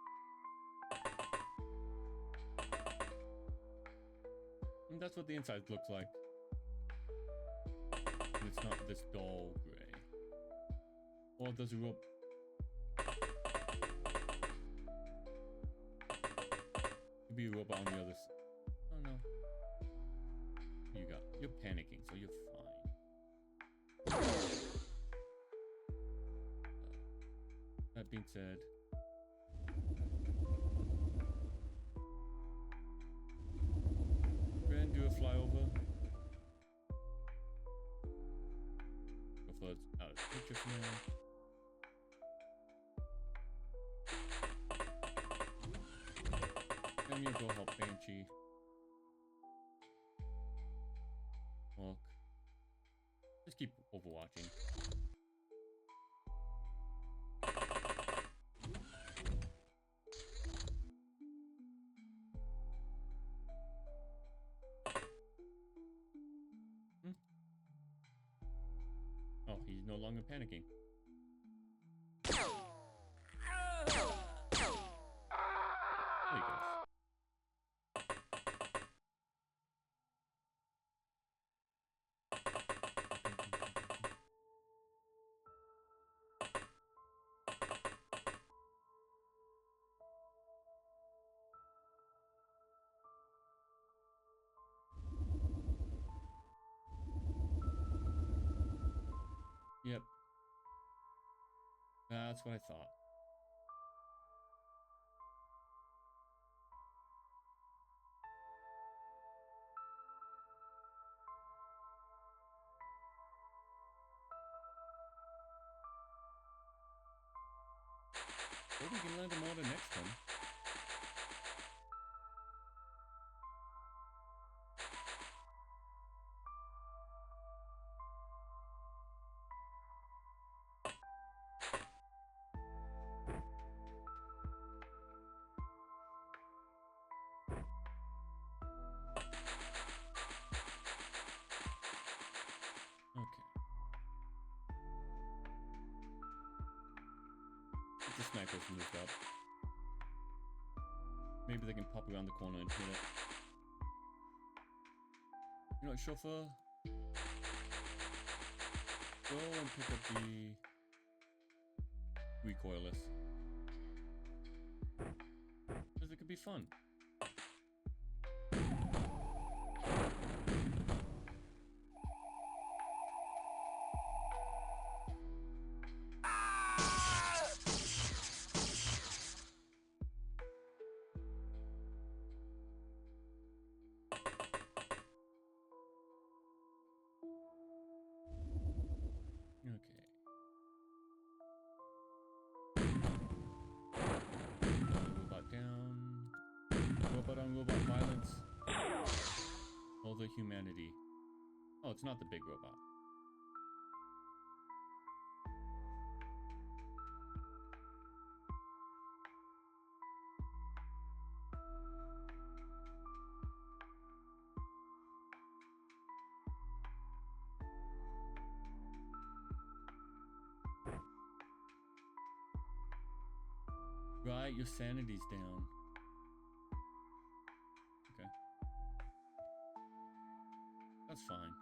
And that's what the inside looks like. And it's not this dull gray. Or there's a robot. Could be a robot on the other side. Oh no. You're panicking, so you're fine. That being said, go ahead and do a flyover. Go for out of the picture for now. Then you'll go help Banshee. Walk. Just keep overwatching. Oh, he's no longer panicking. There he goes. Yep. That's what I thought. Or we can land them all the next time. Okay. If the sniper's moved up. Maybe they can pop around the corner and hit it. You know what, chauffeur? Go and pick up the recoilless. Because it could be fun. Okay. Robot down. Robot on robot violence. All the humanity. Oh, it's not the big robot. Right, your sanity's down. Okay. That's fine.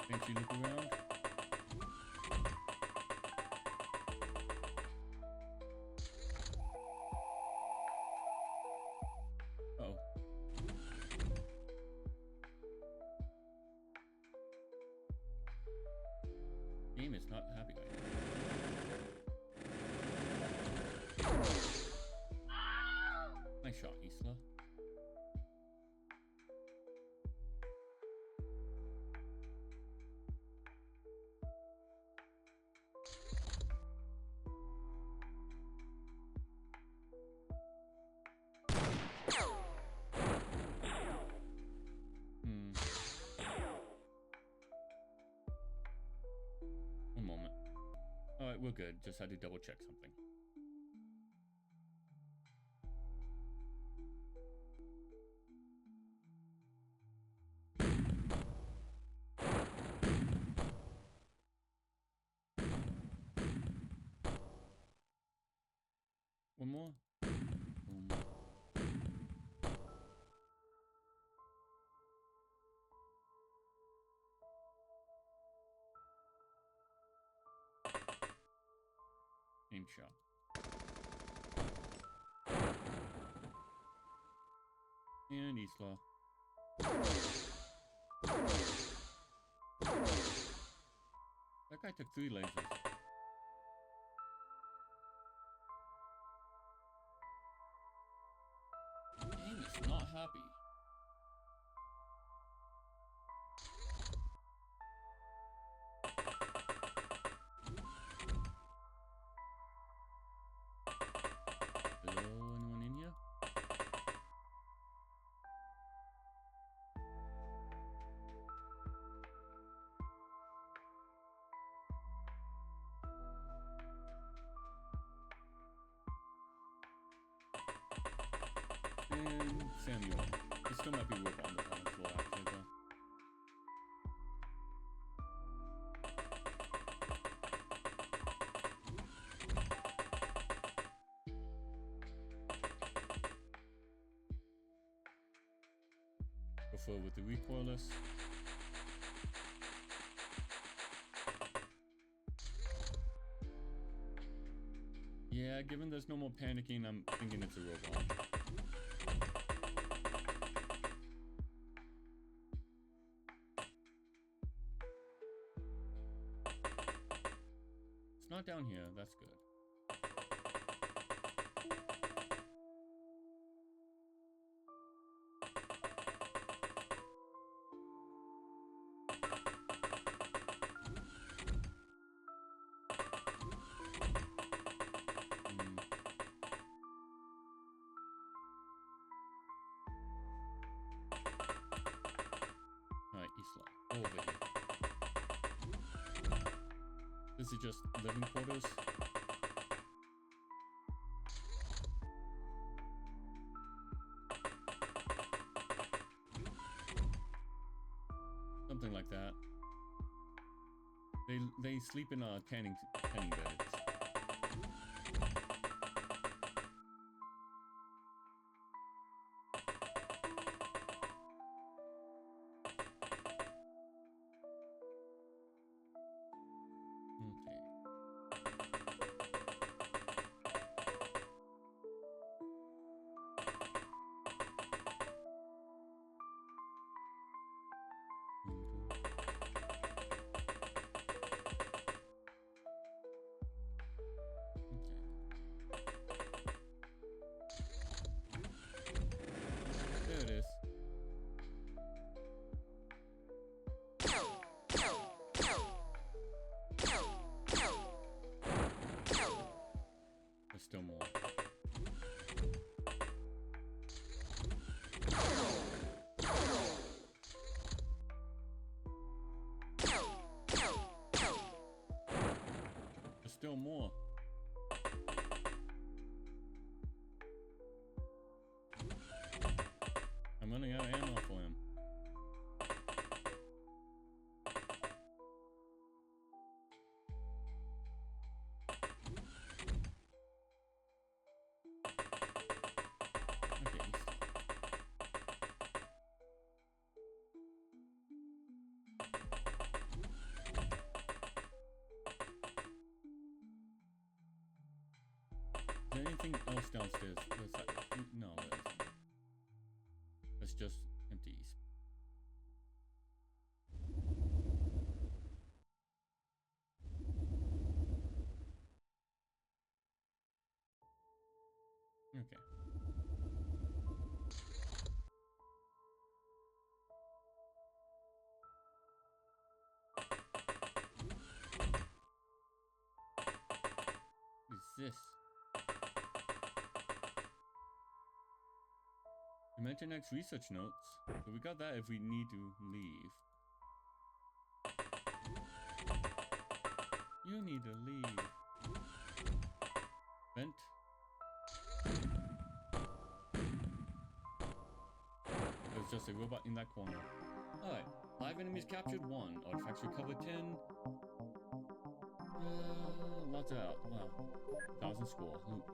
Can't you look around? Uh-oh. Game is not happy right now. Nice shot, Isla. One moment. Alright, we're good. Just had to double check something. One more. Boom. Aim shot. And Isla. That guy took 3 lasers. Game is not happy. Hello, anyone in here? And Samuel. He still might be working on the ground floor actually though. Go forward with the recoilless. Yeah, given there's no more panicking, I'm thinking it's a robot. It's not down here, that's good. Alright, Isla, over here. This is just living quarters. Something like that. They sleep in tanning beds. Still more. There's still more. I'm running out of ammo for him. Is there anything else downstairs? No, it's just empties. Okay. What is this? Dimension X research notes. So we got that if we need to leave. You need to leave. Vent. There's just a robot in that corner. Alright. Live enemies captured 1. Artifacts recovered 10. Lots out. Wow. 1,000 score. Loot.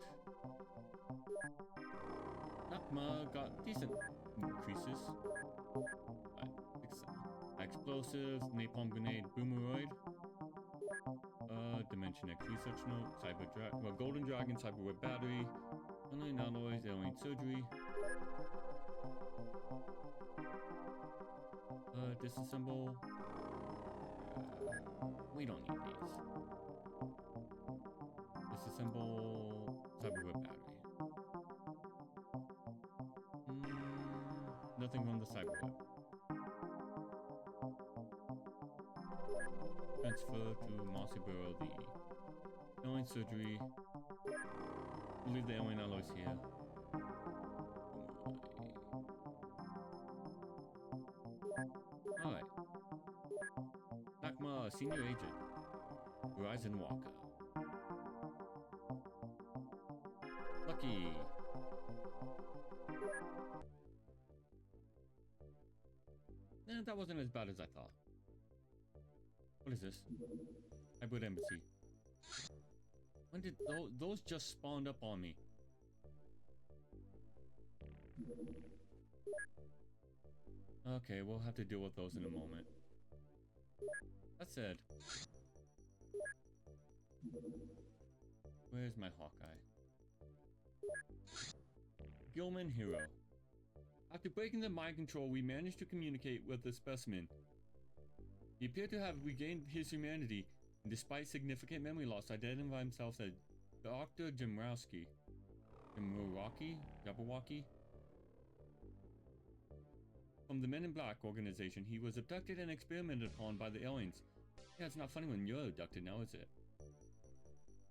Nakma got decent increases. Explosives, napalm grenade, boomeroid. Dimension X research note, golden dragon, cyber web battery, online alloys, alien surgery. Disassemble. We don't need these. Disassemble cyber web battery. Nothing from the cyber web. Transfer to Mossy Burrow the alien surgery. We'll leave the alien alloys here. Alright. Nakma, senior agent. Horizon Walker. Lucky. That wasn't as bad as I thought. What is this? Hybrid Embassy. When did those just spawned up on me? Okay, we'll have to deal with those in a moment. That said, Where's my Hawkeye? Gilman Hero. After breaking the mind control, we managed to communicate with the specimen. He appeared to have regained his humanity, and despite significant memory loss, identified himself as Dr. Jabberwocky. From the Men in Black organization, he was abducted and experimented upon by the aliens. Yeah, it's not funny when you're abducted now, is it?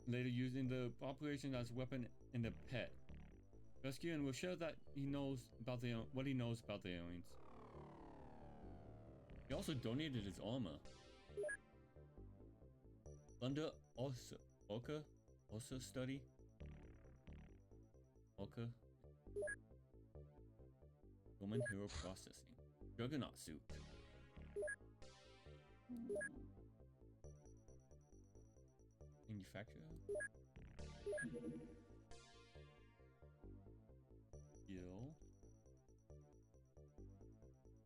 Later using the operation as a weapon and a pet. Rescue and will show that he knows about what he knows about the aliens. He also donated his armor. Under Orca study. Orca. Roman hero processing. Juggernaut suit. Manufacturer. Skill.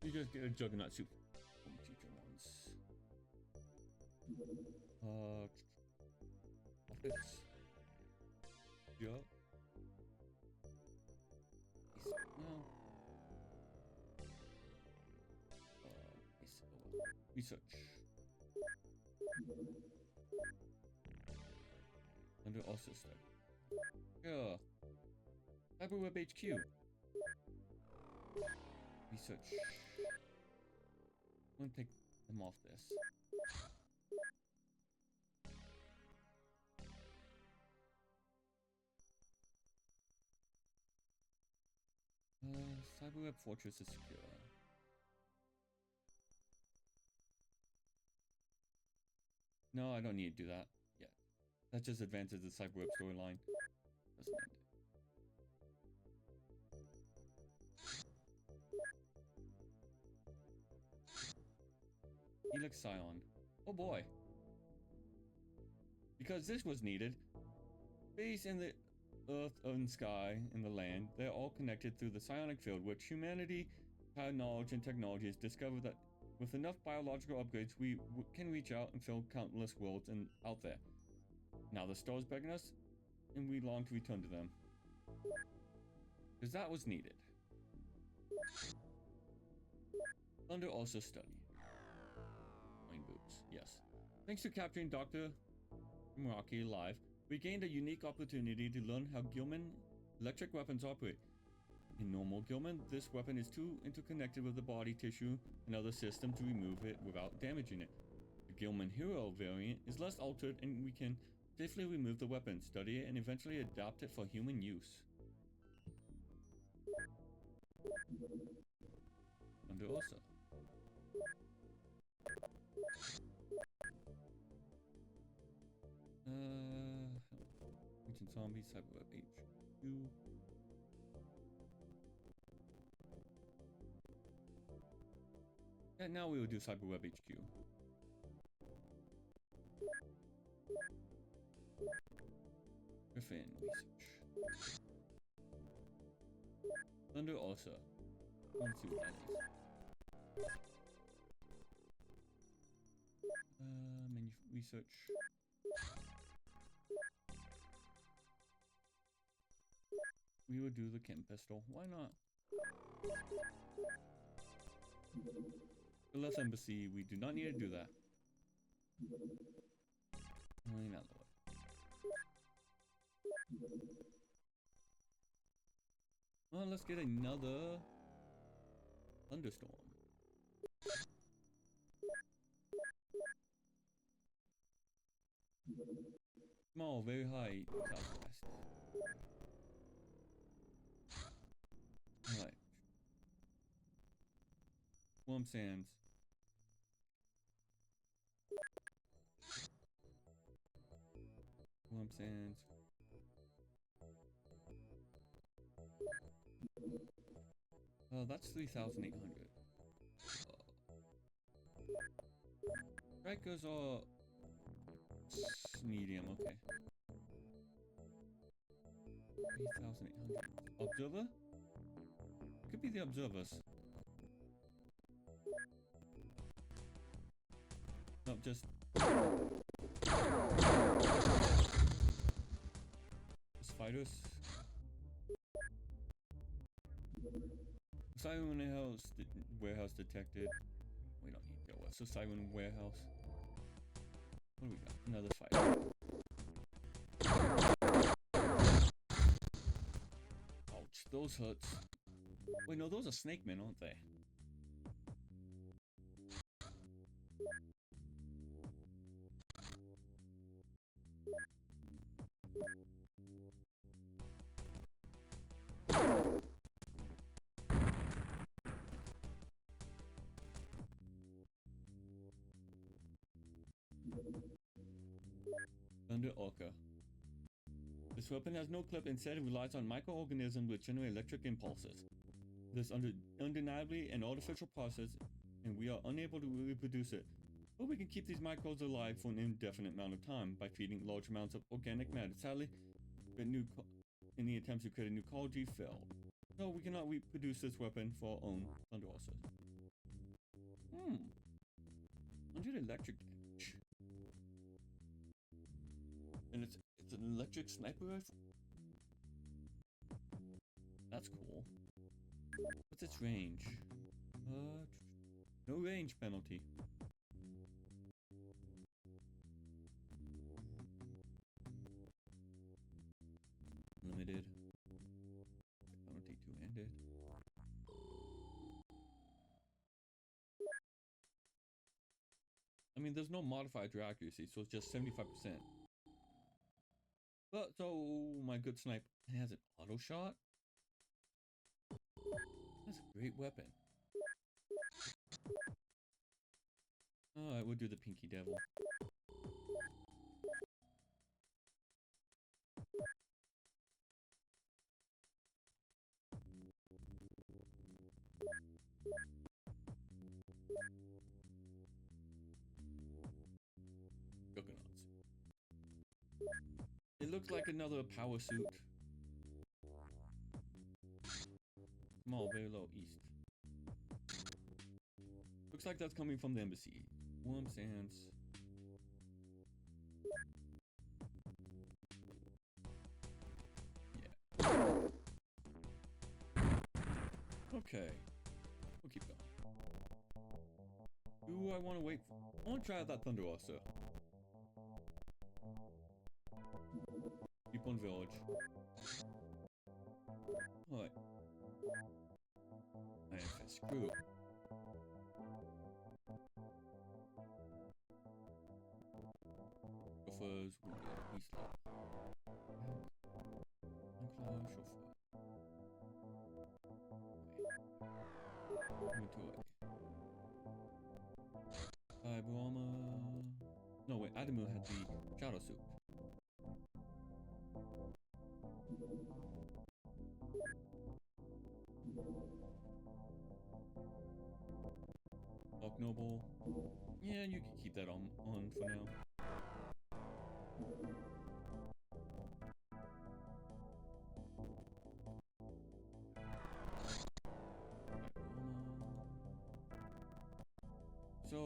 You just get a juggernaut suit from future ones. Profits. Yeah. No. Research. Under also study. Yeah. Cyberweb HQ. Research. I'm gonna take them off this. Cyberweb Fortress is secure. No, I don't need to do that. Yeah. That just advances the Cyberweb storyline. Doesn't end it. Helix Scion. Oh boy. Because this was needed. Space and the Earth and sky and the land, they're all connected through the psionic field, which humanity, knowledge and technology has discovered that with enough biological upgrades, we can reach out and fill countless worlds out there. Now the stars beckon us, and we long to return to them. Because that was needed. Thunder also study. Flying boots, yes. Thanks to capturing Dr. Jabberwocky alive, we gained a unique opportunity to learn how Gilman electric weapons operate. In normal Gilman, this weapon is too interconnected with the body tissue and other systems to remove it without damaging it. The Gilman Hero variant is less altered and we can safely remove the weapon, study it, and eventually adapt it for human use. Under also. Ancient Zombies, Cyberweb HQ. And now we will do Cyberweb HQ. Griffin research. Thunder also. Let's see what that is. Menu research. We would do the chem pistol. Why not? The left embassy, we do not need to do that. Another way. Well, let's get another thunderstorm. Small, very high southwest. Alright. Swamp sands. Swamp sands. Oh, that's 3,800. Strikers are medium, okay. 3,800. Observer? Could be the observers. Not just. fighters. Siren warehouse detected. We don't need that. What's the siren warehouse? What do we got? Another fighter. Ouch, those hurts. Wait, no, those are snake men, aren't they? Thunder Orca. This weapon has no clip, instead it relies on microorganisms which generate electric impulses. This is undeniably an artificial process, and we are unable to reproduce it. But we can keep these microbes alive for an indefinite amount of time by feeding large amounts of organic matter. Sadly, any attempts to create a new ecology failed. No, we cannot reproduce this weapon for our own Thunder Orca. 100 electric damage. And it's an electric sniper rifle? That's cool. What's its range? No range penalty. Limited. Penalty 2-handed. I mean, there's no modifier to accuracy, so it's just 75%. But, so, my good sniper has an auto shot? That's a great weapon. Alright, we'll do the Pinky Devil. Coconuts. It looks like another power suit. Small, very low, east. Looks like that's coming from the embassy. Warm sands. Yeah. Okay. We'll keep going. Who do I want to wait for? I want to try out that Thunder Orca. Keep on village. Alright. Manifest. Screw it. Chauffeurs. East left. Enclosed chauffeur. Wait. Into it. Brahma. No, wait. Adamu had the shadow suit. Hawk Noble. Yeah, you can keep that on for now. So,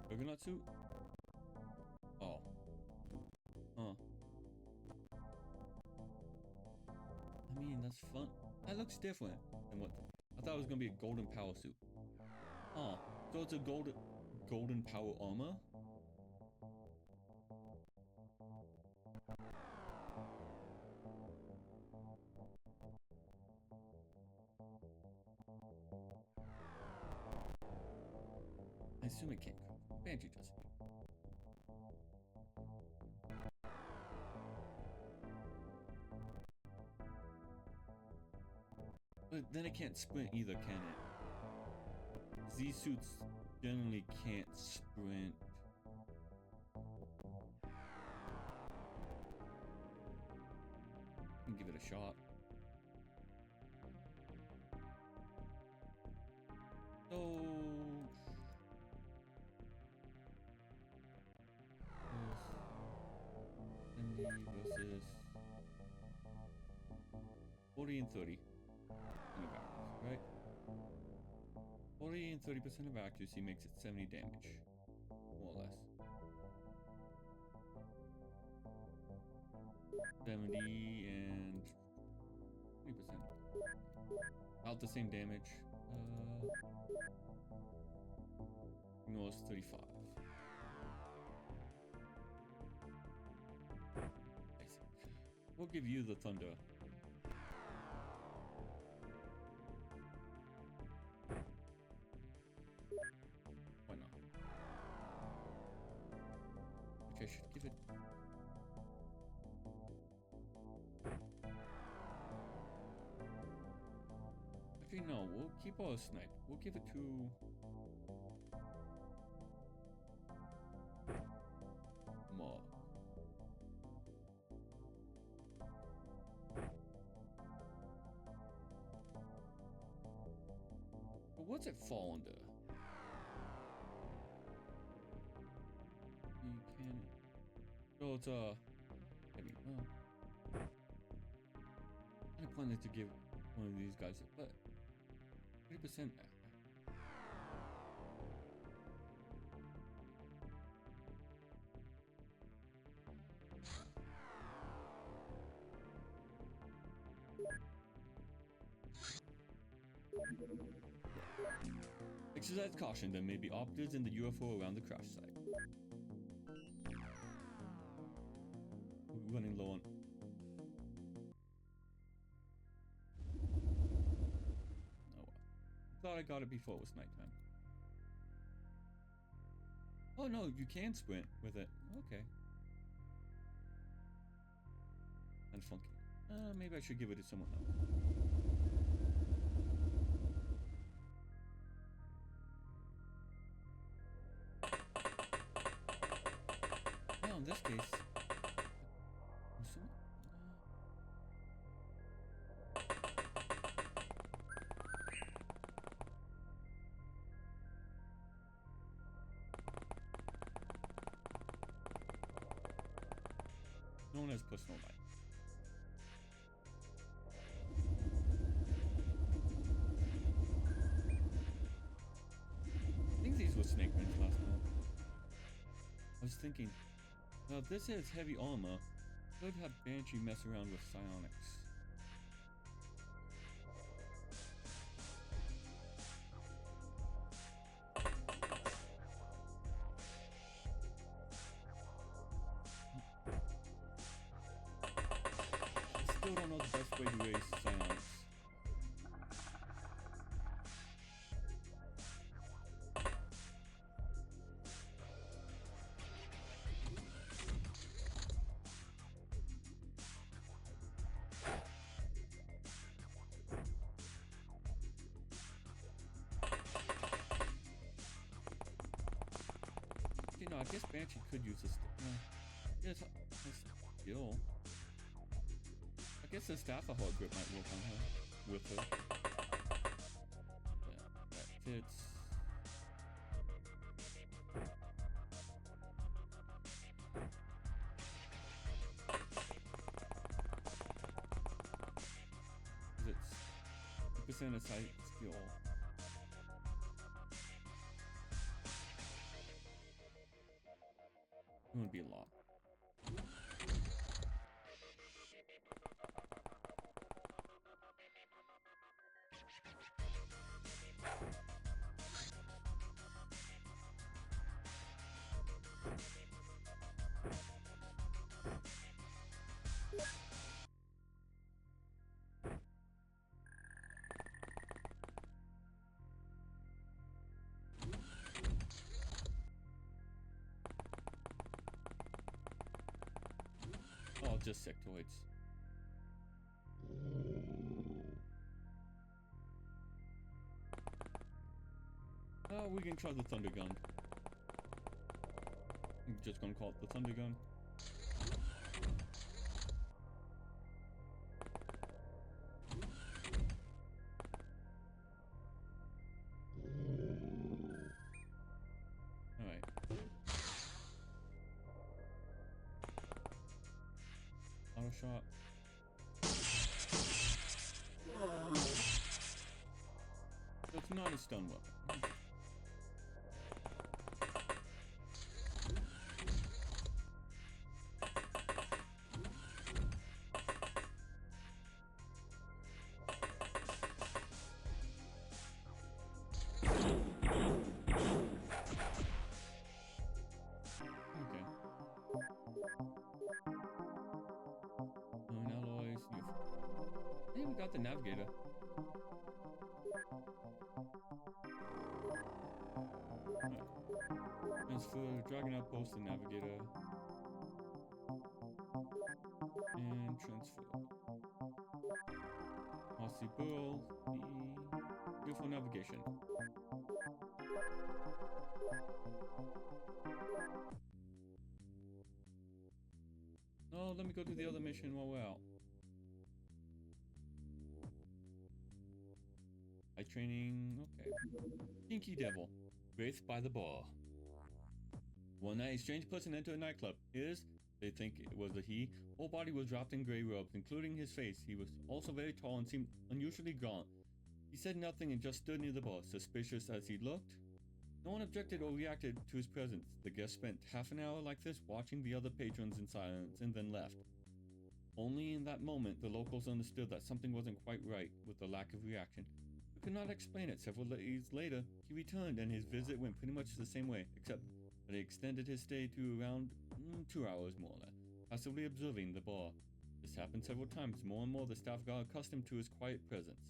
Juggernaut suit? Oh. Huh. I mean, that's fun. That looks different than what I thought it was gonna be a golden power suit. Oh, so it's a golden power armor? I assume it can't. Banshee does it. But then it can't sprint either, can it? These suits generally can't sprint. I can give it a shot. So... versus 40 and 30 of accuracy, right? 40 and 30% of accuracy makes it 70 damage, more or less. 70 and 20%. About the same damage. No, it's 35. I see. We'll give you the thunder. Why not? Which I should give it. Actually, no, we'll keep our snipe. We'll give it to Mog. But what's it fall under? You can. So it's I mean, well, I planning to give one of these guys, but 30%. Exercise caution, there may be operatives in the UFO around the crash site. We're running low on. Oh well. Thought I got it before it was nighttime. Oh no, you can sprint with it. Okay. And funky. Maybe I should give it to someone else. In this case, no one has personal life. I think these were snake rings last time. I was thinking. Now, if this has heavy armor, could have Banshee mess around with psionics. Still don't know the best way to raise psionics. You know, I guess Banshee could use this. Yes, skill. I guess the staff of hard grip might work on her. With her. Yeah, that fits. It's 2% of sight skill. It would be a lot. Oh, just sectoids. Oh, we can try the thunder gun. I'm just gonna call it the thunder gun. Alright. Auto shot. It's not a stun weapon. got the navigator. Transfer, dragon outpost, the navigator. And transfer. Mossy Burl, the beautiful navigation. Oh, let me go to the other mission while we're out. Eye training, okay. Pinky Devil, Wraith by the Bar. One night, a strange person entered a nightclub. They think it was a he. Whole body was wrapped in gray robes, including his face. He was also very tall and seemed unusually gaunt. He said nothing and just stood near the bar, suspicious as he looked. No one objected or reacted to his presence. The guest spent half an hour like this, watching the other patrons in silence, and then left. Only in that moment, the locals understood that something wasn't quite right with the lack of reaction. We could not explain it. Several days later, he returned, and his visit went pretty much the same way, except that he extended his stay to around 2 hours more or less, passively observing the bar. This happened several times. More and more, the staff got accustomed to his quiet presence.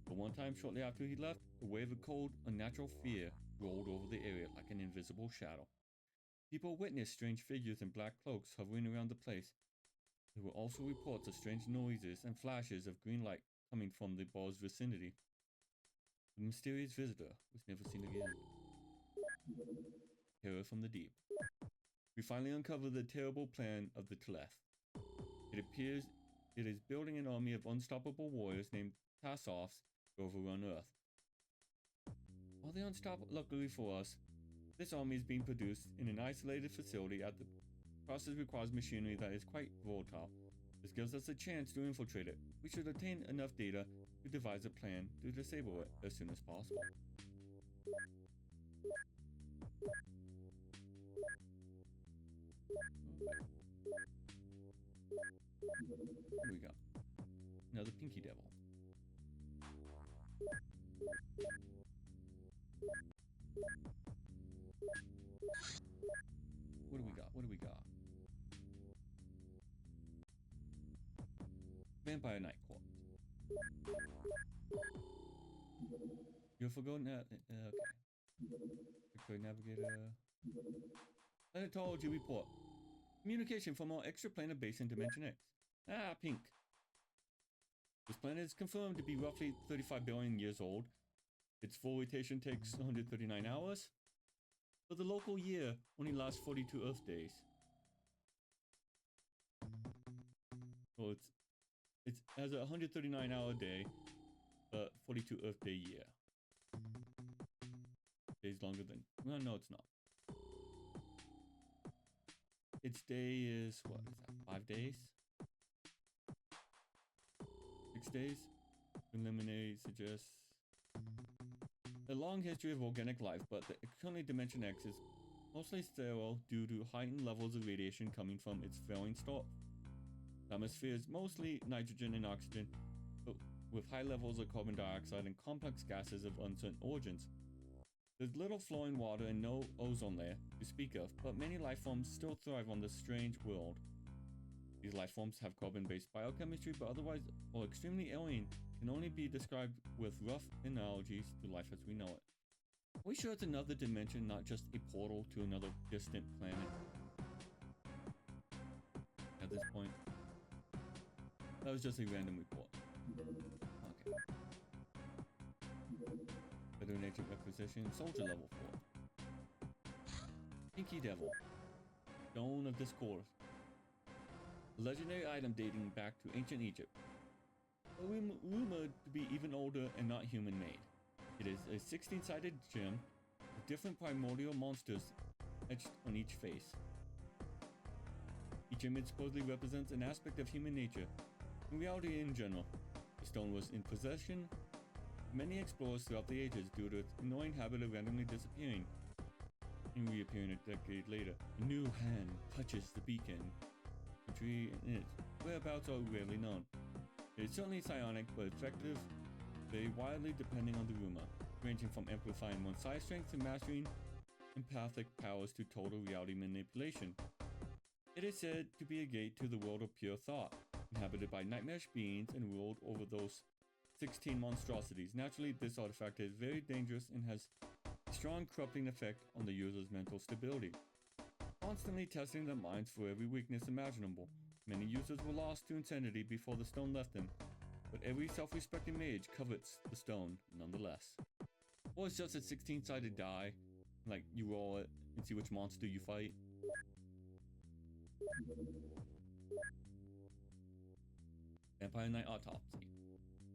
But one time, shortly after he left, a wave of cold, unnatural fear rolled over the area like an invisible shadow. People witnessed strange figures in black cloaks hovering around the place. There were also reports of strange noises and flashes of green light coming from the bar's vicinity. The mysterious visitor was never seen again. Terror from the deep. We finally uncover the terrible plan of the Teleth. It appears it is building an army of unstoppable warriors named Tassoffs to overrun Earth. While they're unstoppable, luckily for us, this army is being produced in an isolated facility. The process requires machinery that is quite volatile. This gives us a chance to infiltrate it. We should obtain enough data to devise a plan to disable it as soon as possible. What do we got? Another Pinky Devil. What do we got? What do we got? Vampire Night Corps. You'll forgo okay. Victory Navigator. Planetology report. Communication from our extraplanar base in Dimension X. Ah, pink. This planet is confirmed to be roughly 35 billion years old. Its full rotation takes 139 hours, but the local year only lasts 42 Earth days. So it has a 139 hour day, but 42 Earth day year. Days longer than, well, no, it's not. Its day is, what is that, 5 days? 6 days? Preliminary suggests a long history of organic life, but the currently Dimension X is mostly sterile due to heightened levels of radiation coming from its failing star. The atmosphere is mostly nitrogen and oxygen, but with high levels of carbon dioxide and complex gases of uncertain origins. There's little flowing water and no ozone layer to speak of, but many life forms still thrive on this strange world. These life forms have carbon-based biochemistry, but otherwise are extremely alien, can only be described with rough analogies to life as we know it. Are we sure it's another dimension, not just a portal to another distant planet? At this point, that was just a random report. Okay. Better nature requisition, soldier level 4. Pinky Devil, Stone of Discourse. A legendary item dating back to ancient Egypt. Rumored to be even older and not human-made. It is a 16-sided gem with different primordial monsters etched on each face. Each image supposedly represents an aspect of human nature, and reality in general. The stone was in possession of many explorers throughout the ages due to its annoying habit of randomly disappearing and reappearing a decade later. A new hand touches the beacon. The tree and its whereabouts are rarely known. It is certainly psionic, but effective, very widely depending on the rumor, ranging from amplifying one's psi strength to mastering empathic powers to total reality manipulation. It is said to be a gate to the world of pure thought, inhabited by nightmarish beings and ruled over those 16 monstrosities. Naturally, this artifact is very dangerous and has a strong corrupting effect on the user's mental stability, constantly testing their minds for every weakness imaginable. Many users were lost to insanity before the stone left them, but every self-respecting mage covets the stone nonetheless. Or it's just a 16-sided die, like you roll it and see which monster you fight. Vampire Knight Autopsy.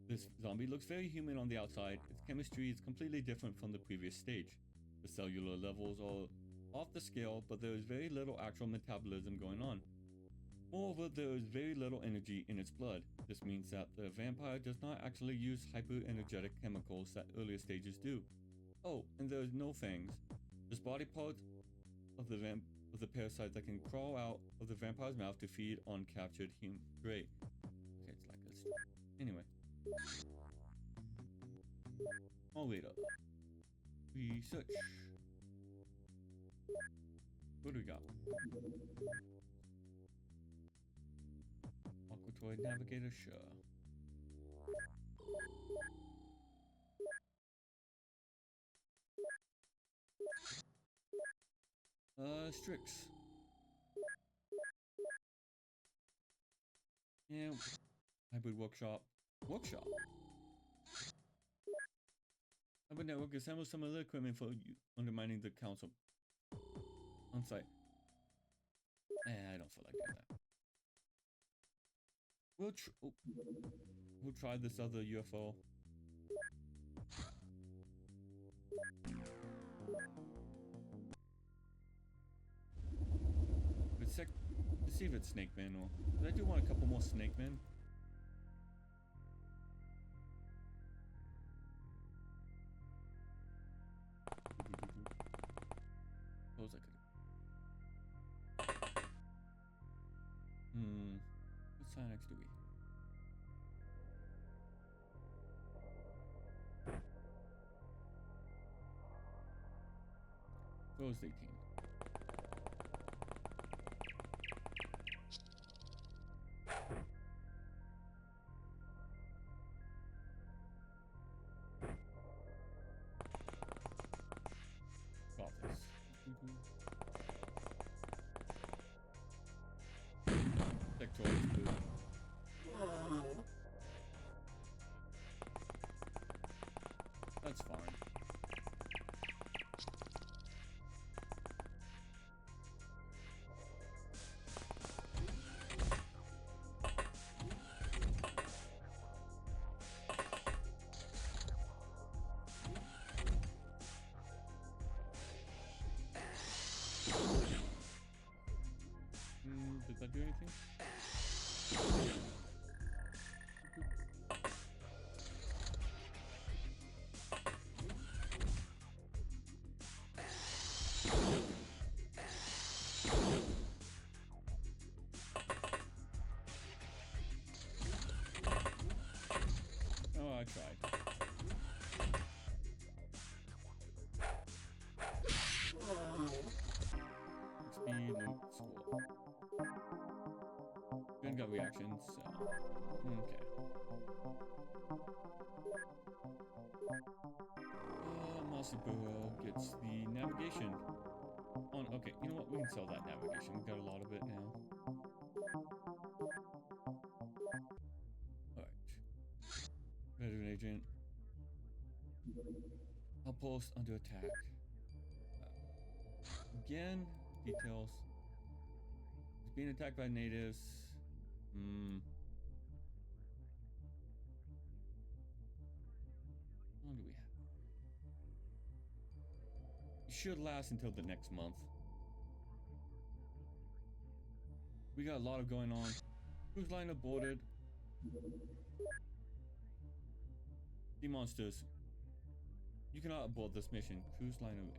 This zombie looks very human on the outside. Its chemistry is completely different from the previous stage. The cellular levels are off the scale, but there is very little actual metabolism going on. Moreover, there is very little energy in its blood. This means that the vampire does not actually use hyper-energetic chemicals that earlier stages do. Oh, and there is no fangs. This body part of the parasite that can crawl out of the vampire's mouth to feed on captured human prey. Okay, it's like this. Anyway. I'll wait up. Research. What do we got? Aquatoid Navigator, sure. Strix. Yeah. Hybrid Workshop. Workshop? Hybrid Network assembles some other equipment for you undermining the council. On site. I don't feel like doing that. We'll try this other UFO. Let's see if it's Snake Man or... I do want a couple more Snake Men. What was I gonna... What Cynex do we... Those 18. That's fine. Did that do anything? Oh, I tried. Speed, loot, school. Gun got reactions, so... Okay. Mossy Burrow gets the navigation. On, okay, you know what? We can sell that navigation. We've got a lot of it now. Alright. Veteran agent. Outpost under attack. Again, details. It's being attacked by natives. How long do we have? It should last until the next month. We got a lot of going on. Cruise liner boarded. Sea monsters. You cannot abort this mission. Cruise liner.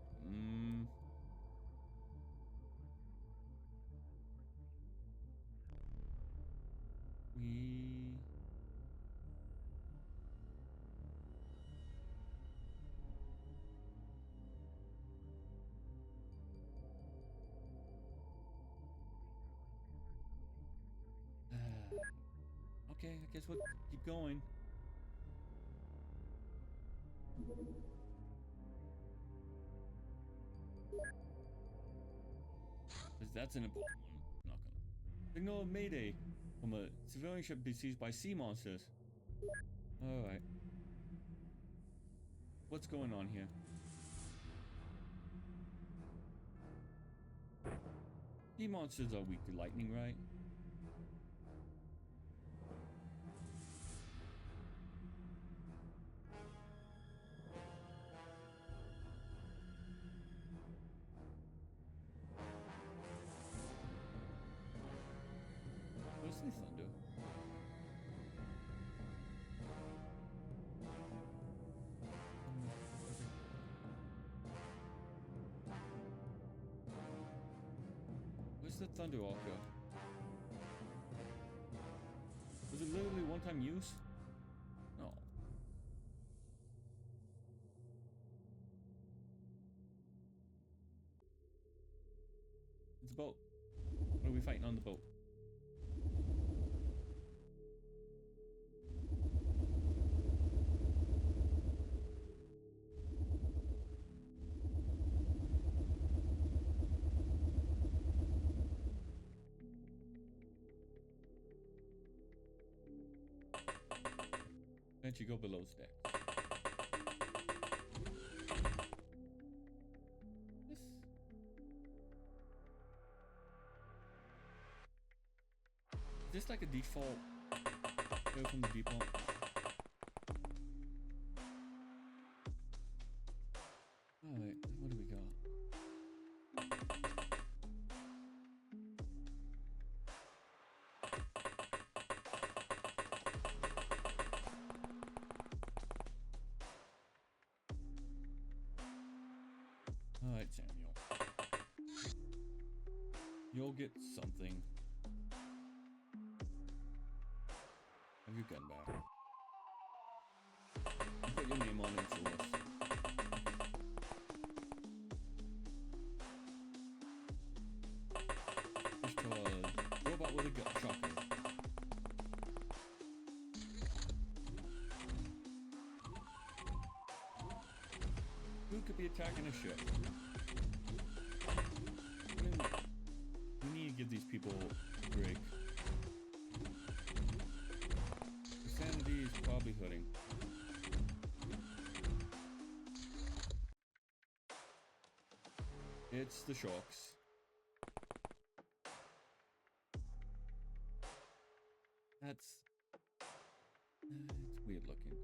Okay, I guess we'll keep going. Because that's an important one. Not gonna. Signal of Mayday from a civilian ship besieged by sea monsters. Alright. What's going on here? Sea monsters are weak to lightning, right? What's the thunder? Where's the thunder all go? Was it literally one-time use? No. It's a boat. What are we fighting on the boat? Can't you go below deck? Is this like a default? Go from the default. Alright, what do we got? Alright, Samuel. You'll get something. Have your gun back. Put your name on it for us. Just a robot with a gun shotgun. Who could be attacking a ship? We need to give these people a break. Sanity is probably hurting. It's the sharks. That's... it's weird looking.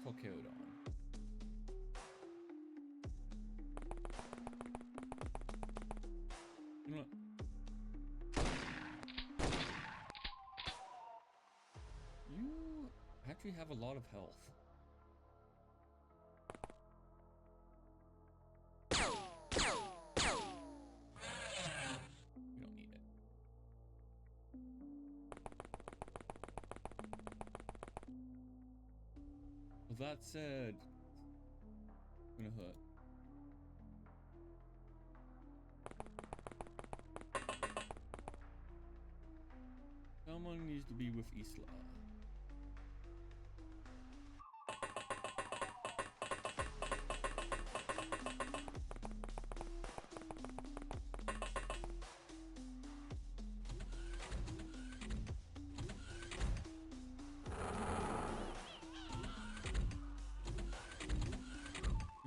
Cocodon. You know what? You actually have a lot of health. You don't need it. With that said, it's gonna hurt. Someone needs to be with Isla.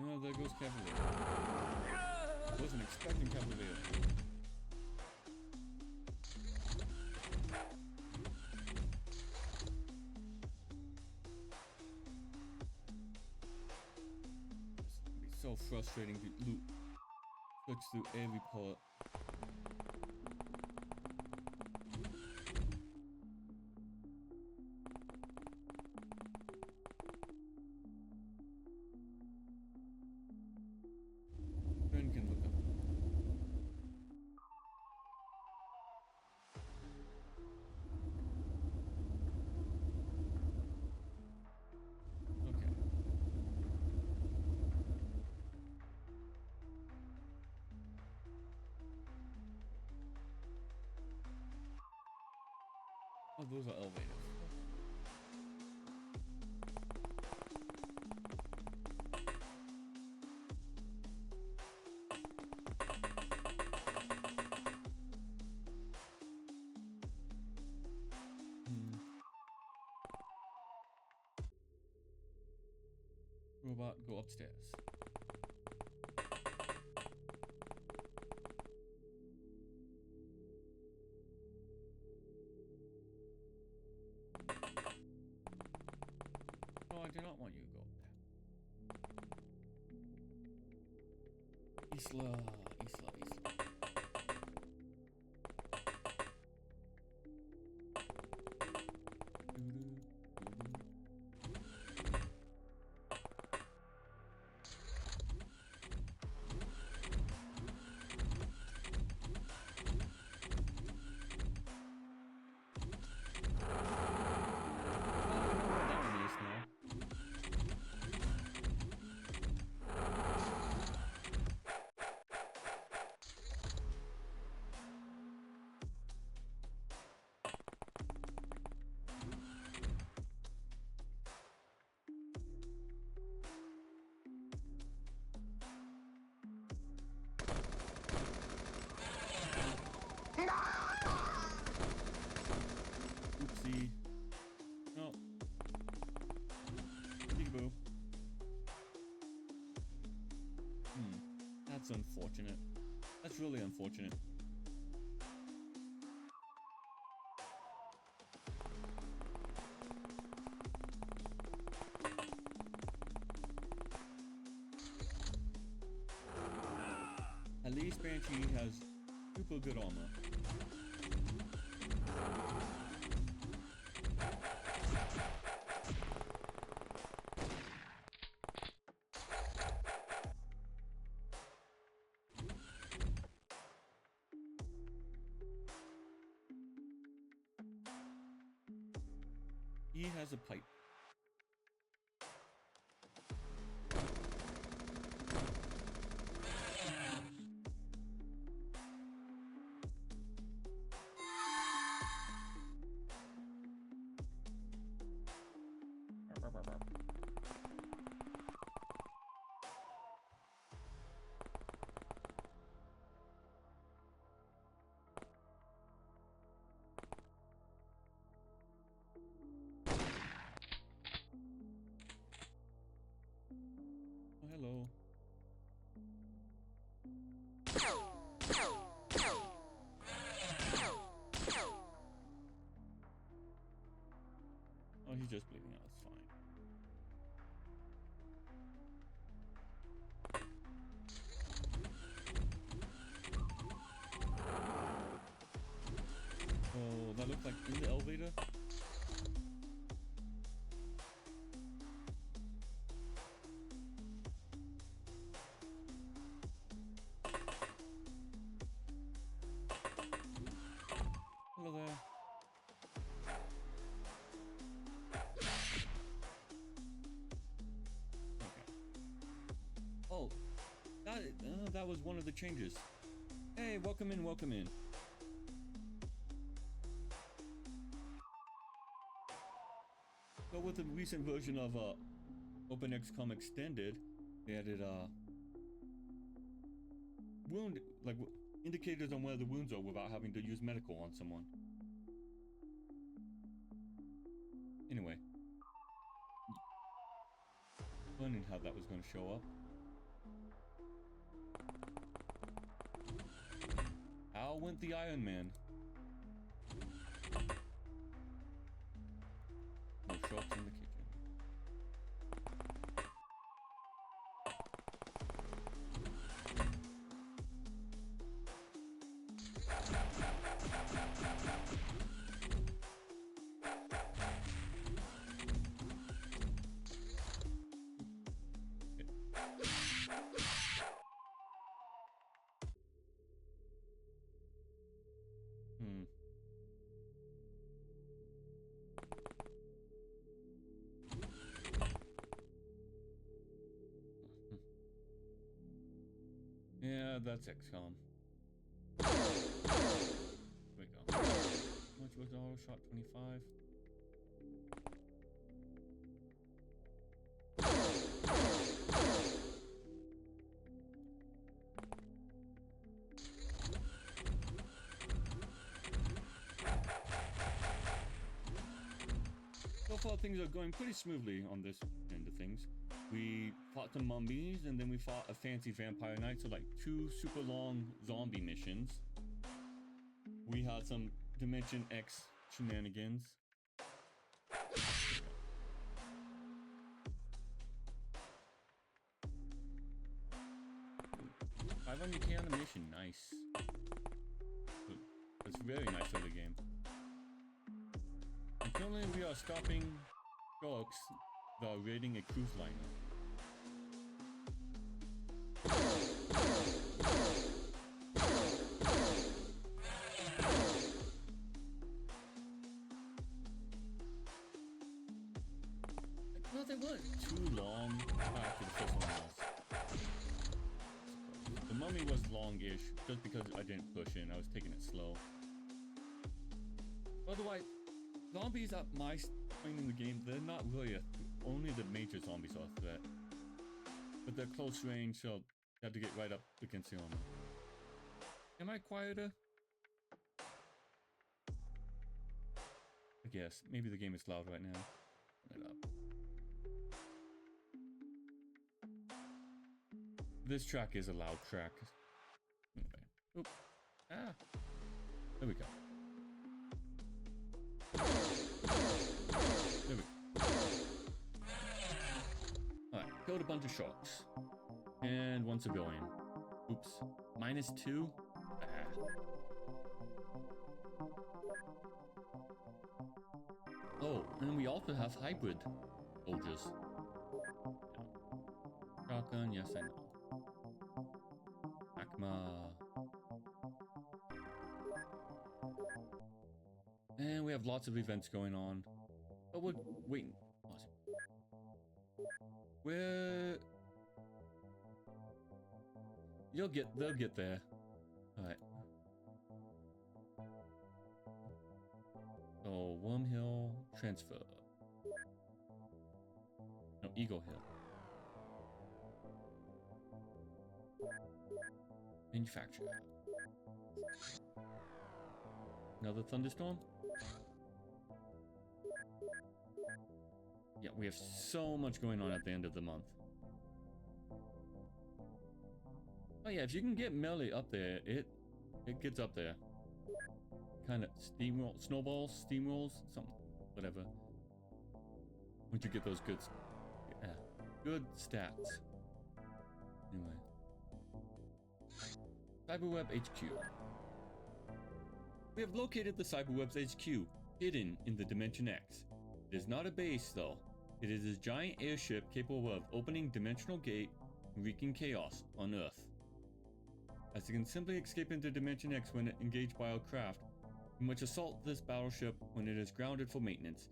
Oh, there goes Cavalier. Wasn't expecting Cavalier. It's so frustrating to loot, switch through every part. Can look up. Okay. Oh, those are elevators. Robot, go upstairs. No, I do not want you to go up there. Isla, Isla, Isla. Oopsie. No. Peekaboo. That's unfortunate. That's really unfortunate. At least Banshee has super good armor. He has a pipe. Oh, hello. Oh, he's just bleeding out. It's fine. Oh, that looks like in the elevator. Hello there. Okay. Oh, that was one of the changes. Hey, welcome in, welcome in. So with the recent version of OpenXcom Extended, they added wound, like indicators on where the wounds are without having to use medical on someone. Anyway, wondering how that was going to show up. How went the Iron Man? No shots in the kitchen. Yeah, that's XCOM. There we go. Much much was auto shot? 25. So far things are going pretty smoothly on this end of things. We fought some mummies, and then we fought a fancy vampire knight, so like 2 super long zombie missions. We had some Dimension X shenanigans. 500k on the mission, nice. That's very nice for the game. And currently we are stopping sharks that are raiding a cruise liner. Well, they weren't too long after the first one was. The mummy was longish, just because I didn't push in. I was taking it slow. Otherwise, zombies at my point in the game, they're not really only the major zombies are a threat. But they're close range, so you have to get right up against the armor. Am I quieter? I guess. Maybe the game is loud right now. Turn it up. This track is a loud track. Anyway. Oop. Ah. There we go. There we go. Alright, killed a bunch of sharks. And 1 civilian. Oops. -2? Ah. Oh, and we also have hybrid soldiers. Shotgun, yes I know. And we have lots of events going on. But we're waiting. Where they'll get there. Alright. So Worm Hill transfer. No, Eagle Hill. Manufacture. Another thunderstorm? Yeah, we have so much going on at the end of the month. Oh yeah, if you can get melee up there, it gets up there. Kind of steamroll, snowballs, steamrolls, something, whatever. Once you get those good stats. Anyway. Cyberweb HQ. We have located the Cyberweb's HQ, hidden in the Dimension X. It is not a base, though. It is a giant airship capable of opening dimensional gate and wreaking chaos on Earth. As it can simply escape into Dimension X when engaged by our craft, we must assault this battleship when it is grounded for maintenance.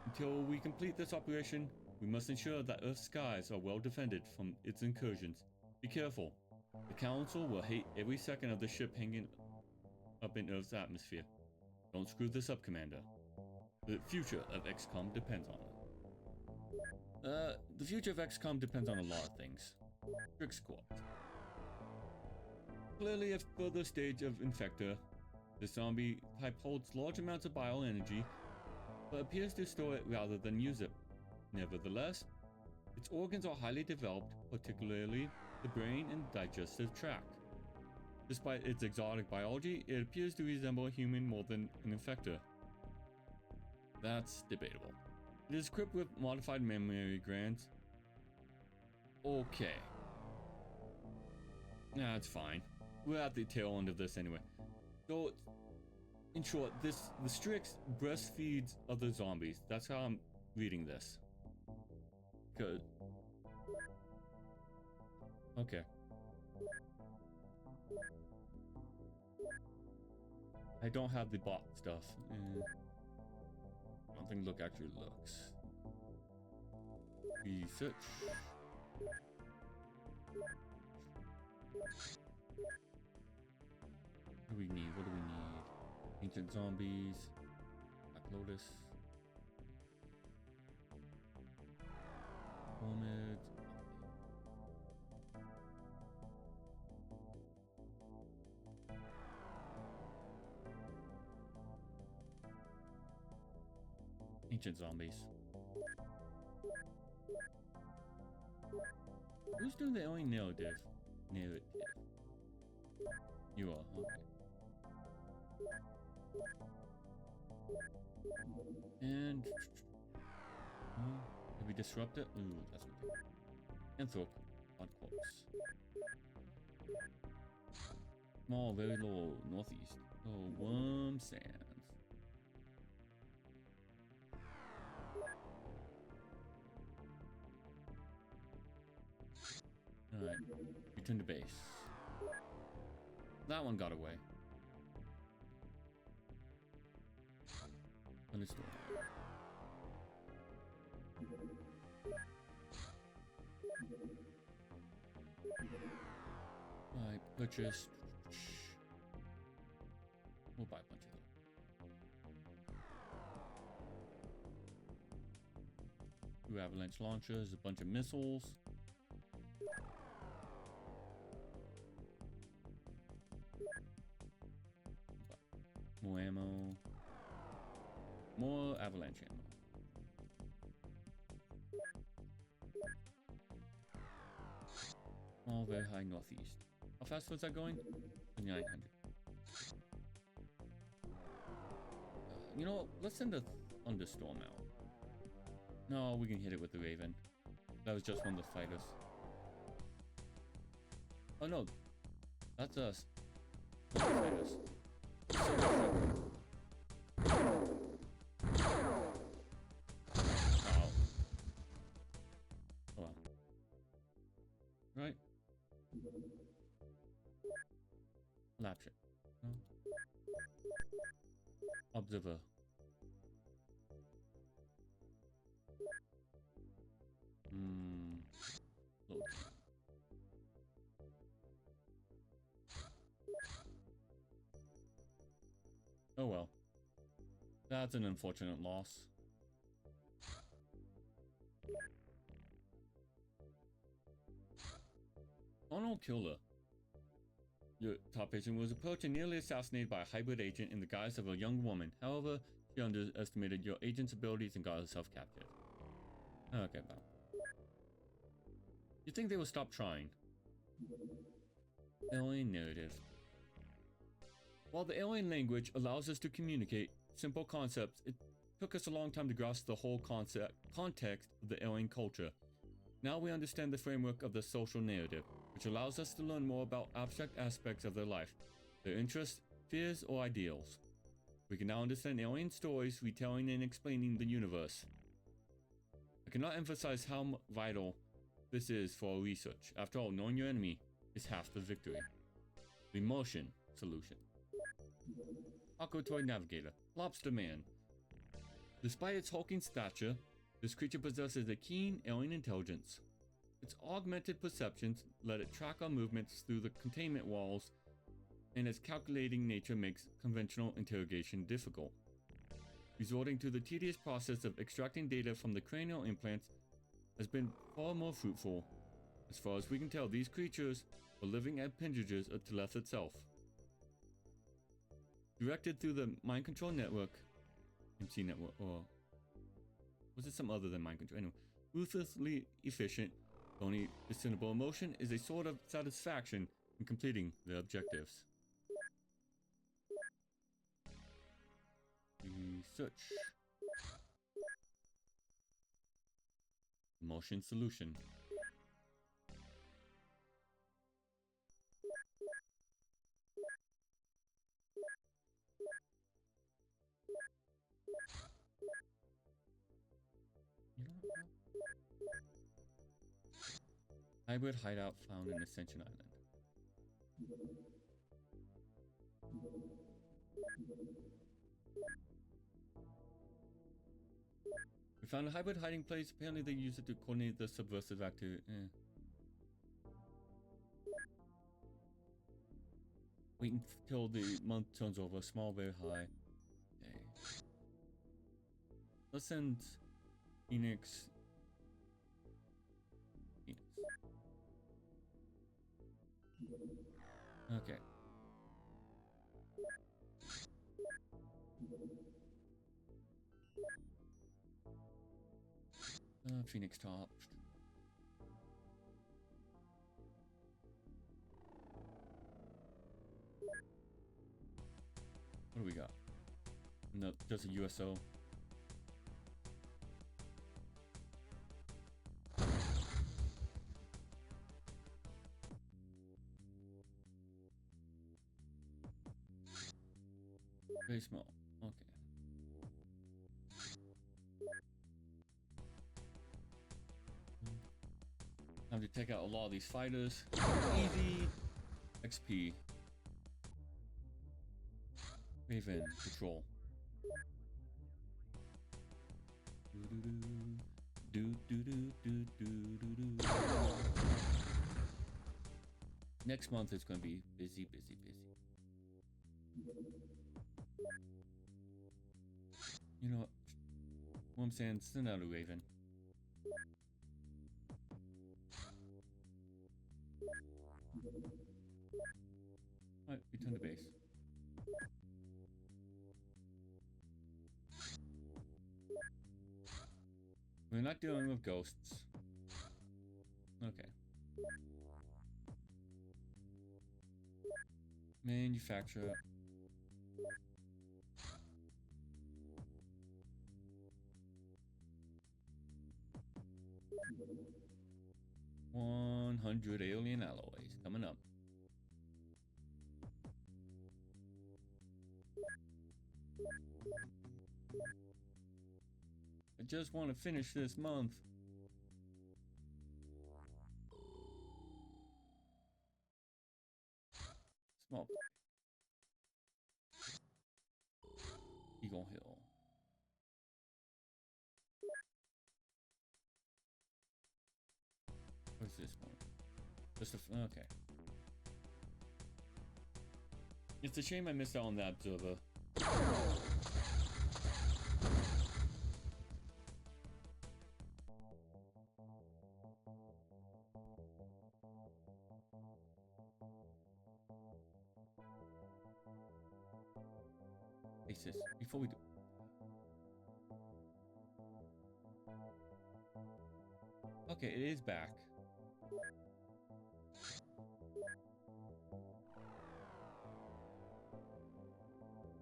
Until we complete this operation, we must ensure that Earth's skies are well defended from its incursions. Be careful. The Council will hate every second of the ship hanging up in Earth's atmosphere. Don't screw this up, Commander. The future of XCOM depends on it. The future of XCOM depends on a lot of things. Trick Squad. Clearly a further stage of Infector. The zombie type holds large amounts of bioenergy, but appears to store it rather than use it. Nevertheless, its organs are highly developed, particularly the brain and digestive tract. Despite its exotic biology, it appears to resemble a human more than an infector. That's debatable. It is equipped with modified memory glands. Okay. Nah, it's fine. We're at the tail end of this anyway. So, in short, the Strix breastfeeds other zombies. That's how I'm reading this. Good. Okay. I don't have the bot stuff. I don't think look actually looks. Research. What do we need? What do we need? Ancient zombies. Lotus. Homage. Ancient zombies. Who's doing the only narrative? You are, okay. And have we disrupted? Ooh, that's what they Anthrop on corpse. Small, very low, northeast. Oh, worm sands. Alright, return to base. That one got away. Thunderstorm. Alright, purchase. We'll buy a bunch of them. Two avalanche launchers, a bunch of missiles. More ammo. More avalanche ammo. All very high northeast. How fast was that going? 900. You know, let's send a thunderstorm out. No, we can hit it with the Raven. That was just one of the fighters. Oh no, that's us. Fighters. Oh. Right. Lapship. No. Observer. Load. Oh well. That's an unfortunate loss. Oh no, killer. Your top agent was approached and nearly assassinated by a hybrid agent in the guise of a young woman. However, she underestimated your agent's abilities and got herself captured. Okay, well. You think they will stop trying? Alien narrative. While the alien language allows us to communicate simple concepts, it took us a long time to grasp the whole context of the alien culture. Now we understand the framework of the social narrative, which allows us to learn more about abstract aspects of their life, their interests, fears, or ideals. We can now understand alien stories, retelling and explaining the universe. I cannot emphasize how vital this is for our research. After all, knowing your enemy is half the victory. The Emotion solution. Aquatoid Navigator. Lobster Man. Despite its hulking stature, this creature possesses a keen alien intelligence. Its augmented perceptions let it track our movements through the containment walls, and its calculating nature makes conventional interrogation difficult. Resorting to the tedious process of extracting data from the cranial implants has been far more fruitful. As far as we can tell, these creatures are living appendages of Teleth itself. Directed through the mind control network, MC network, or was it some other than mind control? Anyway, ruthlessly efficient, the only discernible emotion is a sort of satisfaction in completing the objectives. Research. Emotion solution. Hybrid hideout found in Ascension Island. We found a hybrid hiding place. Apparently they use it to coordinate the subversive activity. Wait until the month turns over. Small, very high. Okay. Let's send Phoenix. Okay. Phoenix top. What do we got? No, just a USO. Very small. Okay. Time to take out a lot of these fighters. Easy XP. Raven patrol. Next month is going to be busy. You know what I'm saying? Send out a Raven. Alright, return to base. We're not dealing with ghosts. Okay. Manufacture. $100 alien alloys coming up. I just want to finish this month. Small. Eagle Hill. What's this one? Just a, okay. It's a shame I missed out on that observer. Hey sis, before we do. Okay, it is back.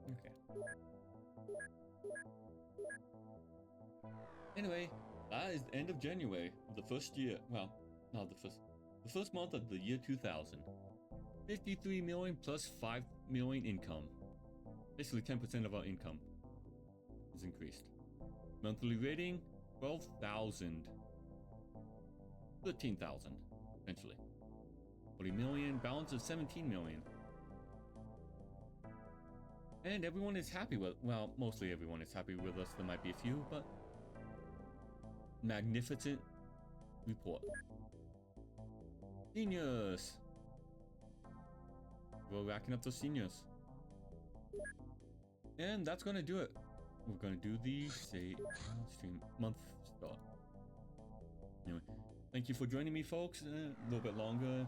Okay. Anyway, that is the end of January of the first year. Well, not the first month of the year 2000. 53 million plus 5 million income. Basically 10% of our income is increased. Monthly rating, 12,000. 13,000, eventually. 40 million, balance of 17 million. And everyone is happy with, well, mostly everyone is happy with us. There might be a few, but magnificent report. Seniors. We're racking up those seniors. And that's gonna do it. We're gonna do the stream month start. Anyway, thank you for joining me, folks. A little bit longer.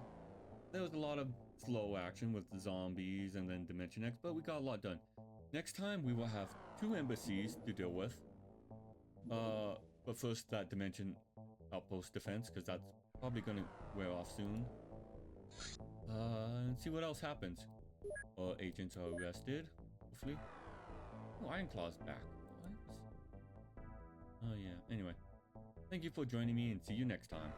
There was a lot of slow action with the zombies and then Dimension X, but we got a lot done. Next time we will have 2 embassies to deal with. But first that Dimension Outpost defense, because that's probably gonna wear off soon. And see what else happens. Agents are arrested, hopefully. Oh, Ironclaw's back. What? Oh yeah, anyway. Thank you for joining me and see you next time.